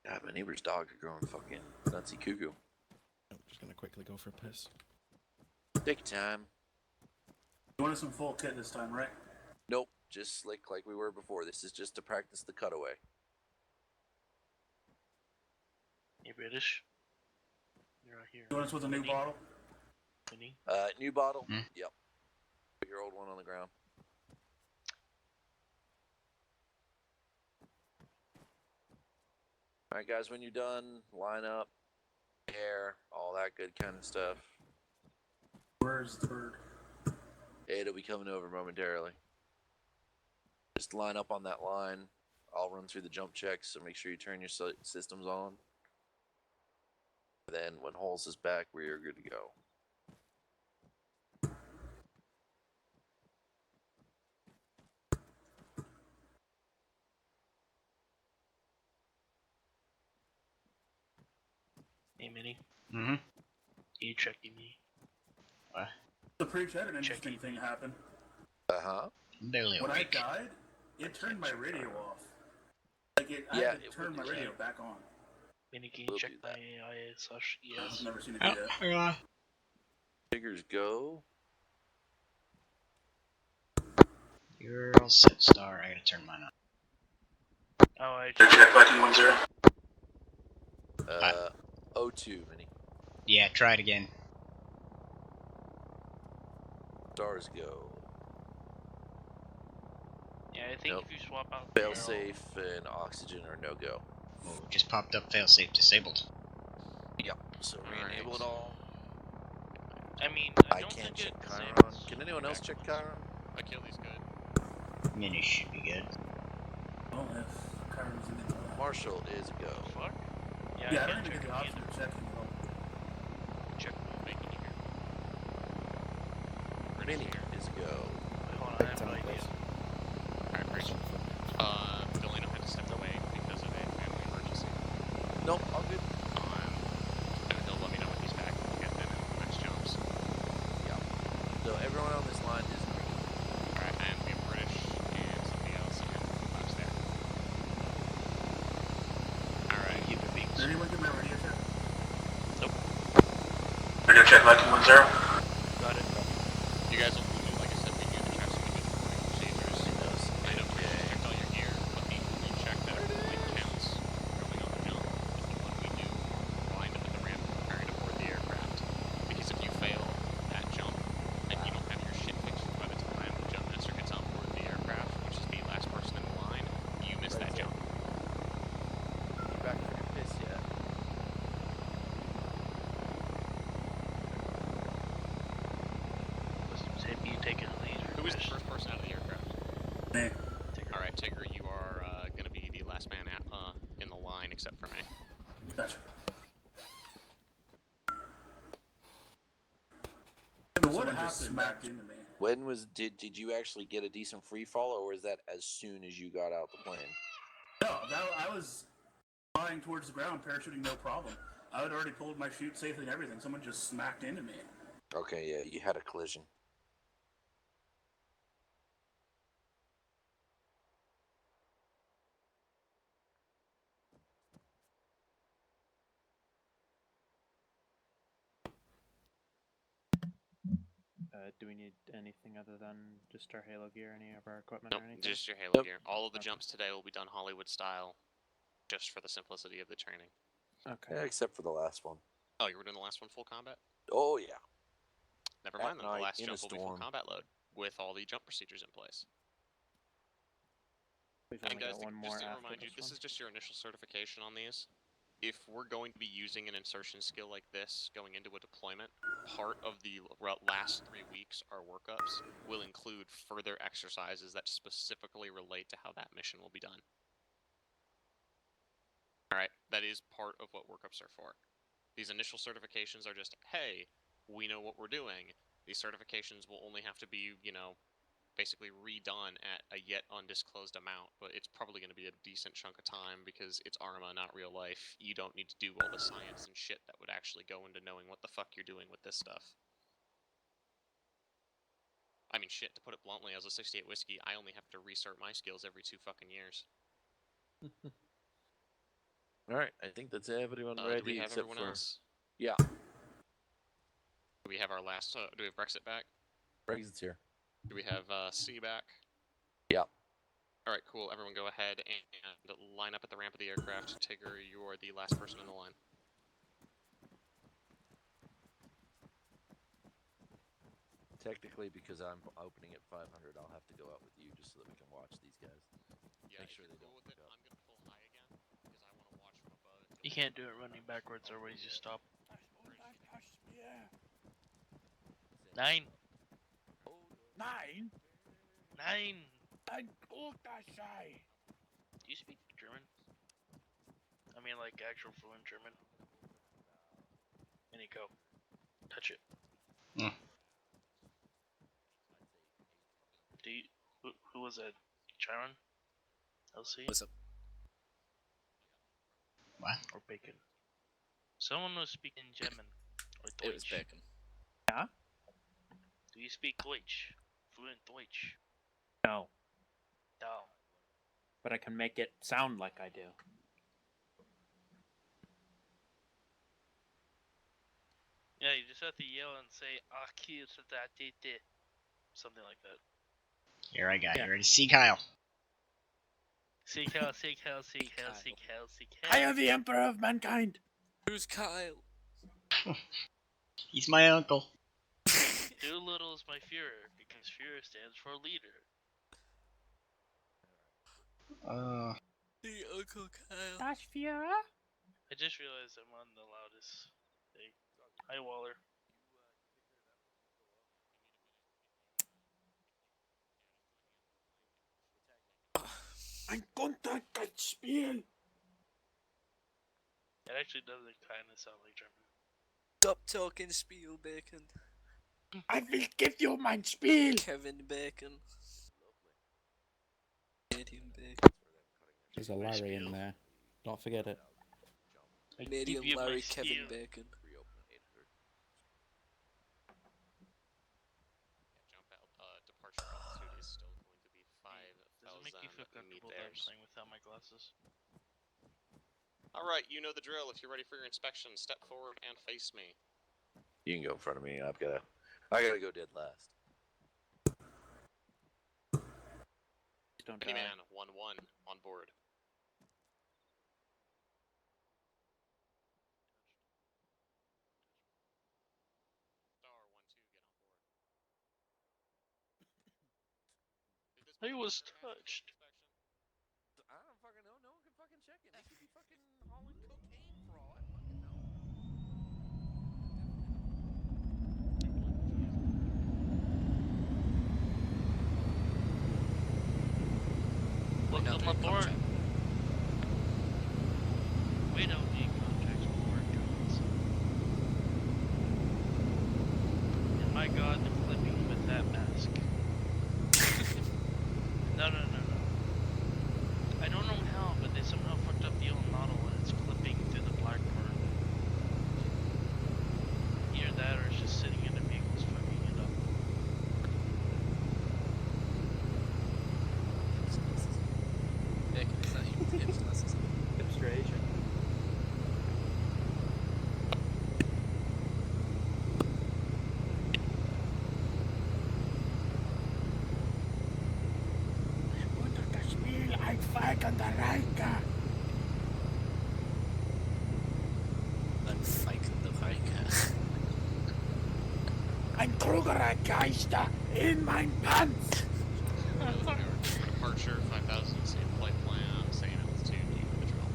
God, my neighbor's dogs are growing fucking nutsy cuckoo. I'm just gonna quickly go for a piss. Take your time. You wanted some full kit this time, right? Nope, just like we were before. This is just to practice the cutaway. You British? You're out here. You want us with a new bottle? Winnie? New bottle? Yep. Put your old one on the ground. Alright guys, when you're done, line up, air, all that good kind of stuff. Where's the bird? It'll be coming over momentarily. Just line up on that line. I'll run through the jump checks, so make sure you turn your systems on. Then when Holes is back, we are good to go. Hey, Minnie. Mm-hmm. You checking me? What? The Preach had an interesting thing happen. Uh-huh. Barely When I awake. died, it turned my radio off. Like, I had to turn my radio back on. Minnie, can you check my AI/ES? I've never seen it do that. Yeah. Figures go. You're all set, Star. I gotta turn mine on. Oh, I check button 10. O2, Minnie. Yeah, try it again. Stars go. Yeah, I think if you swap out Fail safe and oxygen are no go. Oh, just popped up failsafe disabled. Yep. So re-enable it all. I mean, I can't check Chiron. Can anyone else check Chiron? Achilles good. Mini should be good. Oh, if Chiron's in it. Marshall is a go. Fuck? Yeah, I don't even get the option of checking. Check moving here. Minnie is a go. Hold on, I have no idea. Alright, Preach. Delano had to step away because of a family emergency. Nope, all good. And he'll let me know when he's back. We'll get them in the next jumps. Yeah. So everyone on this line is green. Alright, and we have British and somebody else and Fox there. Alright. Keep it being. Did anyone get my radio check? Nope. Radio check Viking 10. Got it. You guys will do, like I said, we do the checks and we do the procedures. I know Preach checked all your gear, but the only check that really counts going on the jump is the one we do lined up at the ramp preparing to board the aircraft. Because if you fail that jump and you don't have your shit fixed by the time the jump master gets on board the aircraft, which is the last person in the line, you miss that jump. You back from your piss yet? Say you taking a lead. Who was the first person out of the aircraft? Me. All right, Tigger, you are gonna be the last man in the line except for me. Gotcha. What happened? Smacked into me. When was did you actually get a decent free fall, or was that as soon as you got out the plane? No, I was flying towards the ground, parachuting, no problem. I had already pulled my chute safely and everything. Someone just smacked into me. Okay, yeah, you had a collision. Do we need anything other than just our Halo gear, any of our equipment Nope, or anything? just your Halo gear. All of the Okay. jumps today will be done Hollywood style, just for the simplicity of the training. Okay. Yeah, except for the last one. Oh, you were doing the last one full combat? Oh yeah. Never At mind then. The night, last in a jump will be full storm. combat load with all the jump procedures in place. We've And only guys, got one more just to after remind you, this this one. is just your initial certification on these. If we're going to be using an insertion skill like this going into a deployment, part of the last 3 weeks, our workups, will include further exercises that specifically relate to how that mission will be done. Alright, that is part of what workups are for. These initial certifications are just, hey, we know what we're doing. These certifications will only have to be, you know, basically redone at a yet undisclosed amount, but it's probably going to be a decent chunk of time because it's Arma, not real life. You don't need to do all the science and shit that would actually go into knowing what the fuck you're doing with this stuff. I mean, shit, to put it bluntly, as a 68 whiskey, I only have to recert my skills every 2 fucking years. Alright, I think that's everyone ready Do we have except everyone for... else? Yeah. Do we have our last, do we have Brexit back? Brexit's here. Do we have C back? Yeah. Alright, cool. Everyone go ahead and line up at the ramp of the aircraft. Tigger, you are the last person in the line. Technically, because I'm opening at 500, I'll have to go out with you just so that we can watch these guys. Yeah, Make sure they don't with it, I'm gonna pull high again because I want to watch from above. You can't do it running backwards, otherwise you stop. 9. 9? 9. Ein guter Sei. Do you speak German? I mean, like actual fluent German. And you go. Touch it. Do you? Who was that? Chiron? LC? What's up? What? Or Bacon? Someone was speaking German. Or Deutsch. It was Bacon. Yeah? Do you speak Deutsch? Fluent Deutsch? No. No. But I can make it sound like I do. Yeah, you just have to yell and say "Akir something like that. Here I got you. Ready? See Kyle. See Kyle, see Kyle, see Kyle, see Kyle, see Kyle. I am the Emperor of Mankind. Who's Kyle? He's my uncle. Doolittle is my Führer, because Führer stands for leader. The Uncle Kyle. Das Führer? I just realized I'm on the loudest thing. Hi, Waller. Ein guter Spiel. It actually doesn't kind of sound like German. Stop talking Spiel, Bacon. I will give you mein Spiel. Kevin Bacon. Medium Bacon. There's a Larry in there. Don't forget it. Medium give you my Larry spiel. Kevin Bacon. Jump out. Departure altitude is still going to be 5,000 Does it make you feel comfortable that I'm meters. playing without my glasses? Alright, you know the drill. If you're ready for your inspection, step forward and face me. You can go in front of me. I gotta go dead last. Don't Any die. man, 1-1 on board. Star 1-2, get on board. I was touched. I don't fucking know. No one can fucking check it. They could be fucking hauling cocaine for all I fucking know. Welcome they're in aboard. contract. We don't need contracts for work jobs. And my god, the clipping with that mask. No. I don't know how, but they somehow fucked up the old model and it's clipping through the black part. Either that or it's just sitting in the vehicles fucking it up. Nick, it's not even tips necessary. Demonstration. Unter das Spiel ein feigender Reiter. Ein feigender Reiter. Ein klugerer Geister in mein Panz. Departure 5000, same flight plan, same altitude, you know the drill.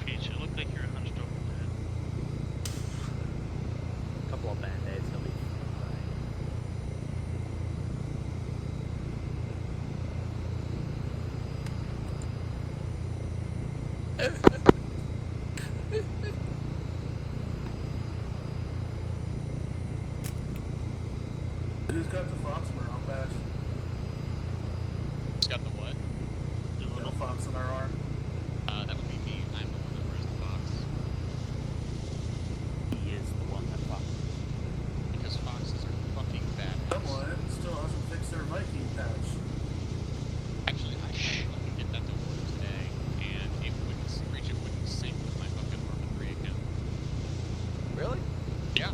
Peach, it looked like you were hunched over the head. A couple of band-aids, he'll be fine. Who's got the Fox Marine badge? It's got the what? The little fox on our arm. That would be me. I'm the one that wears the fox. He is the one that fucked. Because foxes are fucking bad. Someone still hasn't fixed their Viking patch. Actually, I tried to fucking get that to work today, and it wouldn't reach. It wouldn't sync with my fucking Arma 3 account. Really? Yeah,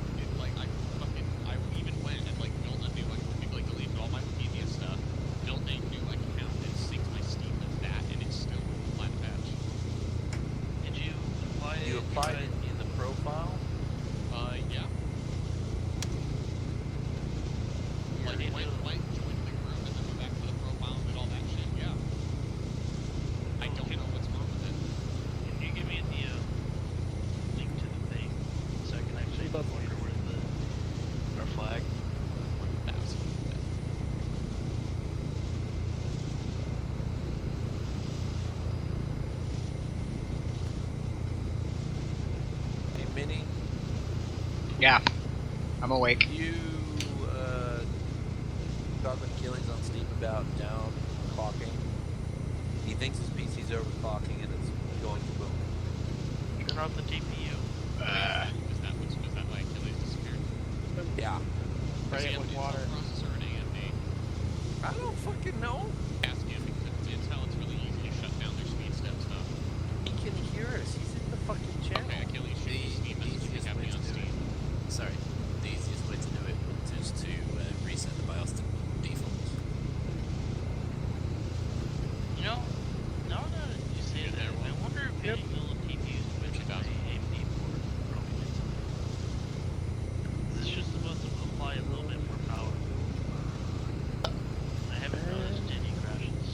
I even went and like built a new like deleted all my Wikipedia stuff, built a new account and synced my Steam with that, and it's still flat patch. Did you apply it? You applied it in the profile? Yeah. Like went, joined the group, and then went back to the profile and did all that shit. Yeah. I don't know what's wrong with it. Can you give me the link to the thing so I can actually wonder where our flag? 1000. Hey, Minnie, Yeah, I'm awake. you talk with Achilles on Steam about down clocking. He thinks his PC's overclocking and it's going to boom. Turn off the GPU. Is that why Achilles disappeared? Yeah. Does he have an Intel processor or an AMD? I don't fucking know. Ask him, because it's Intel, it's really easy to shut down their speed step stuff. He can hear us. He's in the fucking channel. Okay, Achilles, shoot me Steam message if you have me on Steam. Sorry, the easiest way to do it is to reset the BIOS to default. You know, now that you say that, I wonder if hitting little TPUs with an AMD board probably did something. This is just supposed to apply a little bit more power. I haven't noticed any crashes.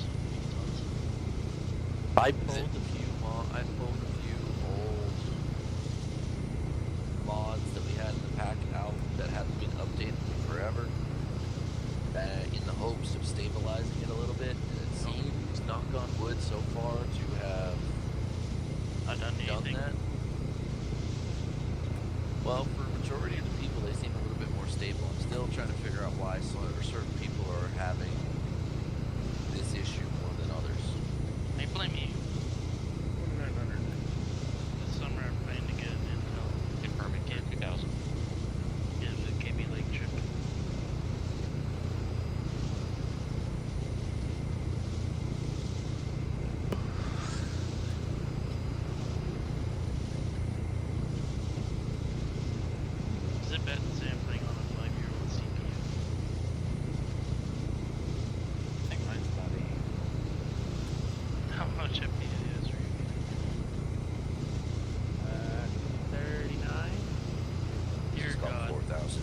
I pulled a few old mods that we had in the pack out that haven't been updated in forever, in the hopes of stabilizing it a little bit. And it seems, knock on wood, so far to have done that. Well, for a majority of the people, they seem a little bit more stable. I'm still trying to figure out why certain people are having this issue more than others. I blame you. This summer I'm planning to get an Intel. Confirming Kid 2000. Yeah, the KB Lake trip. Is it bad to say I'm playing on a 5-year-old CPU? I think mine's about 8. How much FPS are you getting? 39? Dear It's about God. 4,000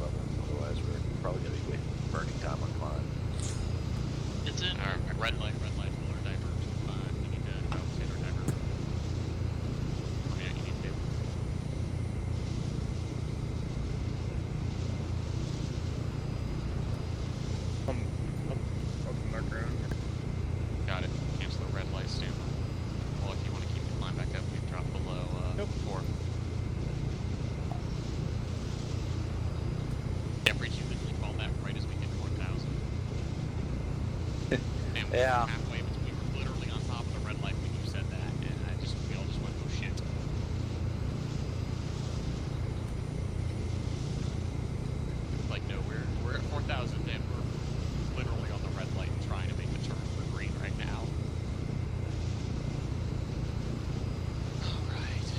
level. Otherwise, we're probably going to be burning time on climb. It's in. Alright, red light, roller diver. You need to compensate our diver. Oh, yeah, you need to. Yeah. Halfway between, we were literally on top of the red light when you said that, and we all just went, oh shit. Like, no, we're at 4,000 and we're literally on the red light and trying to make the turn for green right now. Alright.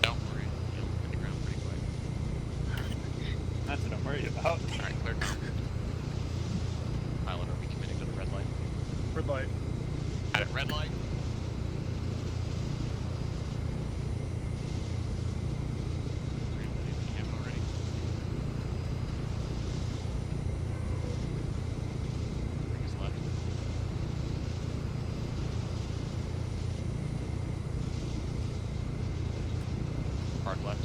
Don't worry, you'll hit the ground pretty quick. That's what I'm worried about. Alright, clear comp. Pilot, are we committing to the red light? Red light. At it, red light. Green light, if you haven't already. Bring us left. Park left.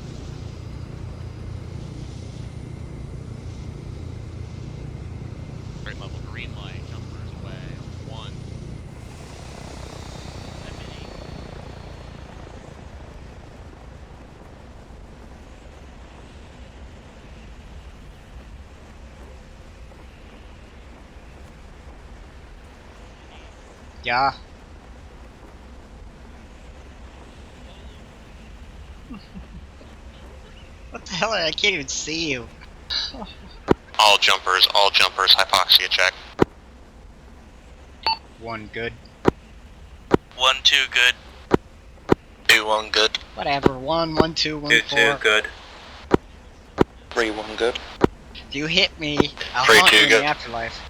Straight level, green light, jumpers away, 1. That many. Yeah. What the hell? I can't even see you. All jumpers, hypoxia check. 1 good. 1, 2, good. 2, 1, good. Whatever. 1, 1, 2, 1, 2, 4. 2, good. 3, 1, good. If you hit me, I'll 3, haunt 2, you in good. the afterlife.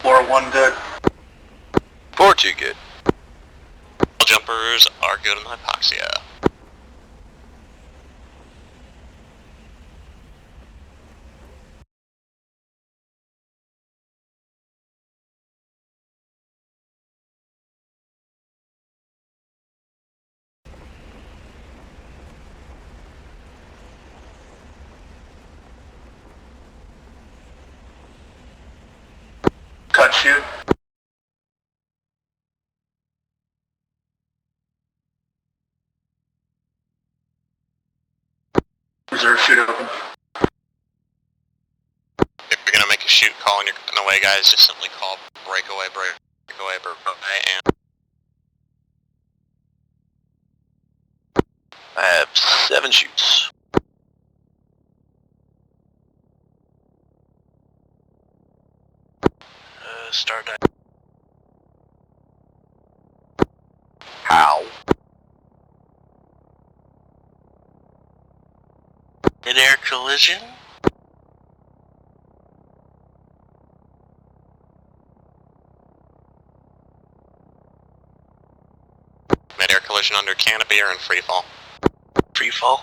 4, 1, good. 4, 2, good. All jumpers are good on hypoxia. Cut shoot. Reserve shoot open. If you're gonna make a shoot call and you're cutting away, guys, just simply call breakaway, and I have 7 shoots. Start that. How? Mid-air collision? Mid-air collision under canopy or in free fall? Free fall.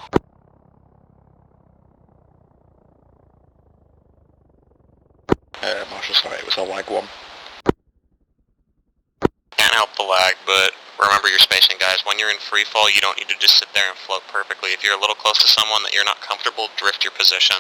Marshall, sorry, it was a lag 1. Can't help the lag, but remember your spacing, guys. When you're in free fall, you don't need to just sit there and float perfectly. If you're a little close to someone that you're not comfortable, drift your position.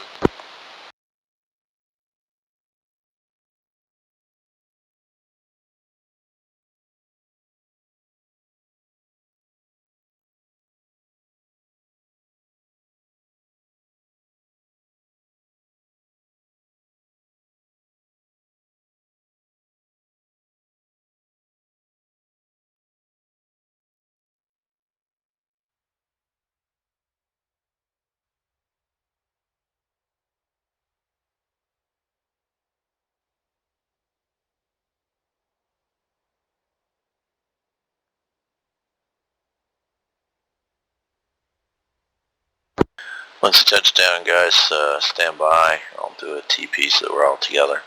Once you touch down, guys, stand by. I'll do a TP so we're all together.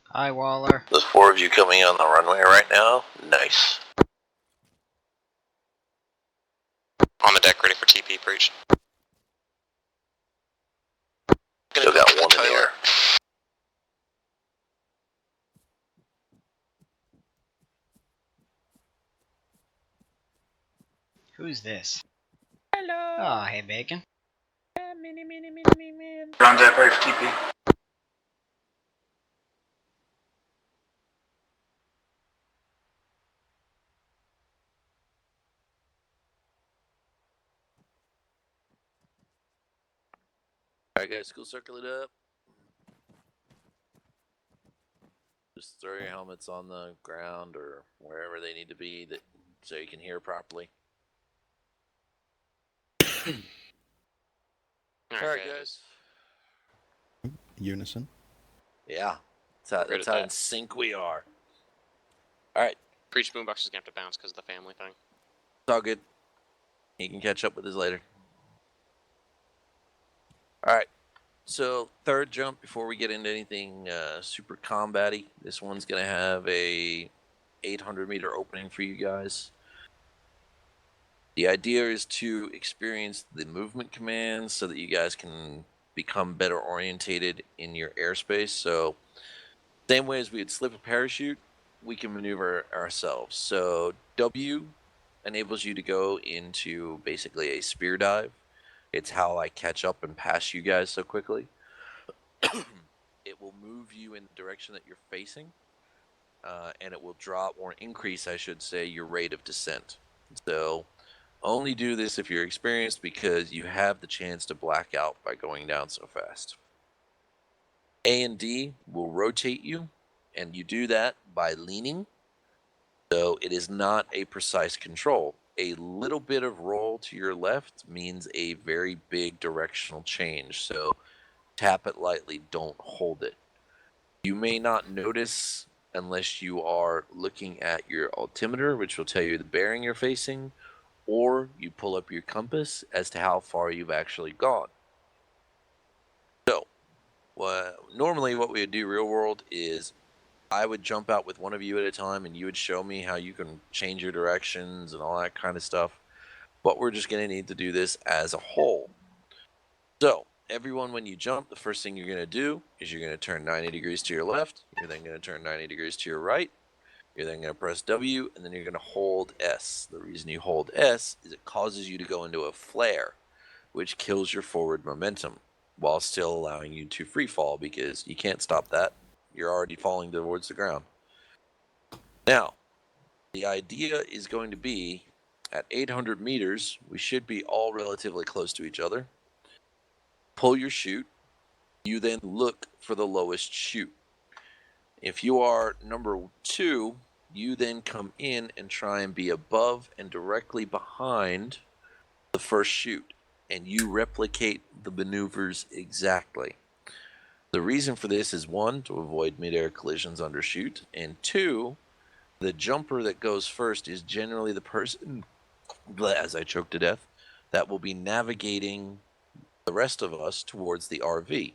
Hi, Waller. There's 4 of you coming on the runway right now. Nice. On the deck, ready for TP, preach. Still got one in the air. Who's this? Hello. Oh, hey, Bacon. Mini. On deck, ready for TP. Alright guys, school circle it up. Just throw your helmets on the ground or wherever they need to be so you can hear properly. Alright guys. Unison. Yeah. That's how in sync we are. Alright. Preach boombox is gonna have to bounce because of the family thing. It's all good. He can catch up with us later. Alright. So, third jump before we get into anything super combat-y. This one's going to have a 800-meter opening for you guys. The idea is to experience the movement commands so that you guys can become better orientated in your airspace. So, same way as we would slip a parachute, we can maneuver ourselves. So, W enables you to go into basically a spear dive. It's how I catch up and pass you guys so quickly. It will move you in the direction that you're facing, and it will drop or increase, I should say, your rate of descent. So only do this if you're experienced because you have the chance to black out by going down so fast. A and D will rotate you, and you do that by leaning. So it is not a precise control. A little bit of roll to your left means a very big directional change. So tap it lightly, don't hold it. You may not notice unless you are looking at your altimeter, which will tell you the bearing you're facing, or you pull up your compass as to how far you've actually gone. So, normally what we would do real world is I would jump out with one of you at a time and you would show me how you can change your directions and all that kind of stuff. But we're just going to need to do this as a whole. So, everyone, when you jump, the first thing you're going to do is you're going to turn 90 degrees to your left. You're then going to turn 90 degrees to your right. You're then going to press W, and then you're going to hold S. The reason you hold S is it causes you to go into a flare, which kills your forward momentum while still allowing you to free fall because you can't stop that. You're already falling towards the ground. Now, the idea is going to be at 800 meters, we should be all relatively close to each other. Pull your chute. You then look for the lowest chute. If you are number 2, you then come in and try and be above and directly behind the first chute, and you replicate the maneuvers exactly. The reason for this is 1, to avoid mid-air collisions under chute, and 2, the jumper that goes first is generally the person, as I choke to death, that will be navigating the rest of us towards the RV.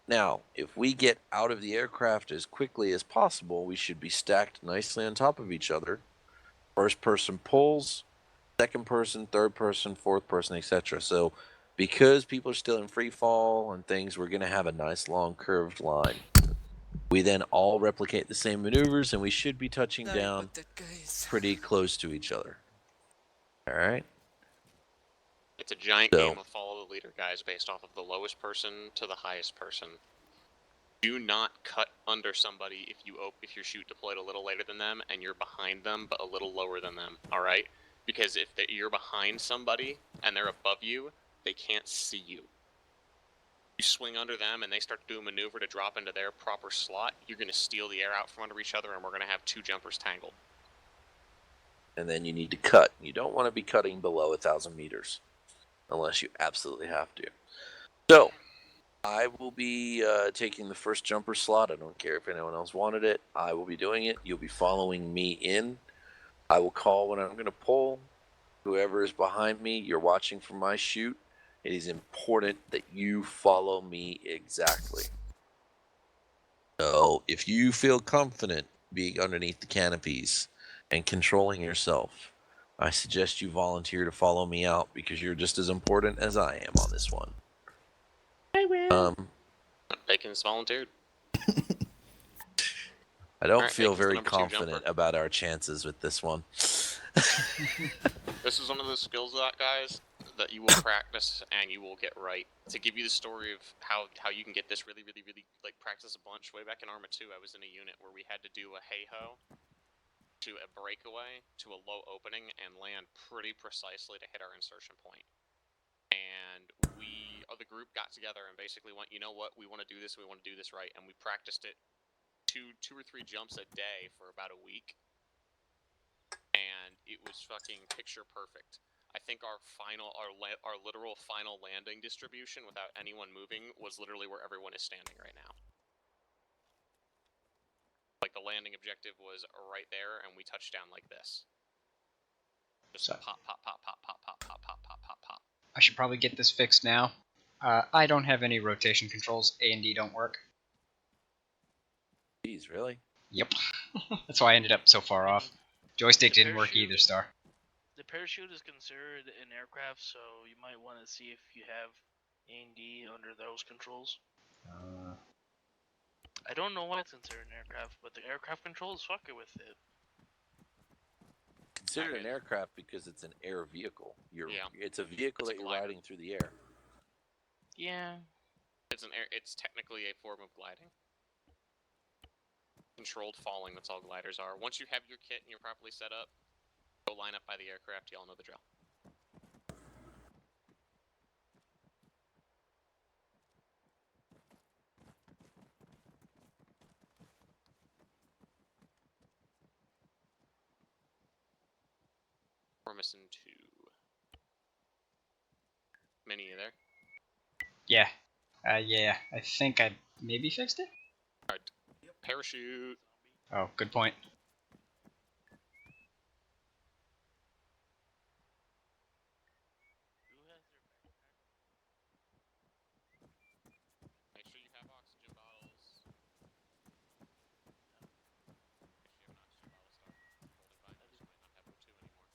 Now, if we get out of the aircraft as quickly as possible, we should be stacked nicely on top of each other. First person pulls, second person, third person, fourth person, etc. So because people are still in free fall and things, we're going to have a nice long curved line. We then all replicate the same maneuvers, and we should be touching down pretty close to each other. All right? It's a giant game of follow the leader, guys, based off of the lowest person to the highest person. Do not cut under somebody if your chute deployed a little later than them and you're behind them but a little lower than them, alright? Because if you're behind somebody and they're above you, they can't see you. You swing under them and they start to do a maneuver to drop into their proper slot, you're going to steal the air out from under each other and we're going to have 2 jumpers tangled. And then you need to cut. You don't want to be cutting below 1,000 meters unless you absolutely have to. So, I will be taking the first jumper slot. I don't care if anyone else wanted it. I will be doing it. You'll be following me in. I will call when I'm going to pull. Whoever is behind me, you're watching from my chute. It is important that you follow me exactly. So if you feel confident being underneath the canopies and controlling yourself, I suggest you volunteer to follow me out because you're just as important as I am on this one. I will. Bacon's volunteered. I don't Alright, feel Bacon's the very number 2 confident jumper. about our chances with this one. This is one of those skills, guys, that you will practice and you will get right. To give you the story of how you can get this really, like, practice a bunch, way back in Arma 2, I was in a unit where we had to do a hey-ho to a breakaway to a low opening and land pretty precisely to hit our insertion point. And we, the group, got together and basically went, you know what, we want to do this right, and we practiced it two or three jumps a day for about a week. And it was fucking picture perfect. I think our literal final landing distribution without anyone moving was literally where everyone is standing right now. Like, the landing objective was right there, and we touched down like this. Just pop, pop, pop, pop, pop, pop, pop, pop, pop, pop, pop. I should probably get this fixed now. I don't have any rotation controls. A and D don't work. Jeez, really? Yep. That's why I ended up so far off. Joystick didn't work either, Star. The parachute is considered an aircraft, so you might want to see if you have A&D under those controls. I don't know why it's considered an aircraft, but the aircraft controls fuck it with it. Consider an aircraft because it's an air vehicle. It's a vehicle that you're riding through the air. Yeah. It's technically a form of gliding. Controlled falling, that's all gliders are. Once you have your kit and you're properly set up, go line up by the aircraft, y'all know the drill. We're missing 2. Minnie, you there? Yeah. Yeah. I think I maybe fixed it? Alright. Parachute. Oh, good point. Make sure you have oxygen bottles. Make sure you have an oxygen bottle, Star. Holding by because you might not have them too anymore.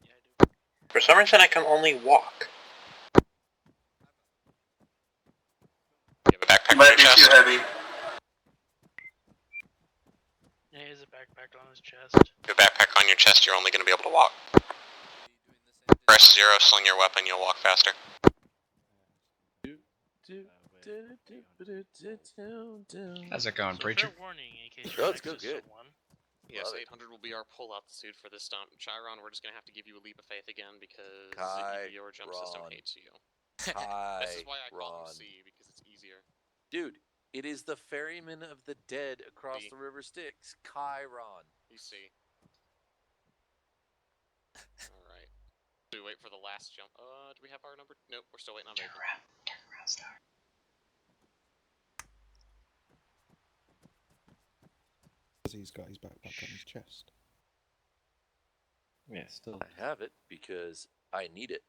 Yeah, I do. For some reason, I can only walk. You have a backpack Might on be your too chest? heavy. Yeah, he has a backpack on his chest. If you have a backpack on your chest, you're only going to be able to walk. Press 0, sling your weapon, you'll walk faster. How's it going, Preacher? Fair warning in case Oh, you're it's next to good. someone. Yes, 800 will be our pull-out suit for this stunt. Chiron, we're just going to have to give you a leap of faith again because your jump system hates you. This is why I call him C, because it's easier. Dude, it is the ferryman of the dead across the river Styx, Chiron. You see. Alright. Do we wait for the last jump? Do we have our number? Nope, we're still waiting on Bacon. Turn around, Star. He's got his backpack on his chest. Yeah, still. I have it because I need it.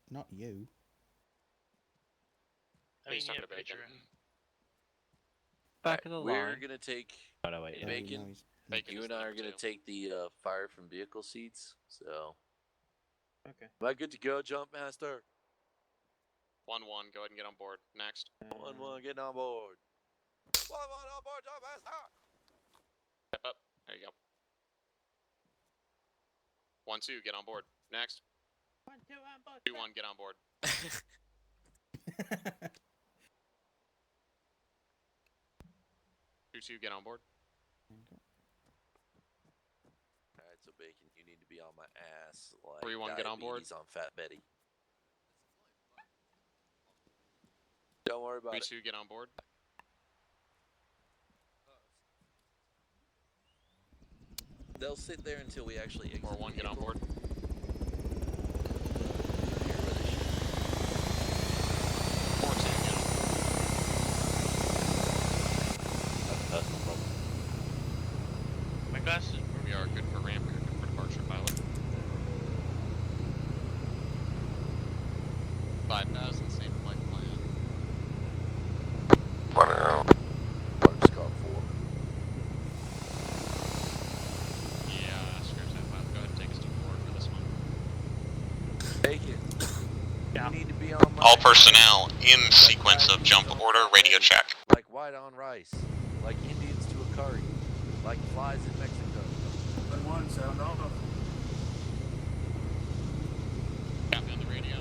Not you. He's talking to Bacon. Back of the line. We're gonna take Oh, no, wait. Bacon. Bacon You is and I number are gonna 2. take the fire from vehicle seats. So, Okay. am I good to go, Jump Master? 1-1, go ahead and get on board. Next. 1-1, getting on board. 1-1 on board, Jump Master. Step up. There you go. 1-2, get on board. Next. 1-2 on board. 2-1, get on board. 2-2, get on board. Alright, so Bacon, you need to be on my ass like 3-1, get on board. diabetes on Fat Betty. Don't worry about it. 3-2, get on board. They'll sit there until we actually exit. 4-1, get on board. Best. We are good for ramp, we are good for departure, pilot. 5,000, same flight plan. Scott 4. Yeah, scratch that pilot. Go ahead and take us to 4 for this one. Take it. Yeah. You need to be on my All personnel in sequence of jump order, radio check. like white on rice, like Indians to a curry, like flies in Mexico. 1-1, sound off. Got me on the radio.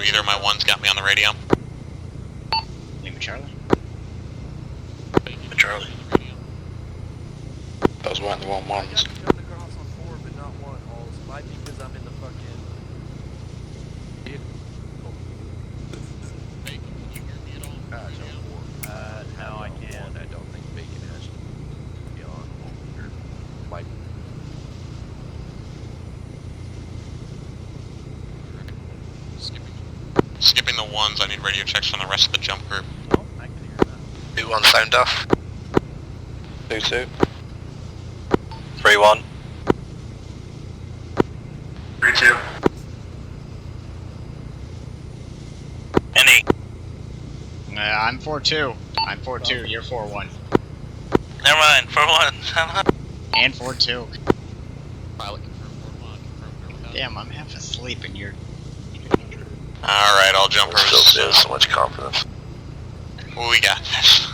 Either of my ones got me on the radio. Lima Charlie. Charlie. That was one of the 1-1s. I got to come across on 4 but not 1 holes. Might be because I'm in the fucking vehicle. Bacon, can you hear me at all? No, I can't. I don't think Bacon has to be on. Or might. Skipping the 1s, I need radio checks from the rest of the jump group. Oh, I can hear that. 2-1 sound off. 2-2. 3-1. 3-2. Any. I'm 4-2. I'm 4-2. You're 4-1. Never mind, 4-1. And 4-2. Pilot confirm 4-1, confirm. Damn, I'm half asleep and you're... Alright, all jumpers. Still so much confidence. We got this.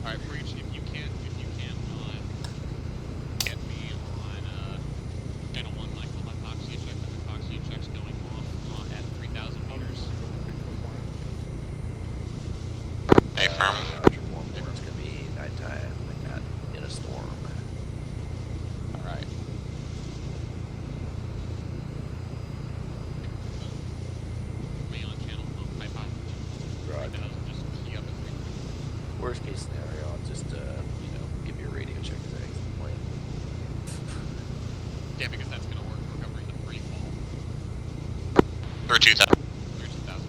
Alright, Breach, if you can, get me on, channel 1, Michael, hypoxia check. The hypoxia check's going off at 3,000 meters. Hey, firm. Roger, 1 more. It's gonna be nighttime. Like that in a storm. Alright. Me on channel 1, hypoxia. Right. 3,000, just key up at 3,000. Worst case scenario, I'll just give you a radio check as I exit the plane. Yeah, because that's gonna work. We're covering the free fall. 3-2,000. 32,000.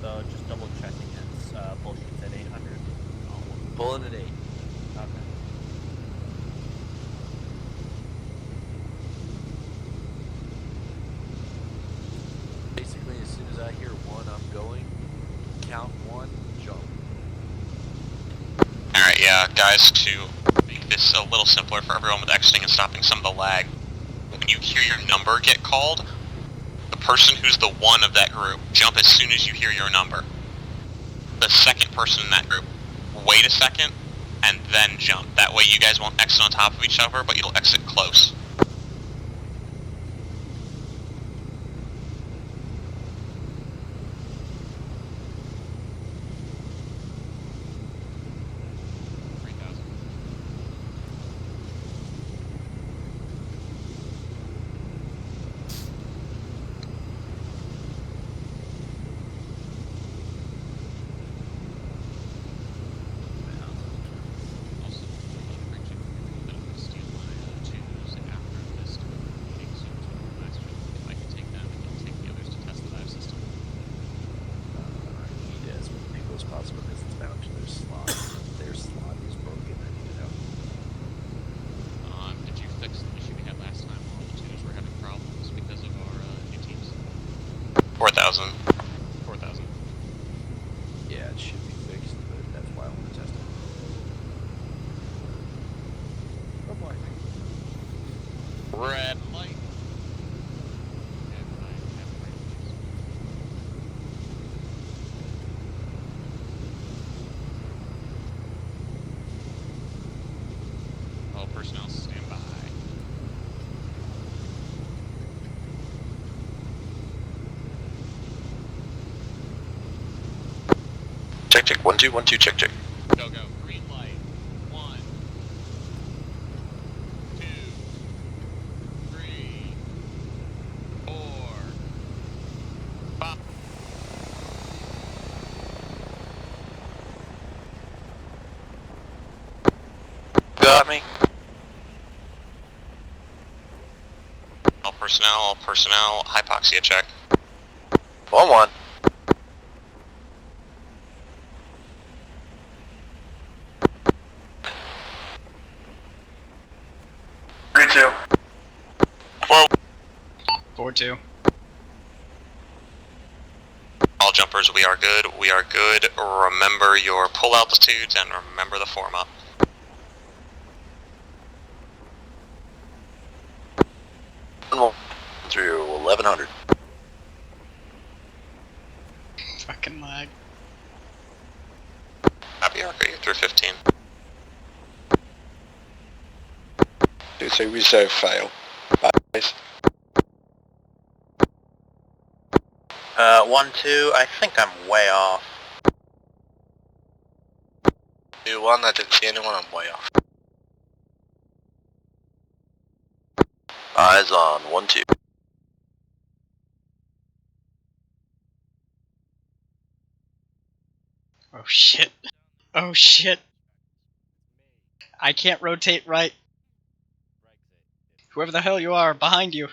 So just double checking it's bullshit's at 800. Pulling at 8. Okay. Basically, as soon as I hear 1, I'm going. Count 1, jump. Alright, yeah, guys, to make this a little simpler for everyone with exiting and stopping some of the lag, when you hear your number get called, the person who's the 1 of that group, jump as soon as you hear your number. The second person in that group, wait a second, and then jump. That way you guys won't exit on top of each other, but you'll exit close. Did you fix the issue we had last time where all the twos were having problems because of our new teams? 4,000. 4,000. Yeah, it should be fixed, but that's why I want to test it. Red light. All personnel stand by. Check, check, 1, 2, 1, 2, check, check. Go, go. Green light. 1, 2, 3, 4, 5. Got me. All personnel, hypoxia check. 1-1. 3-2. 4-2. All jumpers, we are good. We are good. Remember your pull altitudes and remember the form up. Through 1100. Fucking lag. Happy Arca, you're through 15. 2-3 reserve fail. Bye. 1-2, I think I'm way off. 2-1, I didn't see anyone, I'm way off. Eyes on, 1-2. Oh shit. Oh shit. I can't rotate right. Whoever the hell you are, behind you.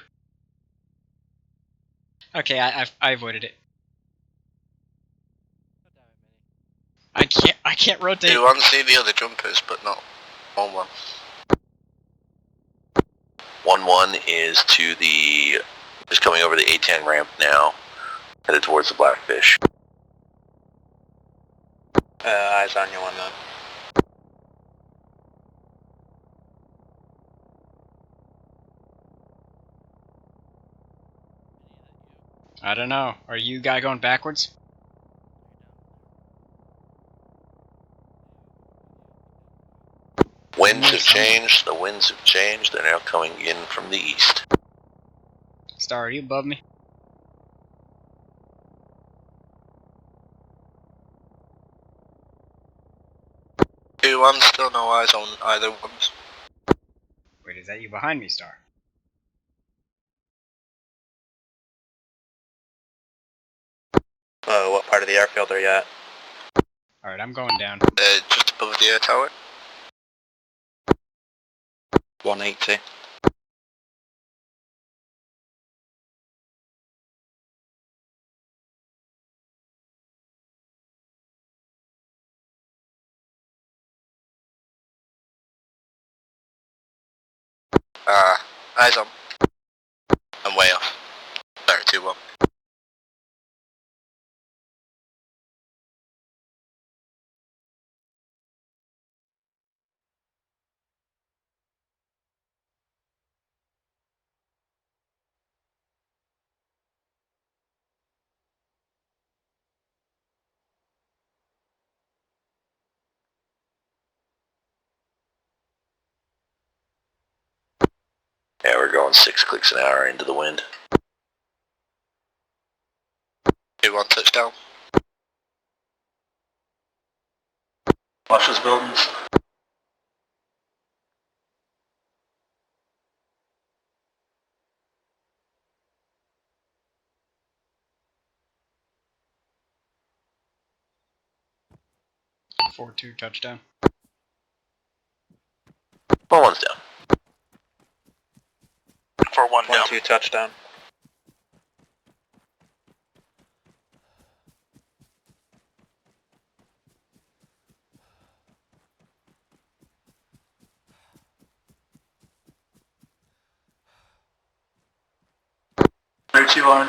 Okay, I avoided it. I can't rotate. 2-1, see the other jumpers, but not 1-1. 1-1 is to the, is coming over the A10 ramp now, headed towards the Blackfish. Eyes on you on that. I don't know. Are you guy going backwards? Winds have changed, the winds have changed, they're now coming in from the east. Star, are you above me? I'm still no eyes on either ones. Wait, is that you behind me, Star? What part of the airfield are you at? Alright, I'm going down. Just above the air tower. 180. Eyes on. I'm way off. Sorry, 2-1. Yeah, we're going 6 clicks an hour into the wind. 2-1 touchdown. Watch those buildings. Four 4-2 touchdown. 4-1's down. 4-1 down. 1-2 touchdown. Two on.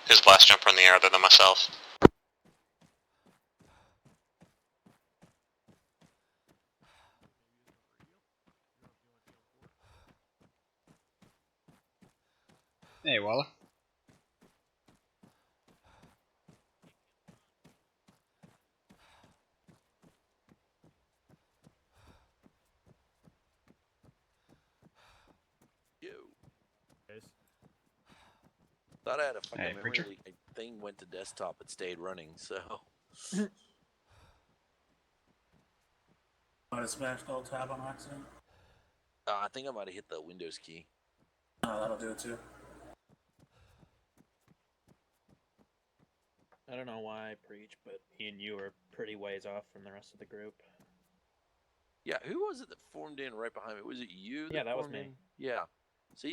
Who's the last jumper in the air other than myself? Hey, Waller. Thought I had a fucking Hey, memory preacher. leak. A thing went to desktop, it stayed running, so. Might have smashed alt tab on accident. I think I might have hit the Windows key. Oh, that'll do it too. I don't know why I preach, but me and you are pretty ways off from the rest of the group. Yeah, who was it that formed in right behind me? Was it you? Yeah, that was formed me. in? Yeah. So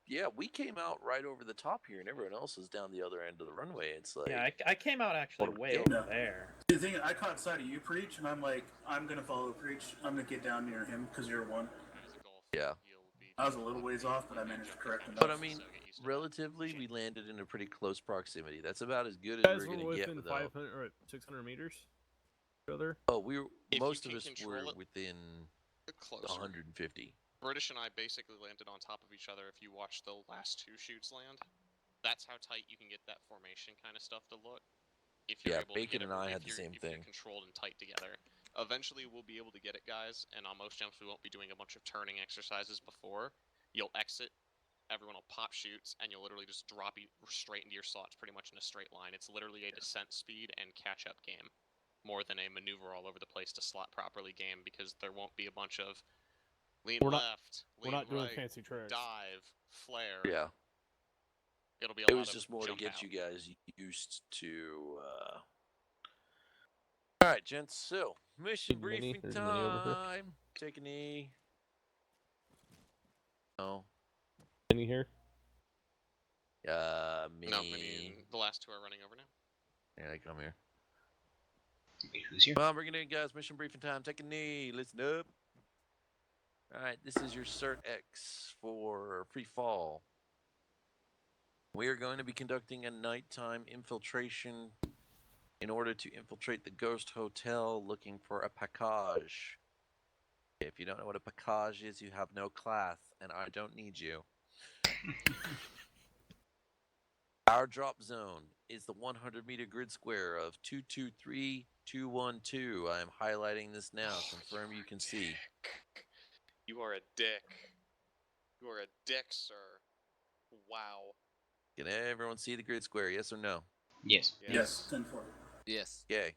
yeah, we came out right over the top here, and everyone else is down the other end of the runway. It's like, Yeah, I came out actually What a way game. over there. The thing, I caught sight of you, Preach, and I'm like, I'm gonna follow Preach. I'm gonna get down near him because you're one. yeah. I was a little ways off, but I managed to correct enough. But I mean, relatively, we landed in a pretty close proximity. That's about as good as You guys we're were going to get within without. 500 or 600 meters. Other. Oh, most of can us control were it, within closer. 150. British and I basically landed on top of each other. If you watch the last 2 shoots land, that's how tight you can get that formation kind of stuff to look. If you're Yeah, able Bacon to get and I it, had the same if thing. you're controlled and tight together. Eventually, we'll be able to get it, guys. And on most jumps, we won't be doing a bunch of turning exercises before. You'll exit. Everyone will pop shoots, and you'll literally just drop straight into your slots pretty much in a straight line. It's literally a descent speed and catch-up game, more than a maneuver all over the place to slot properly game, because there won't be a bunch of lean left, lean we're not doing right, fancy tricks. dive, flare. Yeah. It'll be a It lot was of just more to jump get out. you guys used to. All right, gents. So mission briefing time. Take a knee. No. Mini here. Mini. No, the last 2 are running over now. Yeah, I come here. Wait, who's here? Come on, bring it in, guys. Mission briefing time. Take a knee. Listen up. All right, this is your Cert X for free fall. We are going to be conducting a nighttime infiltration in order to infiltrate the Ghost Hotel looking for a package. If you don't know what a package is, you have no class, and I don't need you. Our drop zone is the 100-meter grid square of 223212. I am highlighting this now. Confirm you can see. You are a dick. You are a dick, sir. Wow. Can everyone see the grid square? Yes or no? Yes. Yes. 10-4. Yes. Okay.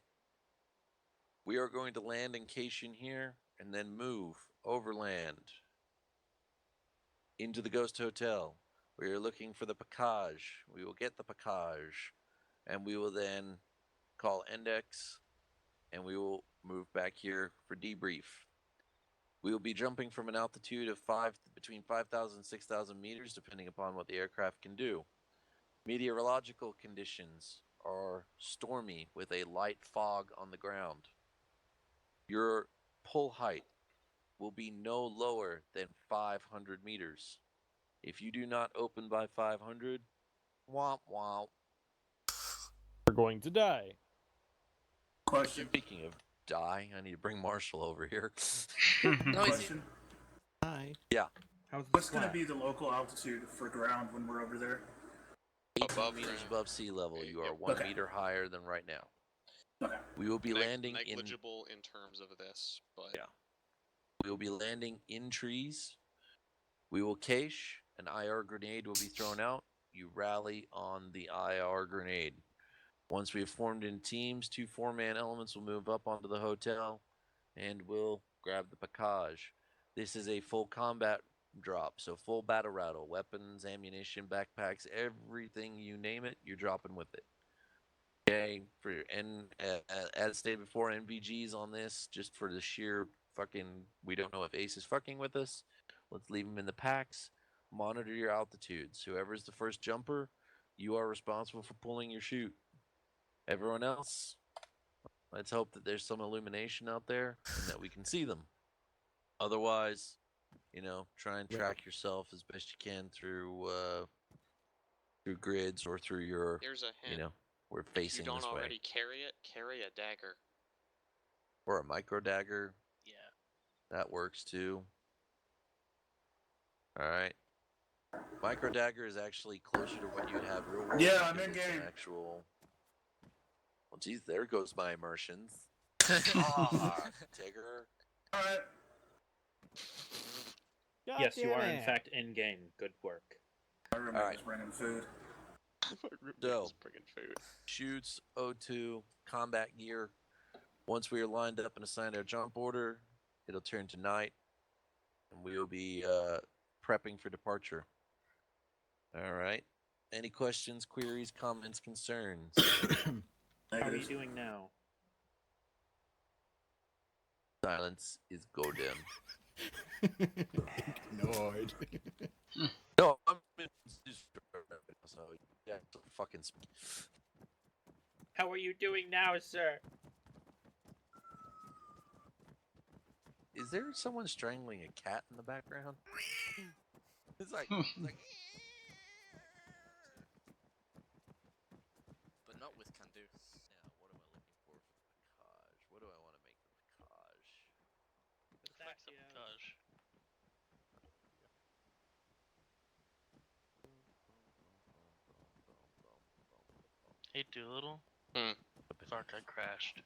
We are going to land in Cation here and then move overland into the Ghost Hotel. We are looking for the package. We will get the package, and we will then call Index, and we will move back here for debrief. We will be jumping from an altitude of between 5,000 and 6,000 meters, depending upon what the aircraft can do. Meteorological conditions are stormy with a light fog on the ground. Your pull height will be no lower than 500 meters. If you do not open by 500, womp womp. We're going to die. Question. Speaking of die, I need to bring Marshall over here. Question. Hi. Yeah. What's going to be the local altitude for ground when we're over there? 18 meters above sea level. You are 1 meter higher than right now. Okay. We will be landing negligible in terms of this, but yeah. We will be landing in trees. We will cache. An IR grenade will be thrown out. You rally on the IR grenade. Once we have formed in teams, 2 4-man elements will move up onto the hotel and will grab the package. This is a full combat drop, so full battle rattle, weapons, ammunition, backpacks, everything you name it, you're dropping with it. Okay, as stated before, NVGs on this, just for the sheer fucking, we don't know if Ace is fucking with us. Let's leave him in the packs. Monitor your altitudes. Whoever's the first jumper, you are responsible for pulling your chute. Everyone else, let's hope that there's some illumination out there and that we can see them. Otherwise, try and track yourself as best you can through grids or through your. Here's a hint. We're If facing you don't this way. already carry it, carry a dagger. Or a micro dagger. Yeah. That works too. All right. Micro dagger is actually closer to what you'd have real world. Yeah, I'm in it's an game. actual. Well, geez, there goes my immersions. Tigger. All right. Yes, you are in fact in game. Good work. My roommate was bringing food. So, bringing food. Shoots, O2, combat gear. Once we are lined up and assigned our jump order, it'll turn to night, and we will be prepping for departure. All right. Any questions, queries, comments, concerns? How are you doing now? Silence is golden. Ignored. No, I'm so yeah, fucking. How are you doing now, sir? Is there someone strangling a cat in the background? It's like, But not with can do. Yeah, what am I looking for Kaj? What do I want to make with Kaj? Gosh. Hey, Doolittle. Fuck, I crashed.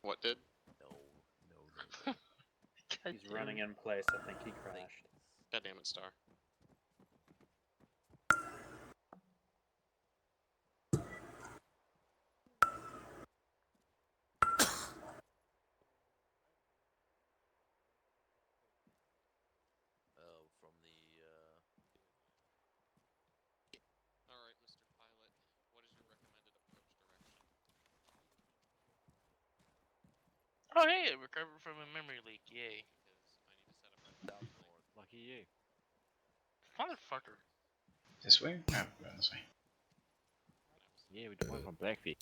What did? No. He's running in place. I think he crashed. God damn it, Star. Oh, from the Alright, Mr. Pilot, what is your recommended approach direction? Oh, hey, I recovered from a memory leak. Yay. Lucky you. Motherfucker. This way? No, going this way. Yeah, we don't want from Blackfeet.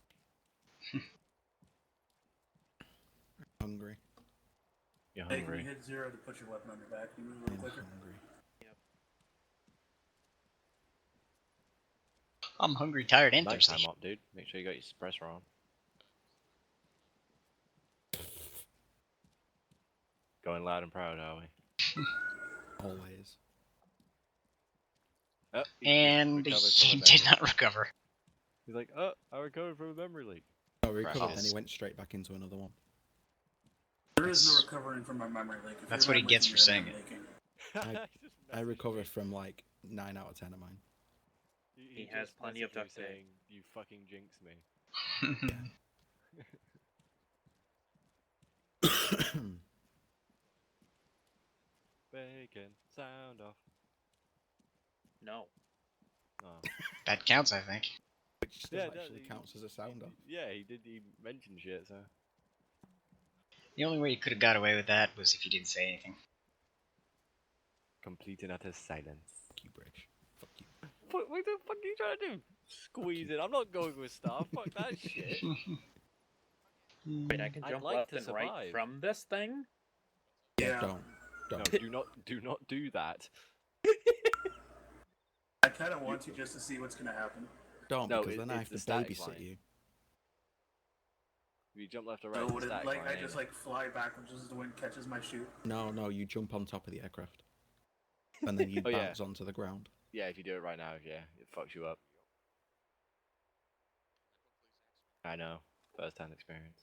Hungry. You're Hey, when hungry. you hit 0 to put your weapon on your back, you move a little quicker. I'm hungry, tired, and thirsty. Nighttime up, dude. Make sure you got your suppressor on. Going loud and proud, are we? Always. Oh, And he did not recover. He's like, oh, I recovered from a memory leak. Oh, he recovered, Crashes. then he went straight back into another one. There is no recovering from my memory leak. If That's you're what he not gets leaking, for you're saying not it. leaking. I recover from like 9 out of 10 of mine. He has just plenty of messaged you duct tape. saying, you fucking jinxed me. Bacon, sound off. No. Oh. That counts, I think. Which still actually counts as a sound off. Yeah, he did. He mentioned shit, so. The only way he could have got away with that was if he didn't say anything. Complete and utter silence. Fuck you, Bridge. Fuck you. What the fuck are you trying to do? Squeeze it. I'm not going with stuff. Fuck that shit. Wait, I can I'd jump like left to and right survive. from this thing? Yeah. Don't. No, do not do that. I kind of want to just to see what's going to happen. Don't, No, because then I it's have to the static babysit line. you. If you jump left or So right, would it's it, static like, line, I just like fly backwards as the wind catches my chute? No, you jump on top of the aircraft. And then you Oh, yeah. bounce onto the ground. Yeah, if you do it right now, yeah, it fucks you up. I know, first-hand experience.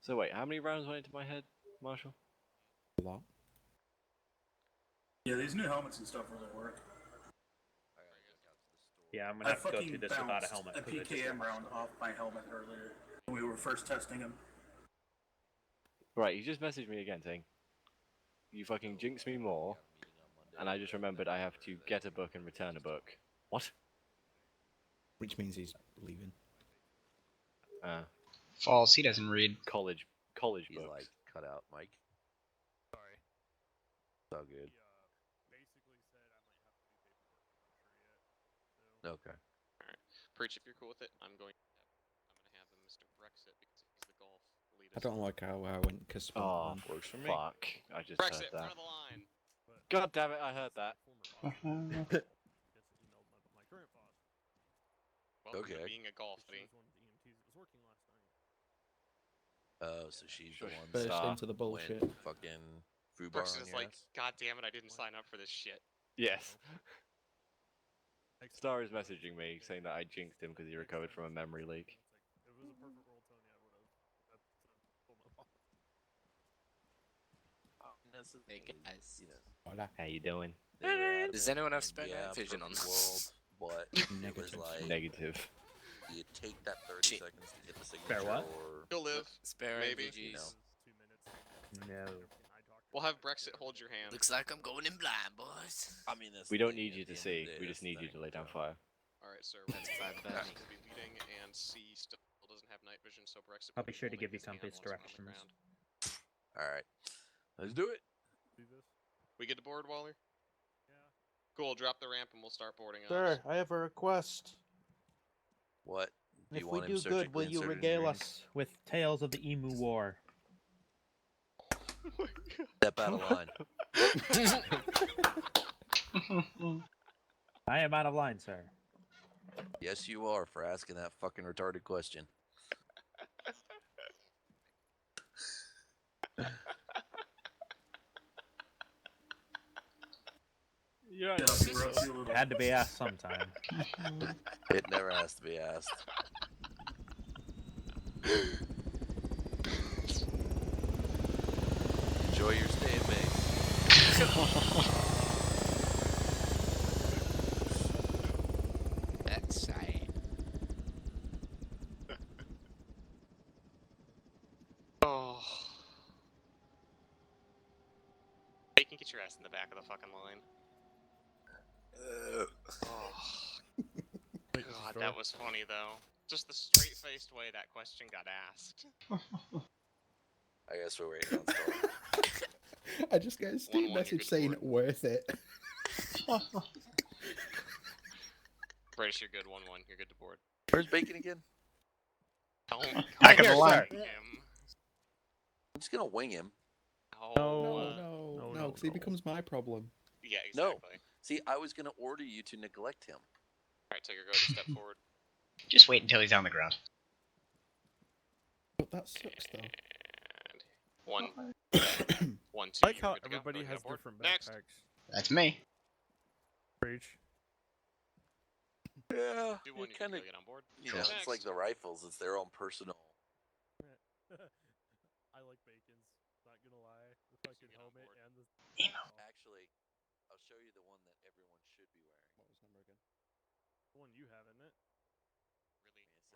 So wait, how many rounds went into my head, Marshall? A lot. Yeah, these new helmets and stuff really work. Yeah, I'm gonna I have to go fucking through this without a bounced helmet. a 'cause I just PKM lost round off my helmet earlier when we were first testing them. Right, he just messaged me again saying, you fucking jinx me more, and I just remembered I have to get a book and return a book. What? Which means he's leaving. False, he doesn't read. College he's books. like, cut out, Mike. Sorry. So good. Okay. Alright. Preach, if you're cool with it, I'm gonna have him Mr. Brexit because he's the golf leader. I don't like how I went Caspar. Oh, Works for me. fuck. I just Brexit, heard front that. of the line. God damn it, I heard that. Welcome Okay. to being a golf buddy. Oh, so she's the one Burst that into the bullshit. went fucking foobar Brexit on is your like, ass? God damn it, I didn't sign up for this shit. Yes. Star is messaging me saying that I jinxed him because he recovered from a memory leak. Hey guys. Hola. How you doing? Does anyone have spare yeah, night vision on? perfect world, but it was Negative. like Negative. you take that 30 seconds to get the signature, what? or You'll live. Spare Maybe. NVGs. you know. No. We'll have Brexit hold your hand. Looks like I'm going in blind, boys. I mean, that's We the don't thing, need at you the to end of the see. day, We that's just the need you thing, to lay down so. fire. Alright, sir. That's fine by Brexit me. will be leading, and C still doesn't have night vision, so Brexit. I'll be sure to give you compass directions. Alright. Let's do it. We get to board, Waller? Yeah. Cool, drop the ramp and we'll start boarding up. Sir, I have a request. What? If we do good, will you regale us with tales of the Emu War? Step out of line. I am out of line, sir. Yes, you are, for asking that fucking retarded question. Yeah, It had to be asked sometime. It never has to be asked. Enjoy your stay at base. That's sad. Oh. You can get your ass in the back of the fucking line. Oh. God, that was funny though. Just the straight-faced way that question got asked. I guess we're waiting on Storm. I just get a Steam 1-1, message saying worth it. British, you're good. 1-1. You're good to board. Where's Bacon again? Don't Back of the line. him. I'm just gonna wing him. Oh, No, because he becomes my problem. Yeah, exactly. No. See, I was gonna order you to neglect him. Alright, Tigger, go ahead and step forward. Just wait until he's on the ground. But that sucks, though. And 1, 1, 2. I like you're how good to go. everybody Go ahead, has board. different Next. backpacks. That's me. Preach. Yeah, Do one, you kind of. get on board. You know, it's like the rifles. It's their own personal. I like Bacon's. Not gonna lie, the fucking helmet and the. Actually, I'll show you the one that everyone should be wearing. What was the number again? The one you have, isn't it?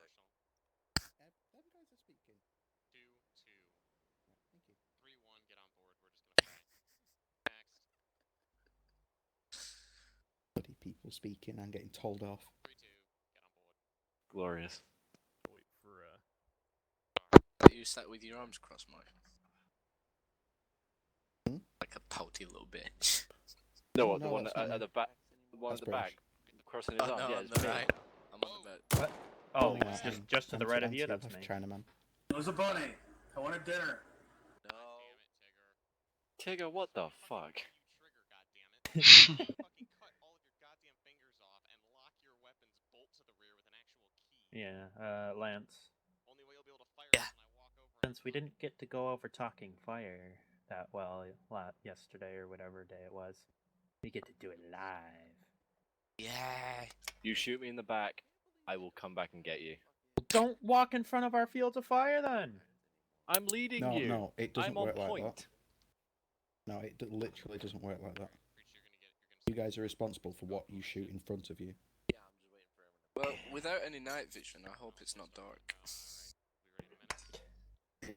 Really, Marshall. Them guys are speaking. 2, 2. Thank you. 3, 1, get on board. We're just gonna fly. Next. Bloody people speaking and getting told off. 3, 2, get on board. Glorious. Wait for You sat with your arms crossed, Mike. Like a pouty little bitch. No, what, No, the one that's at not the back? The one at That's the back? Crossing his Oh, arms? no, Yeah, on it's the me. right. I'm on the boat. What? Oh, Yeah, just to the right of you, anti-left that's me. Chinaman. It was a bunny. I wanted dinner. No. Tigger, what the fuck? Trigger, goddammit. Fucking cut all of your goddamn fingers off and lock your weapons bolt to the rear with an actual key. Yeah, Lance. Only way you'll be able to fire Yeah. is when I walk over. Since we didn't get to go over talking fire that well yesterday or whatever day it was, we get to do it live. Yeah. You shoot me in the back, I will come back and get you. Don't walk in front of our fields of fire then! I'm leading No, you. no, it doesn't I'm on work like point. that. No, it literally doesn't work like that. You guys are responsible for what you shoot in front of you. Well, without any night vision, I hope it's not dark.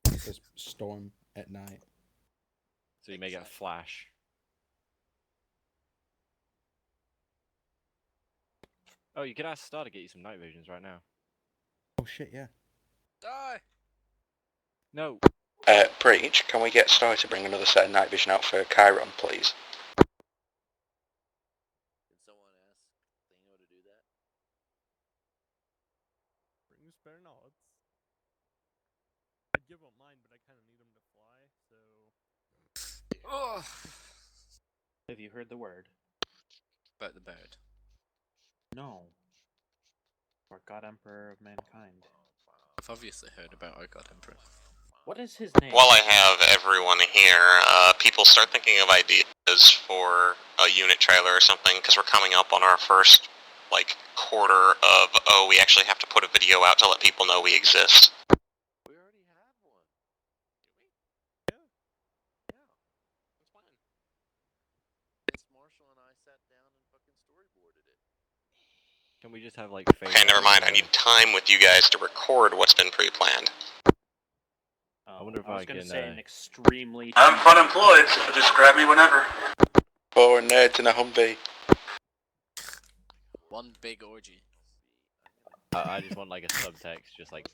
There's storm at night. So you may get a flash. Oh, you could ask Star to get you some night visions right now. Oh shit, yeah. Die! No. Breach, can we get Star to bring another set of night vision out for Chiron, please? Can someone ask Thingo to do that? Bring spare nods. I'd give him mine, but I kind of need him to fly, so. Oh! Have you heard the word? About the bird. No. Or God Emperor of Mankind. I've obviously heard about our God Emperor. What is his name? While I have everyone here, people start thinking of ideas for a unit trailer or something, because we're coming up on our first, like, quarter of, oh, we actually have to put a video out to let people know we exist. We already have one. Do we? Yeah. That's fine. It's Marshall and I sat down and fucking storyboarded it. Can we just have like Okay, never mind. I need time with you guys to record what's been pre-planned. I wonder if I was I gonna can, say an extremely. I'm unemployed, so just grab me whenever. Four nerds in a Humvee. One big orgy. I just want like a subtext, just like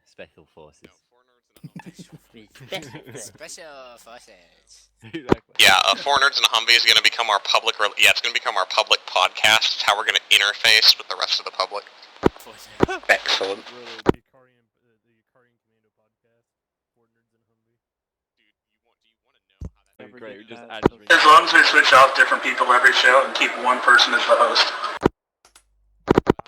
special forces. Special forces. Exactly. Yeah, Four Nerds and a Humvee is going to become our public. It's going to become our public podcast. It's how we're going to interface with the rest of the public. Excellent. The Icarian Commando podcast. Four Nerds and a Humvee. Great, we just As long as we switch off different people every show and keep one person as the host.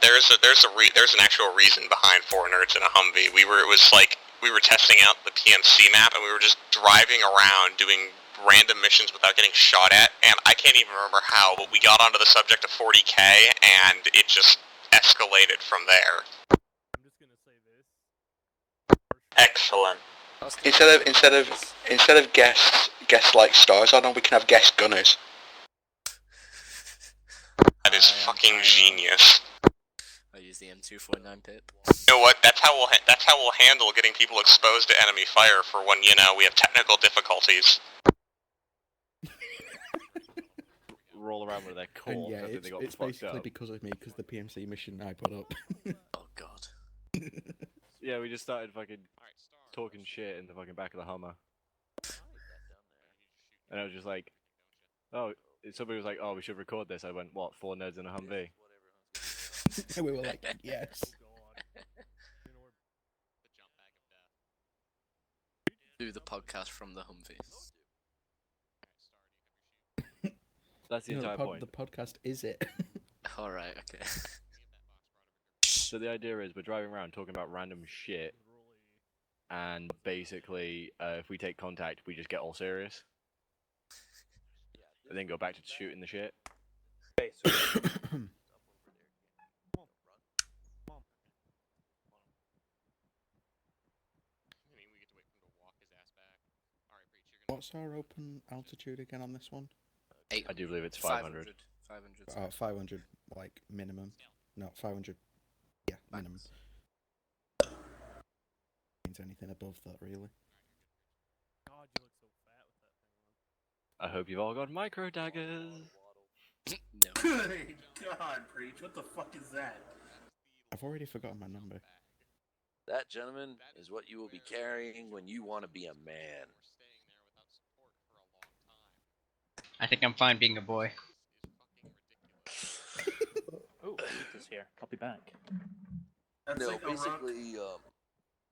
There's an actual reason behind Four Nerds and a Humvee. We were testing out the PMC map, and we were just driving around doing random missions without getting shot at, and I can't even remember how, but we got onto the subject of 40K, and it just escalated from there. I'm just gonna say this. Excellent. Instead of guests like stars on, we can have guest gunners. That is fucking genius. I use the M249 pip. You know what? That's how we'll handle getting people exposed to enemy fire for when we have technical difficulties. Roll around with their core. And yeah, they got it's fucked basically up. because of me, because the PMC mission I put up. Oh god. Yeah, we just started fucking talking shit in the fucking back of the Hummer. And I was just like, oh, somebody was like, oh, we should record this. I went, what, 4 nerds and a Humvee? And we were like, yes. Do the podcast from the Humvee. That's the entire point. The podcast is it. Alright, okay. So the idea is we're driving around talking about random shit, and basically, if we take contact, we just get all serious. And then go back to shooting the shit. Okay, so What's our open altitude again on this one? I do believe it's 500. 500. 500, like, minimum. No, 500. Yeah, minimum. Means anything above that, really. God, you look so fat with that thing on. I hope you've all got micro daggers. No. Good God, Preach, what the fuck is that? I've already forgotten my number. That, gentlemen, is what you will be carrying when you want to be a man. I think I'm fine being a boy. Oh, this here. I'll be back. That's No, like a rock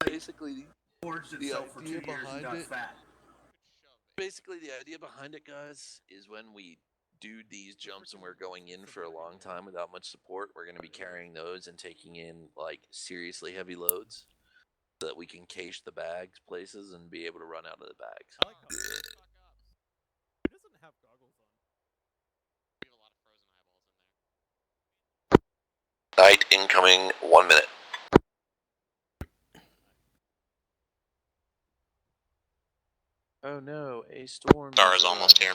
basically, forged the itself for 2 idea years and behind got it. fat. Basically, the idea behind it, guys, is when we do these jumps and we're going in for a long time without much support, we're going to be carrying those and taking in, like, seriously heavy loads so that we can cache the bags places and be able to run out of the bags. I like how Who doesn't have goggles on? We have a lot of frozen eyeballs in there. Night incoming, 1 minute. Oh no, a storm. Star is almost here.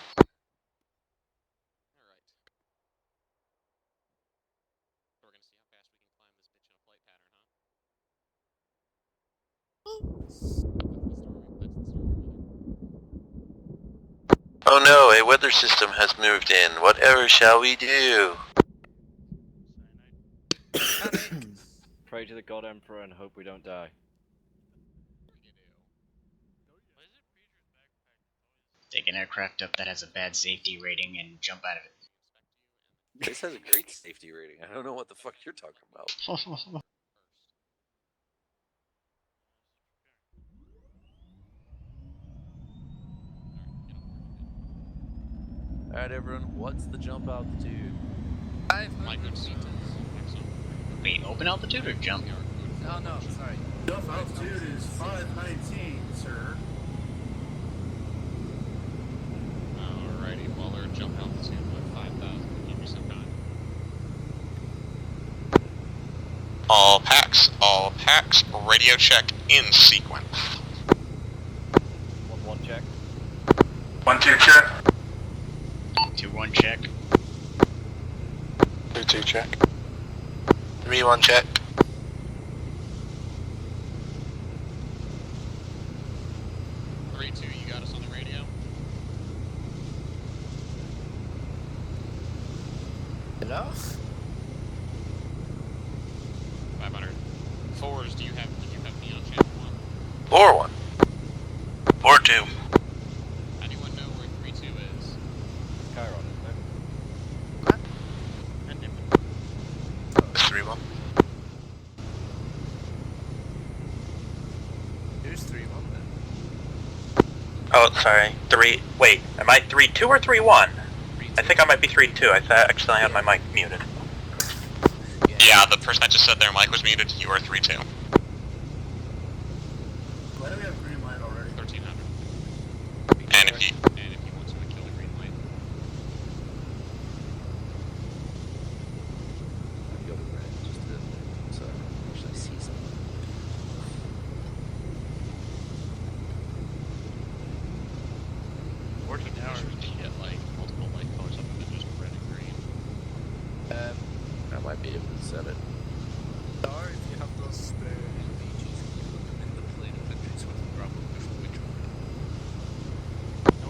Oh no, a weather system has moved in. Whatever shall we do? Pray to the God Emperor and hope we don't die. Take an aircraft up that has a bad safety rating and jump out of it. This has a great safety rating. I don't know what the fuck you're talking about. Alright, everyone, what's the jump altitude? 500 meters. Wait, open altitude or jump? Oh no, sorry. Jump altitude is 519, sir. Alrighty, well, our jump altitude of 5,000. Give me some time. All packs, radio check in sequence. 1-1 check. 1-2 check. 2-1 check. 2-2 check. 3-1 check. You got us on the radio? Hello? 500. Fours, do you have 4-1. 4-2. Anyone know where 3-2 is? It's Chiron, isn't it? It's 3-1. Who's 3-1 then? Oh, sorry. 3. Wait, am I 3-2 or 3-1? I think I might be 3-2. I accidentally had my mic muted. Yeah, the person that just said their mic was muted, you are 3-2. Why do we have green light already? 1300. And if you want to kill the green light. I've got it red just to so I can actually see something. Working hours to get like multiple light colors other than just red and green. I might be able to set it. Or if you have those spare LPGs, you put them in the plane inventory so I can grab them before we drop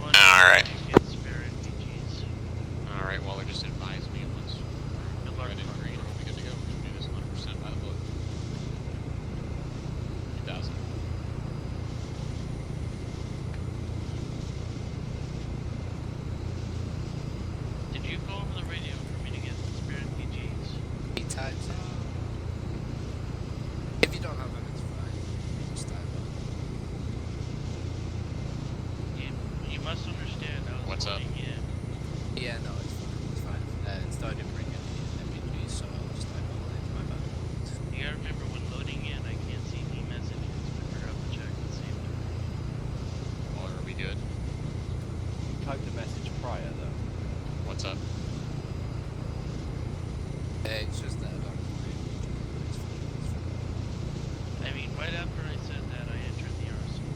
it. Alright. Get spare NPGs. Alright, well, they just advised me once we're red and green, we'll be good to go. We're gonna do this 100% by the book. 2000. Did you go over the radio for me to get spare NPGs? 8 times. If you don't have them, it's fine. You just dive on. You must understand I was What's up? loading in. Yeah, no, it's fine. It's fine. It started bringing MPGs, so I'll just dive on it. My bad. You gotta remember when loading in, I can't see any messages. I forgot to check and see. Well, are we good? Typed a message prior though. What's up? It's just that I don't have it's fine. It's fine. I mean, right after I said that, I entered the arsenal.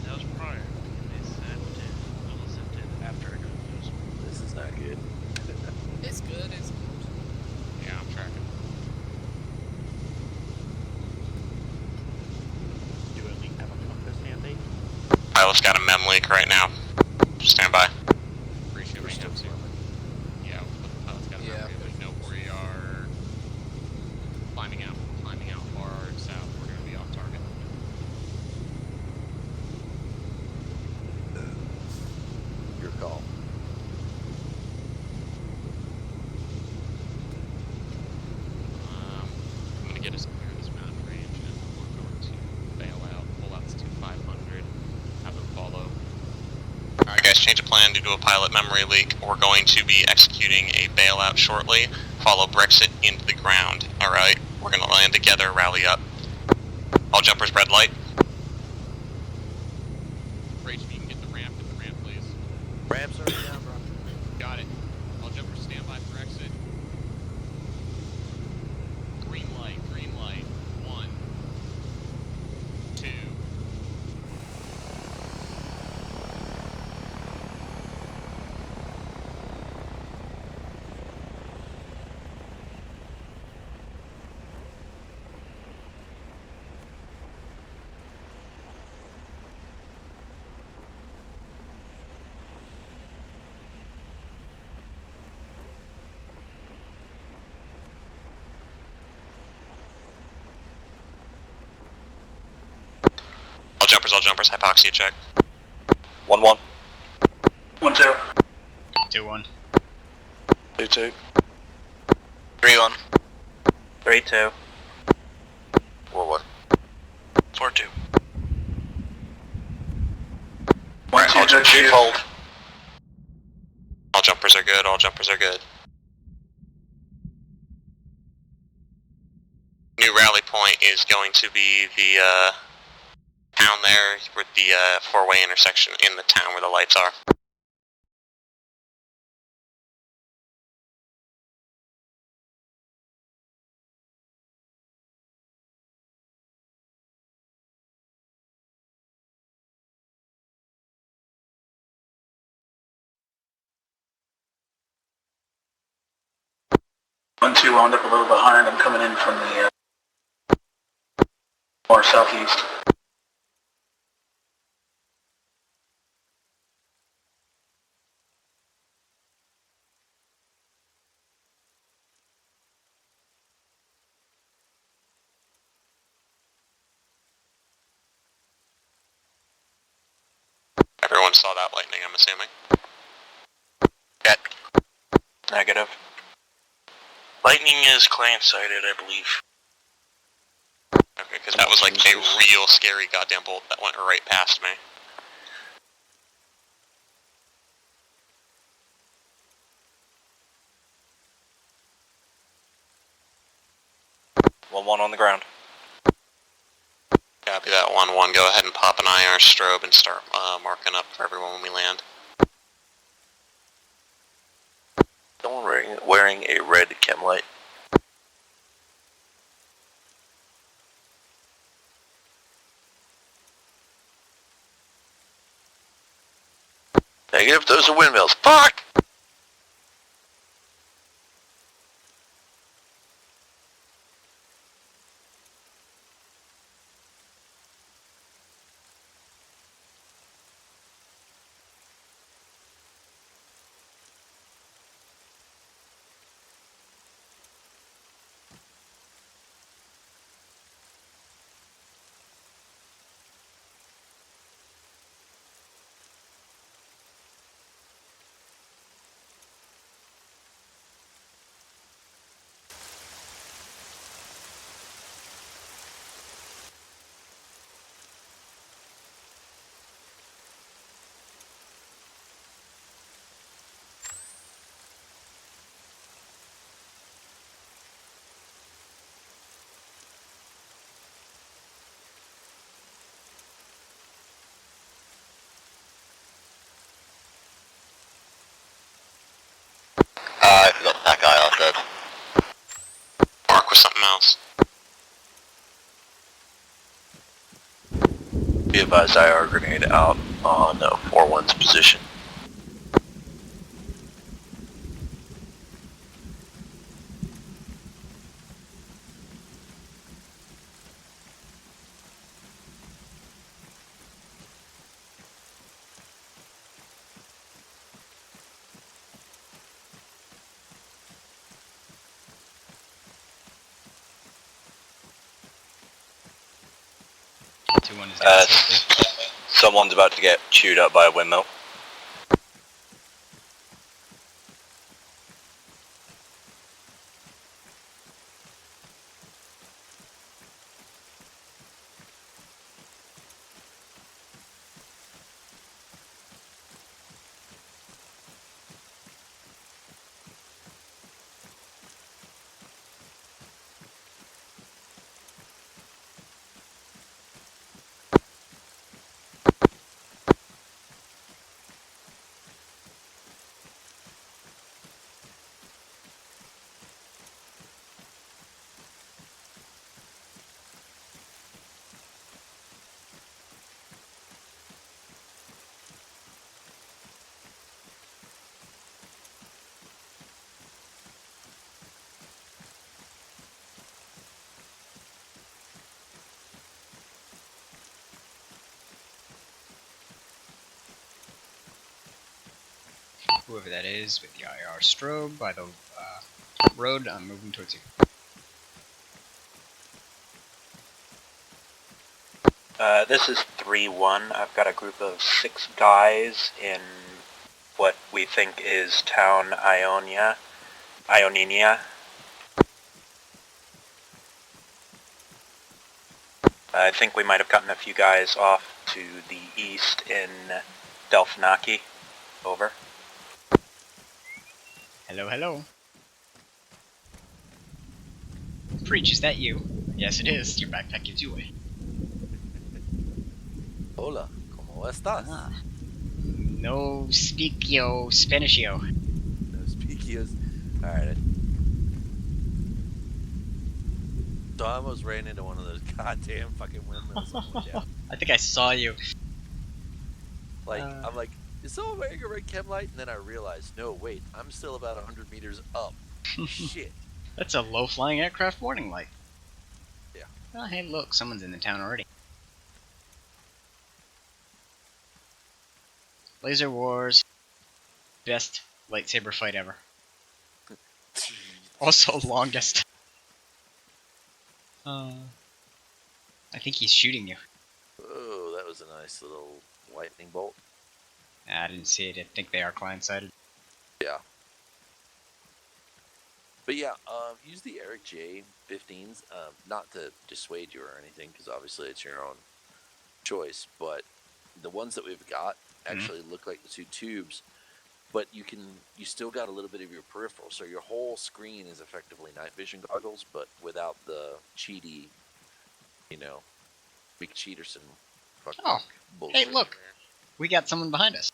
That was prior. They sent it, Willa sent it after I got the arsenal. This is not good. It's good, it's good. Yeah, I'm tracking. Do at least have a compass handy. Pilot's got a mem leak right now. Stand by. Pretty sure we have to. Yeah, but the pilot's got a mem leak. There's no, we are climbing out hard south. We're gonna be off target. Your call. I'm gonna get us up here in this mountain range, and we're going to bail out, pull out to 500, have them follow. Alright guys, change of plan due to a pilot memory leak. We're going to be executing a bailout shortly, follow Brexit into the ground. Alright, we're gonna land together, rally up. All jumpers, red light. Rage, if you can get the ramp, please. Ramp's already down, bro. Got it. All jumpers, stand by for exit. Green light, 1, 2. All jumpers, hypoxia check. 1-1. 1-2. 2-1. 2-2. 3-1. 3-2. 4-1. 4-2. Alright, all jumpers hold. All jumpers are good, all jumpers are good. New rally point is going to be the, down there with the, four-way intersection in the town where the lights are. One two wound up a little behind. I'm coming in from the more southeast. without lightning, I'm assuming. Cat. Negative. Lightning is clan-sided, I believe. Okay, because that was like a real scary goddamn bolt that went right past me. One on the ground. Copy that, 1-1. Go ahead and pop an IR strobe and start marking up for everyone when we land. Someone wearing a red chem light. Negative, those are windmills. Fuck! I forgot that guy off dead. Mark with something else. Be advised, IR grenade out on 4-1's position. Someone's about to get chewed up by a windmill. Whoever that is with the IR strobe by the road, I'm moving towards you. This is 3-1. I've got a group of 6 guys in what we think is town Ionia. I think we might have gotten a few guys off to the east in Delphinaki. Over. Hello, hello. Preach, is that you? Yes, it is. Your backpack gives you away. Hola, ¿cómo estás? Ah. No speakio Spanishio. No speakios. Alright. So I almost ran into one of those goddamn fucking windmills on the way down. I think I saw you. Like, I'm like, is someone wearing a red chem light? And then I realized, no, wait, I'm still about 100 meters up. Shit. That's a low-flying aircraft warning light. Yeah. Oh, hey, look, someone's in the town already. Laser Wars. Best lightsaber fight ever. Also longest. I think he's shooting you. Oh, that was a nice little lightning bolt. I didn't see it. I think they are client-sided. Yeah. But yeah, use the Eric J 15s, not to dissuade you or anything, because obviously it's your own choice, but the ones that we've got actually look like the two tubes, but you still got a little bit of your peripheral, so your whole screen is effectively night vision goggles, but without the cheaty, Mick Cheaterson Oh, bullshit. hey, look, we got someone behind us.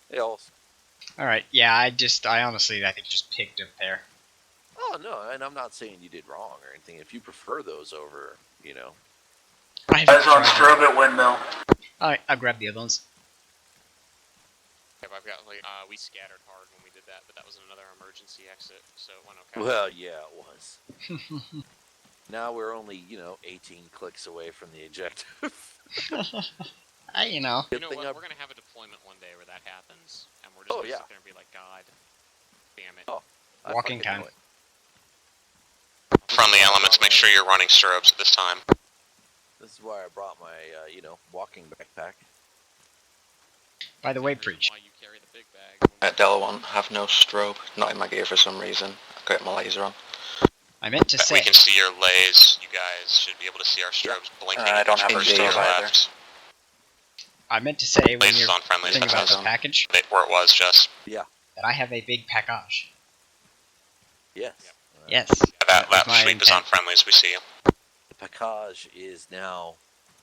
Hey, also. All right, yeah, I honestly, I think just picked up there. Oh no, and I'm not saying you did wrong or anything. If you prefer those over, Eyes on strobe at windmill. Alright, I'll grab the other ones. Yep, I've got we scattered hard when we did that, but that was another emergency exit, so it went okay. Well, yeah, it was. Now we're only, 18 clicks away from the objective. You know. You know what? We're gonna have a deployment one day where that happens, and we're just gonna sit there and be like, God damn it. Oh, walking time. Friendly elements, make sure you're running strobes at this time. This is why I brought my, walking backpack. By the way, Preach. Why you carry the big bag. At Delta 1, have no strobe. Not in my gear for some reason. Got my laser on. I meant to say. We can see your lays. You guys should be able to see our strobes blinking. I don't have a first gaze to the either. left. I meant to say when Lasers you're on friendlies, thinking about that's the package. Where it was, just. Yeah. That I have a big package. Yes. Yep. Yes. That was my sweep is on friendlies, we see you. The package is now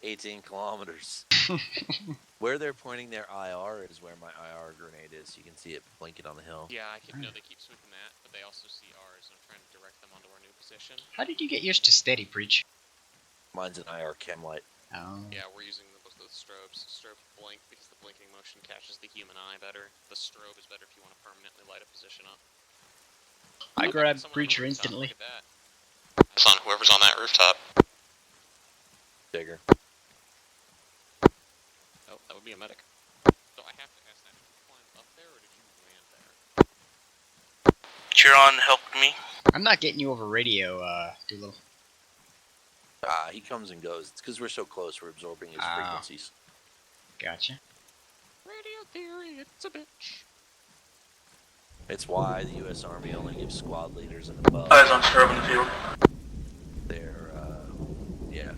18 kilometers. Where they're pointing their IR is where my IR grenade is. You can see it blinking on the hill. Yeah, I know they keep sweeping that, but they also see ours, and I'm trying to direct them onto our new position. How did you get yours to steady, Preach? Mine's an IR chem light. Oh. Yeah, we're using both those strobes. Strobes blink because the blinking motion catches the human eye better. The strobe is better if you want to permanently light a position up. I grabbed Preacher instantly. Look at that. It's on whoever's on that rooftop. Digger. Oh, that would be a medic. So I have to ask that, did you climb up there or did you land there? Chiron helped me. I'm not getting you over radio, Doolittle. He comes and goes. It's because we're so close, we're absorbing his frequencies. Gotcha. Radio theory, it's a bitch. It's why the U.S. Army only gives squad leaders and above. Eyes on strobe in the field. They're, yeah.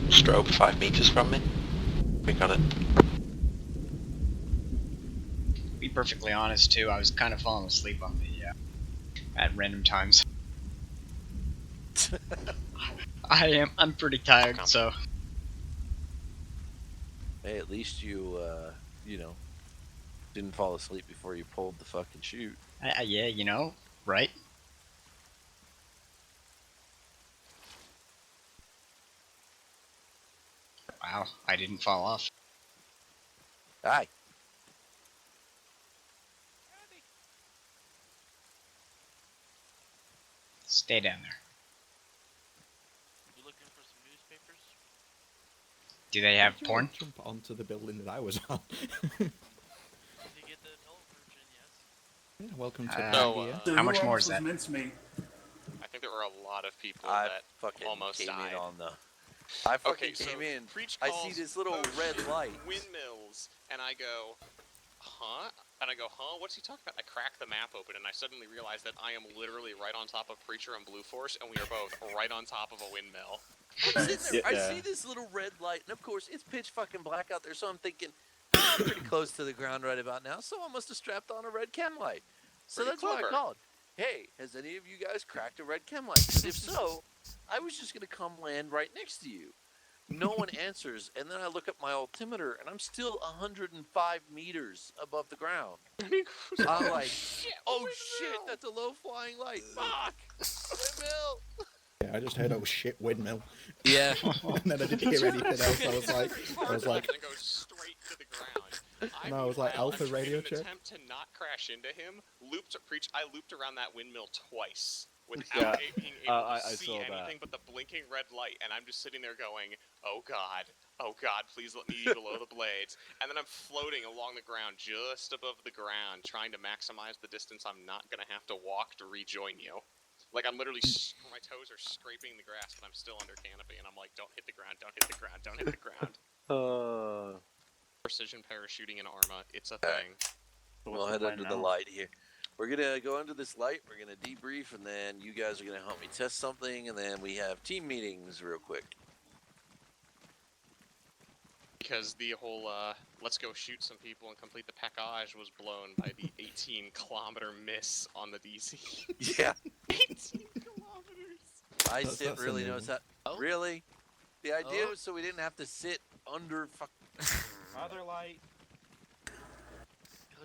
Strobe 5 meters from me. We got it. To be perfectly honest, too, I was kind of falling asleep on the, at random times. I'm pretty tired, so. Hey, at least you, didn't fall asleep before you pulled the fucking chute. Yeah, right? Wow, I didn't fall off. Aye. Stay down there. You looking for some newspapers? Do they have Did you porn? Jump onto the building that I was on. If you get the adult version, yes. Yeah, welcome to how much more is that? Mincemeat. I think there were a lot of people I that fucking almost came died. in on the... I fucking Okay, so came in. Preach I calls, see this little "Oh, red shit, light. windmills, and I go, huh? And I go, huh? What's he talking about? I crack the map open, and I suddenly realize that I am literally right on top of Preacher and Blue Force, and we are both right on top of a windmill. I'm sitting there, I see this little red light, and of course, it's pitch fucking black out there, so I'm thinking, I'm pretty close to the ground right about now, so I must have strapped on a red chem light. So Pretty that's why clever. I called. Hey, has any of you guys cracked a red chem light? 'Cause if so, I was just going to come land right next to you. No one answers, and then I look at my altimeter, and I'm still 105 meters above the ground. I'm like, oh shit, that's a low-flying light. Fuck! Windmill! Yeah, I just heard, oh shit, windmill. Yeah. And then I didn't hear anything else. I was like, And it goes straight to the ground. no, I was like, alpha radio in an check. attempt to not crash into him, I looped around that windmill twice without being able to see saw anything that. but the blinking red light, and I'm just sitting there going, oh god, please let me be below the blades. And then I'm floating along the ground, just above the ground, trying to maximize the distance I'm not going to have to walk to rejoin you. Like, I'm literally, my toes are scraping the grass, but I'm still under canopy, and I'm like, don't hit the ground, don't hit the ground, don't hit the ground. Precision parachuting in Arma, it's a thing. We'll head under the light here. We're gonna go under this light. We're gonna debrief, and then you guys are gonna help me test something, and then we have team meetings real quick. Because the whole let's go shoot some people and complete the package was blown by the 18-kilometer miss on the DC. Yeah. 18 kilometers. I That's really knows that. Oh. Really? The idea Oh. was so we didn't have to sit under Other light. Go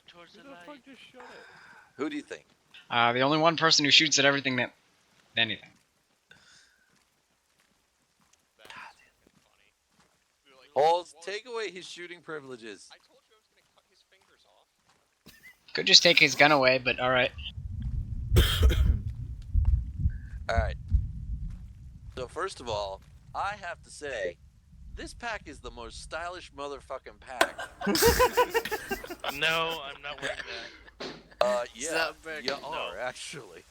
towards Who the the fuck light. just shot it? Who do you think? The only one person who shoots at everything that anything. Halls, take away his shooting privileges. I told you I was gonna cut his fingers off. Could just take his gun away, but alright. Alright. So first of all, I have to say, this pack is the most stylish motherfucking pack. No, I'm not wearing that. Yeah, you are, actually.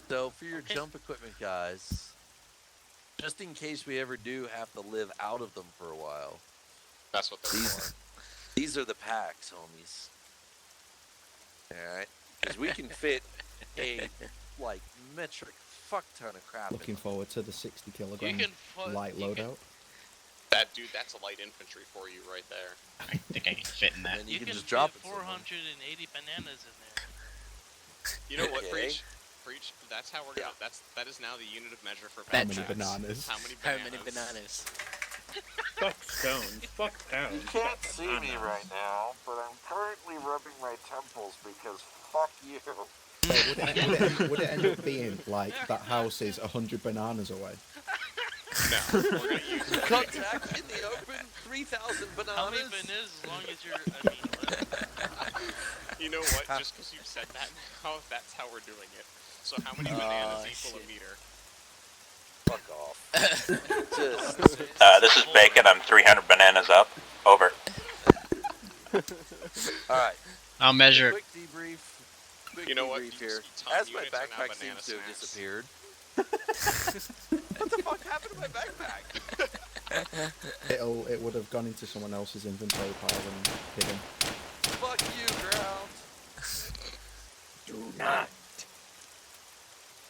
So for your jump equipment, guys, just in case we ever do have to live out of them for a while. That's what they're for. These are the packs, homies. Alright? Because we can fit a, like, metric fuck ton of crap Looking forward to the 60 kilogram light you can- loadout. That dude, that's a light infantry for you right there. I think I can fit in that. And you can just fit drop it 480 bananas in there. You know what, Okay. Preach? That's how we're gonna. That is now the unit of measure for How many backpacks. bananas? How many How bananas? many bananas? Fuck stones. Fuck pounds. You can't see me right now, but I'm currently rubbing my temples because fuck you. Would it end up being like that house is 100 bananas away? No, we're gonna use Contact in the open, 3,000 bananas. How many bananas as long as you're, I mean, You know what? Just because you said that now, that's how we're doing it. So how many bananas equal a meter? Fuck off. This is Bacon. I'm 300 bananas up. Over. Alright. I'll measure. Quick debrief. Quick You know what? debrief here. Tom As my units are now backpack banana seems to have snacks. disappeared. What the fuck happened to my backpack? It would have gone into someone else's inventory pile and hidden. Fuck you, ground. Do not.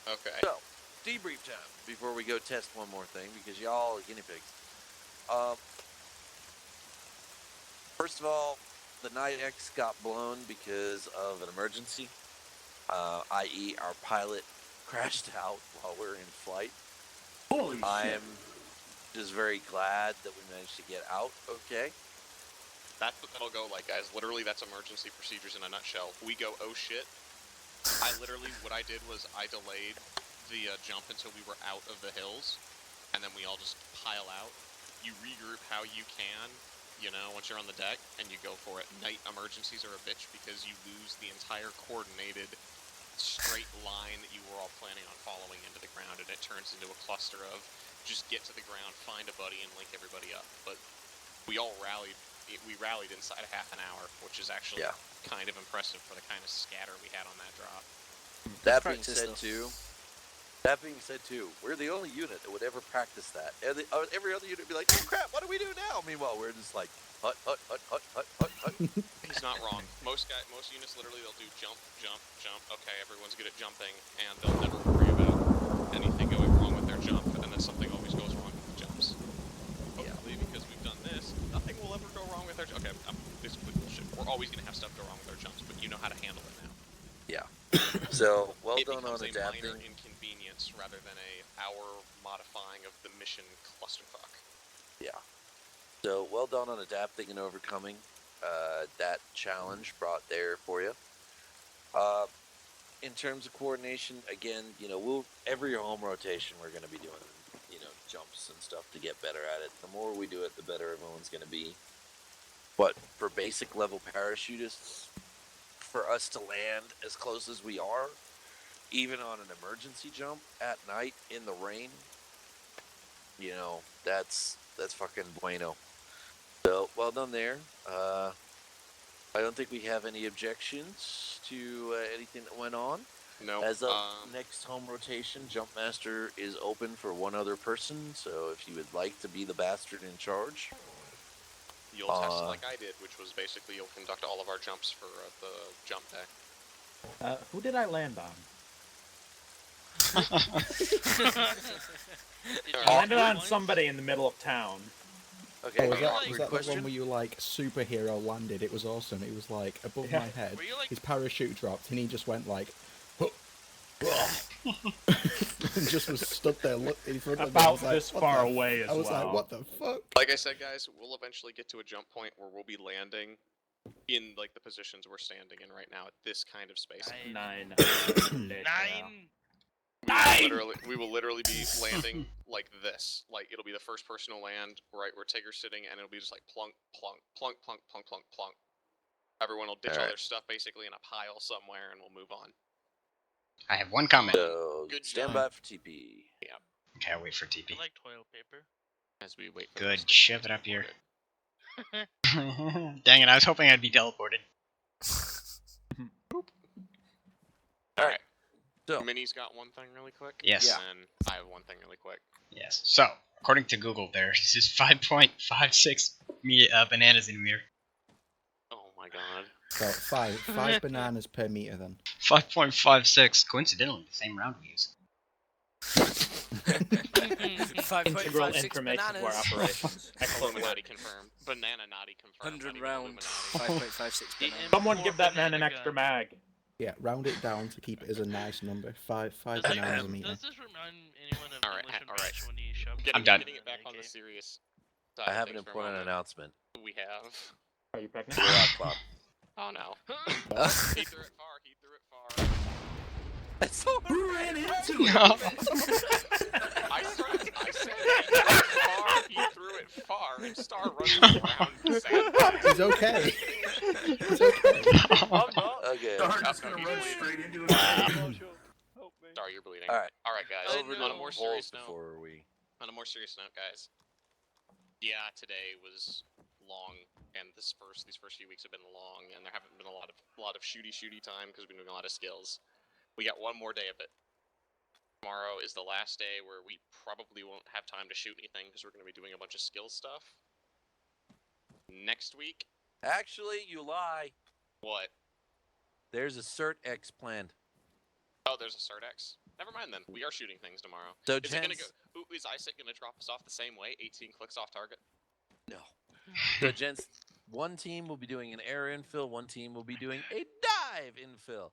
Okay. So, debrief time before we go test one more thing because y'all are guinea pigs. First of all, the Night X got blown because of an emergency, i.e. our pilot crashed out while we were in flight. Holy I shit. am just very glad that we managed to get out okay. That's what that'll go like, guys. Literally, that's emergency procedures in a nutshell. We go, oh shit. What I did was I delayed the jump until we were out of the hills, and then we all just pile out. You regroup how you can, you know, once you're on the deck, and you go for it. Night emergencies are a bitch because you lose the entire coordinated straight line that you were all planning on following into the ground, and it turns into a cluster of just get to the ground, find a buddy, and link everybody up. But we all rallied. We rallied inside a half an hour, which is actually kind of impressive for the kind of scatter we had on that drop. That being said, too, we're the only unit that would ever practice that. Every other unit would be like, oh crap, what do we do now? Meanwhile, we're just like, hut. He's not wrong. Most units literally they'll do jump. Okay, everyone's good at jumping, and they'll never worry about anything going wrong with their jump, and then something always goes wrong with the jumps. Hopefully, because we've done this, nothing will ever go wrong with our jump. Okay, this is bullshit. We're always going to have stuff go wrong with our jumps, but you know how to handle it now. Yeah. So, well it done on becomes a adapting. minor inconvenience rather than a hour modifying of the mission clusterfuck. Yeah. So, well done on adapting and overcoming that challenge brought there for you. In terms of coordination, again, you know, every home rotation we're going to be doing, you know, jumps and stuff to get better at it. The more we do it, the better everyone's going to be. But for basic level parachutists, for us to land as close as we are, even on an emergency jump at night in the rain, you know, that's fucking bueno. So, well done there. I don't think we have any objections to anything that went on. No. As of next home rotation, Jumpmaster is open for one other person, so if you would like to be the bastard in charge, You'll test like I did, which was basically you'll conduct all of our jumps for the jump day. Who did I land on? I landed on somebody in the middle of town. Okay, was that the one where you like superhero landed? It was awesome. It was like above my head. His parachute dropped, and he just went like, and just was stood there looking in front of me. About this far away as well. I was like, what the fuck? Like I said, guys, we'll eventually get to a jump point where we'll be landing in like the positions we're standing in right now at this kind of space. 9. We will literally be landing like this. Like it'll be the first person to land right where Tigger's sitting, and it'll be just like plunk, plunk, plunk, plunk, plunk, plunk, plunk. Everyone will ditch all their stuff basically in a pile somewhere, and we'll move on. I have one comment. So, Good stand by for TP. Yeah. Okay, I'll wait for TP. I like toilet paper. As we wait for Good, shove it up here. Dang it, I was hoping I'd be teleported. Alright. So, Minnie's got one thing really quick. Yes. And I have one thing really quick. Yes. So, according to Google, there's just 5.56 bananas in a meter. Oh my god. So five bananas per meter then. 5.56. Coincidentally, the same round we use. Integral information to our operations. Illuminati confirmed. Banana naughty confirmed. 100 round, 5.56 bananas. Someone give that man an extra mag. Yeah, round it down to keep it as a nice number. Five bananas a meter. Does this remind anyone of English information when you shove? I'm done. Getting it back on the serious side I of have an things for a important moment. announcement. We have. Are you pregnant? We're out, Bob. Oh no. He threw it far. He threw it far. That's so Who ran into it? I said he threw it far. He threw it far. And Star runs around sad. He's okay. He's okay. Okay. Star just gonna run straight into it. Star, you're bleeding. Alright. Alright, guys. Over to On a the more polls serious note. before we... On a more serious note, guys. Yeah, today was long, and these first few weeks have been long, and there haven't been a lot of shooty time because we've been doing a lot of skills. We got one more day of it. Tomorrow is the last day where we probably won't have time to shoot anything because we're going to be doing a bunch of skill stuff. Next week. Actually, you lie. What? There's a Cert X planned. Oh, there's a Cert X. Never mind then. We are shooting things tomorrow. So is it gonna go? Ooh, is Isaac gonna drop us off the same way? 18 clicks off target. No. So, gents, one team will be doing an air infill. One team will be doing a dive infill.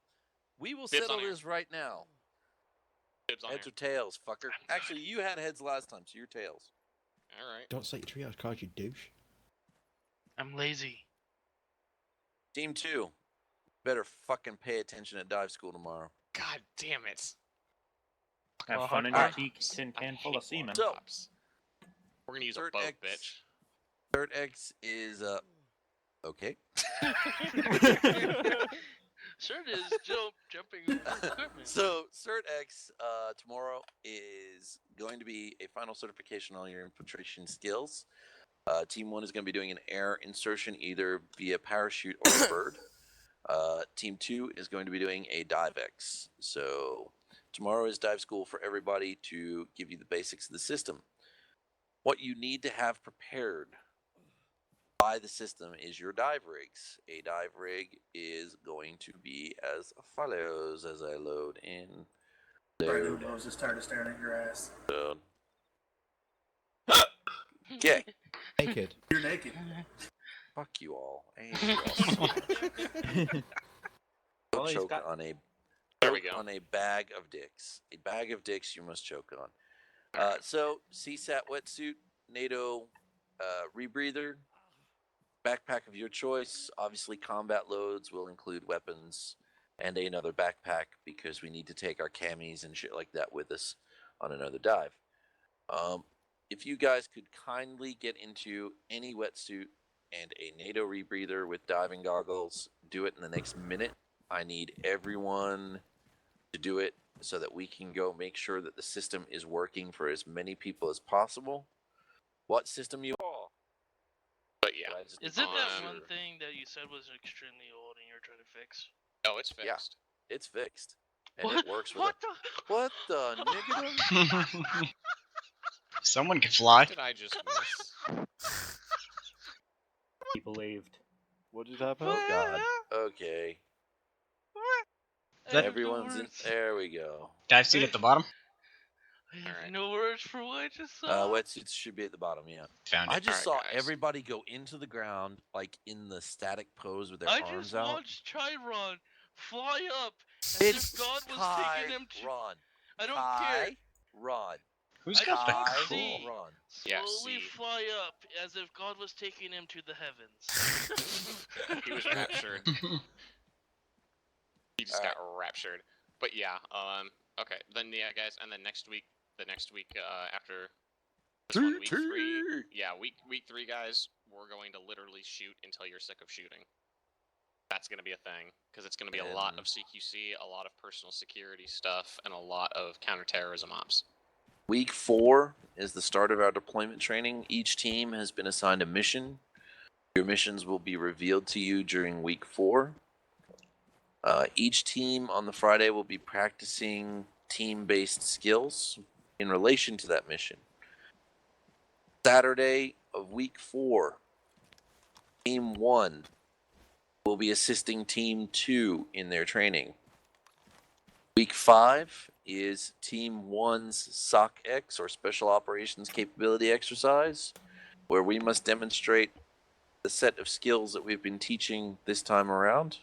We will Dibs settle on air. this right now. Dibs on Heads air. or tails, fucker. Actually, you had heads last time, so you're tails. All right. Don't say your triage cards, you douche. I'm lazy. Team 2, better fucking pay attention at dive school tomorrow. God damn it. Have fun in your tin can full of semen. So, we're gonna use Cert a boat, X, bitch. Cert X is okay. Sure it is. Jumping over equipment. So, Cert X tomorrow is going to be a final certification on your infiltration skills. Team 1 is going to be doing an air insertion either via parachute or a bird. Team 2 is going to be doing a dive X. So, tomorrow is dive school for everybody to give you the basics of the system. What you need to have prepared by the system is your dive rigs. A dive rig is going to be as follows as I load in. Sorry, dude, I was just tired of staring at your ass. Okay. Naked. You're naked. Fuck you all. I hate you all so much. Well, he's Choke got- on a There we go. on a bag of dicks. A bag of dicks you must choke on. So CSAT wetsuit, NATO rebreather, backpack of your choice. Obviously, combat loads will include weapons and another backpack because we need to take our camis and shit like that with us on another dive. If you guys could kindly get into any wetsuit and a NATO rebreather with diving goggles, do it in the next minute. I need everyone to do it so that we can go make sure that the system is working for as many people as possible. What system you are? But yeah. Is it that one thing that you said was extremely old and you're trying to fix? Oh, it's fixed. Yeah, it's fixed. And What? it works with What What the nigga? Someone can fly. What did I just miss? He believed. What just happened? Oh God. Okay. Everyone's in. There we go. Dive suit at the bottom. I have no words for what I just saw. Wetsuits should be at the bottom. Yeah. Found it. I just saw everybody go into the ground like in the static pose with their I arms just out. watched Chiron fly up as if God was taking him to. Ron. I don't care. Ron. Who's I got the just cool? see Ron. slowly fly up as if God was taking him to the heavens. He was raptured. He just got raptured. But yeah, okay. Then yeah, guys, and then next week, after this one, week 3, week 3, guys, we're going to literally shoot until you're sick of shooting. That's going to be a thing, because it's going to be a lot of CQC, a lot of personal security stuff, and a lot of counterterrorism ops. Week 4 is the start of our deployment training. Each team has been assigned a mission. Your missions will be revealed to you during week 4. Each team on the Friday will be practicing team-based skills in relation to that mission. Saturday of week 4, Team 1 will be assisting Team 2 in their training. Week 5 is Team 1's SOC-X, or Special Operations Capability Exercise, where we must demonstrate the set of skills that we've been teaching this time around.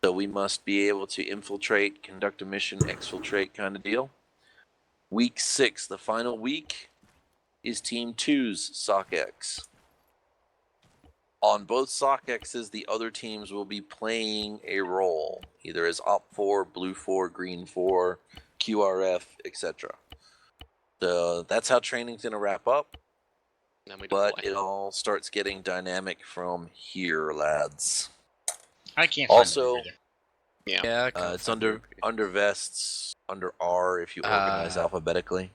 So we must be able to infiltrate, conduct a mission, exfiltrate kind of deal. Week 6, the final week, is Team 2's SOC-X. On both SOC-X's, the other teams will be playing a role, either as Op 4, Blue 4, Green 4, QRF, etc. So that's how training's going to wrap up. But it all starts getting dynamic from here, lads. I can't also, find it yeah, it's under vests, under R if you organize alphabetically.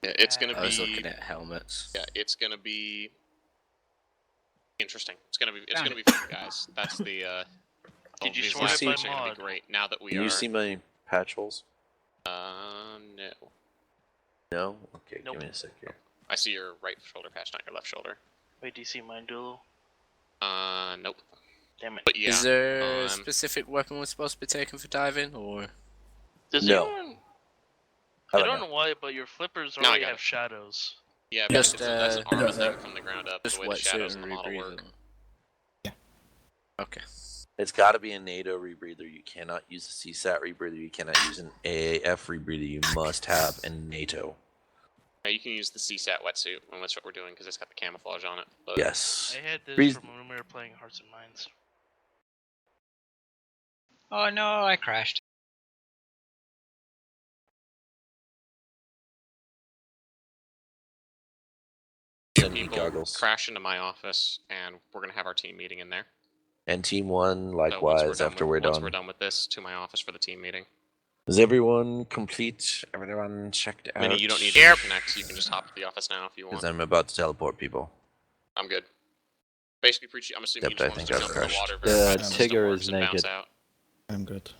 Yeah, it's gonna be. I was looking at helmets. Yeah, it's gonna be interesting. It's gonna be fun, guys. That's the. Did you sort it by gonna mod? be great now that we Can are. you see my patch holes? No. No? Okay, Nope. give me a sec here. I see your right shoulder patch, not your left shoulder. Wait, do you see mine, Dulo? Nope. Damn it. But yeah. Is there a specific weapon we're supposed to be taking for diving, or? Does No. anyone... I don't know why, but your flippers No, I already got have it. shadows. Yeah, Just, that's an Arma thing from the ground up. just The way the shadows wetsuit in and the model work. rebreathing. Yeah. Okay. It's got to be a NATO rebreather. You cannot use a CSAT rebreather. You cannot use an AAF rebreather. You must have a NATO. Yeah, you can use the CSAT wetsuit, and that's what we're doing because it's got the camouflage on it. But Yes. I had this Reason- from when we were playing Hearts and Minds. Oh no, I crashed. Send me people goggles. crash into my office, and we're gonna have our team meeting in there. And Team 1, So likewise, after we're once done. we're done with this, to my office for the team meeting. Is everyone complete? Everyone checked out? Minnie, you don't need to connect. You can just hop to the office now if you want. Because I'm about to teleport people. I'm good. Basically, Preachy, I'm assuming Except you I just want think us to I've jump in the crashed. water, verify the system Tigger works, is and bounce naked. out. I'm good.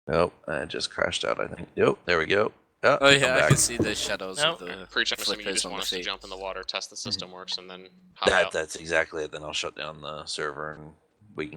Nope, I just crashed out, I think. Yep, there we go. Oh I'm yeah, I back. can see the shadows Nope. of the Preach, I'm assuming you flippers just on want the us to feet. jump in the water, test the system works, and then hop out. That's exactly it. Then I'll shut down the server and we can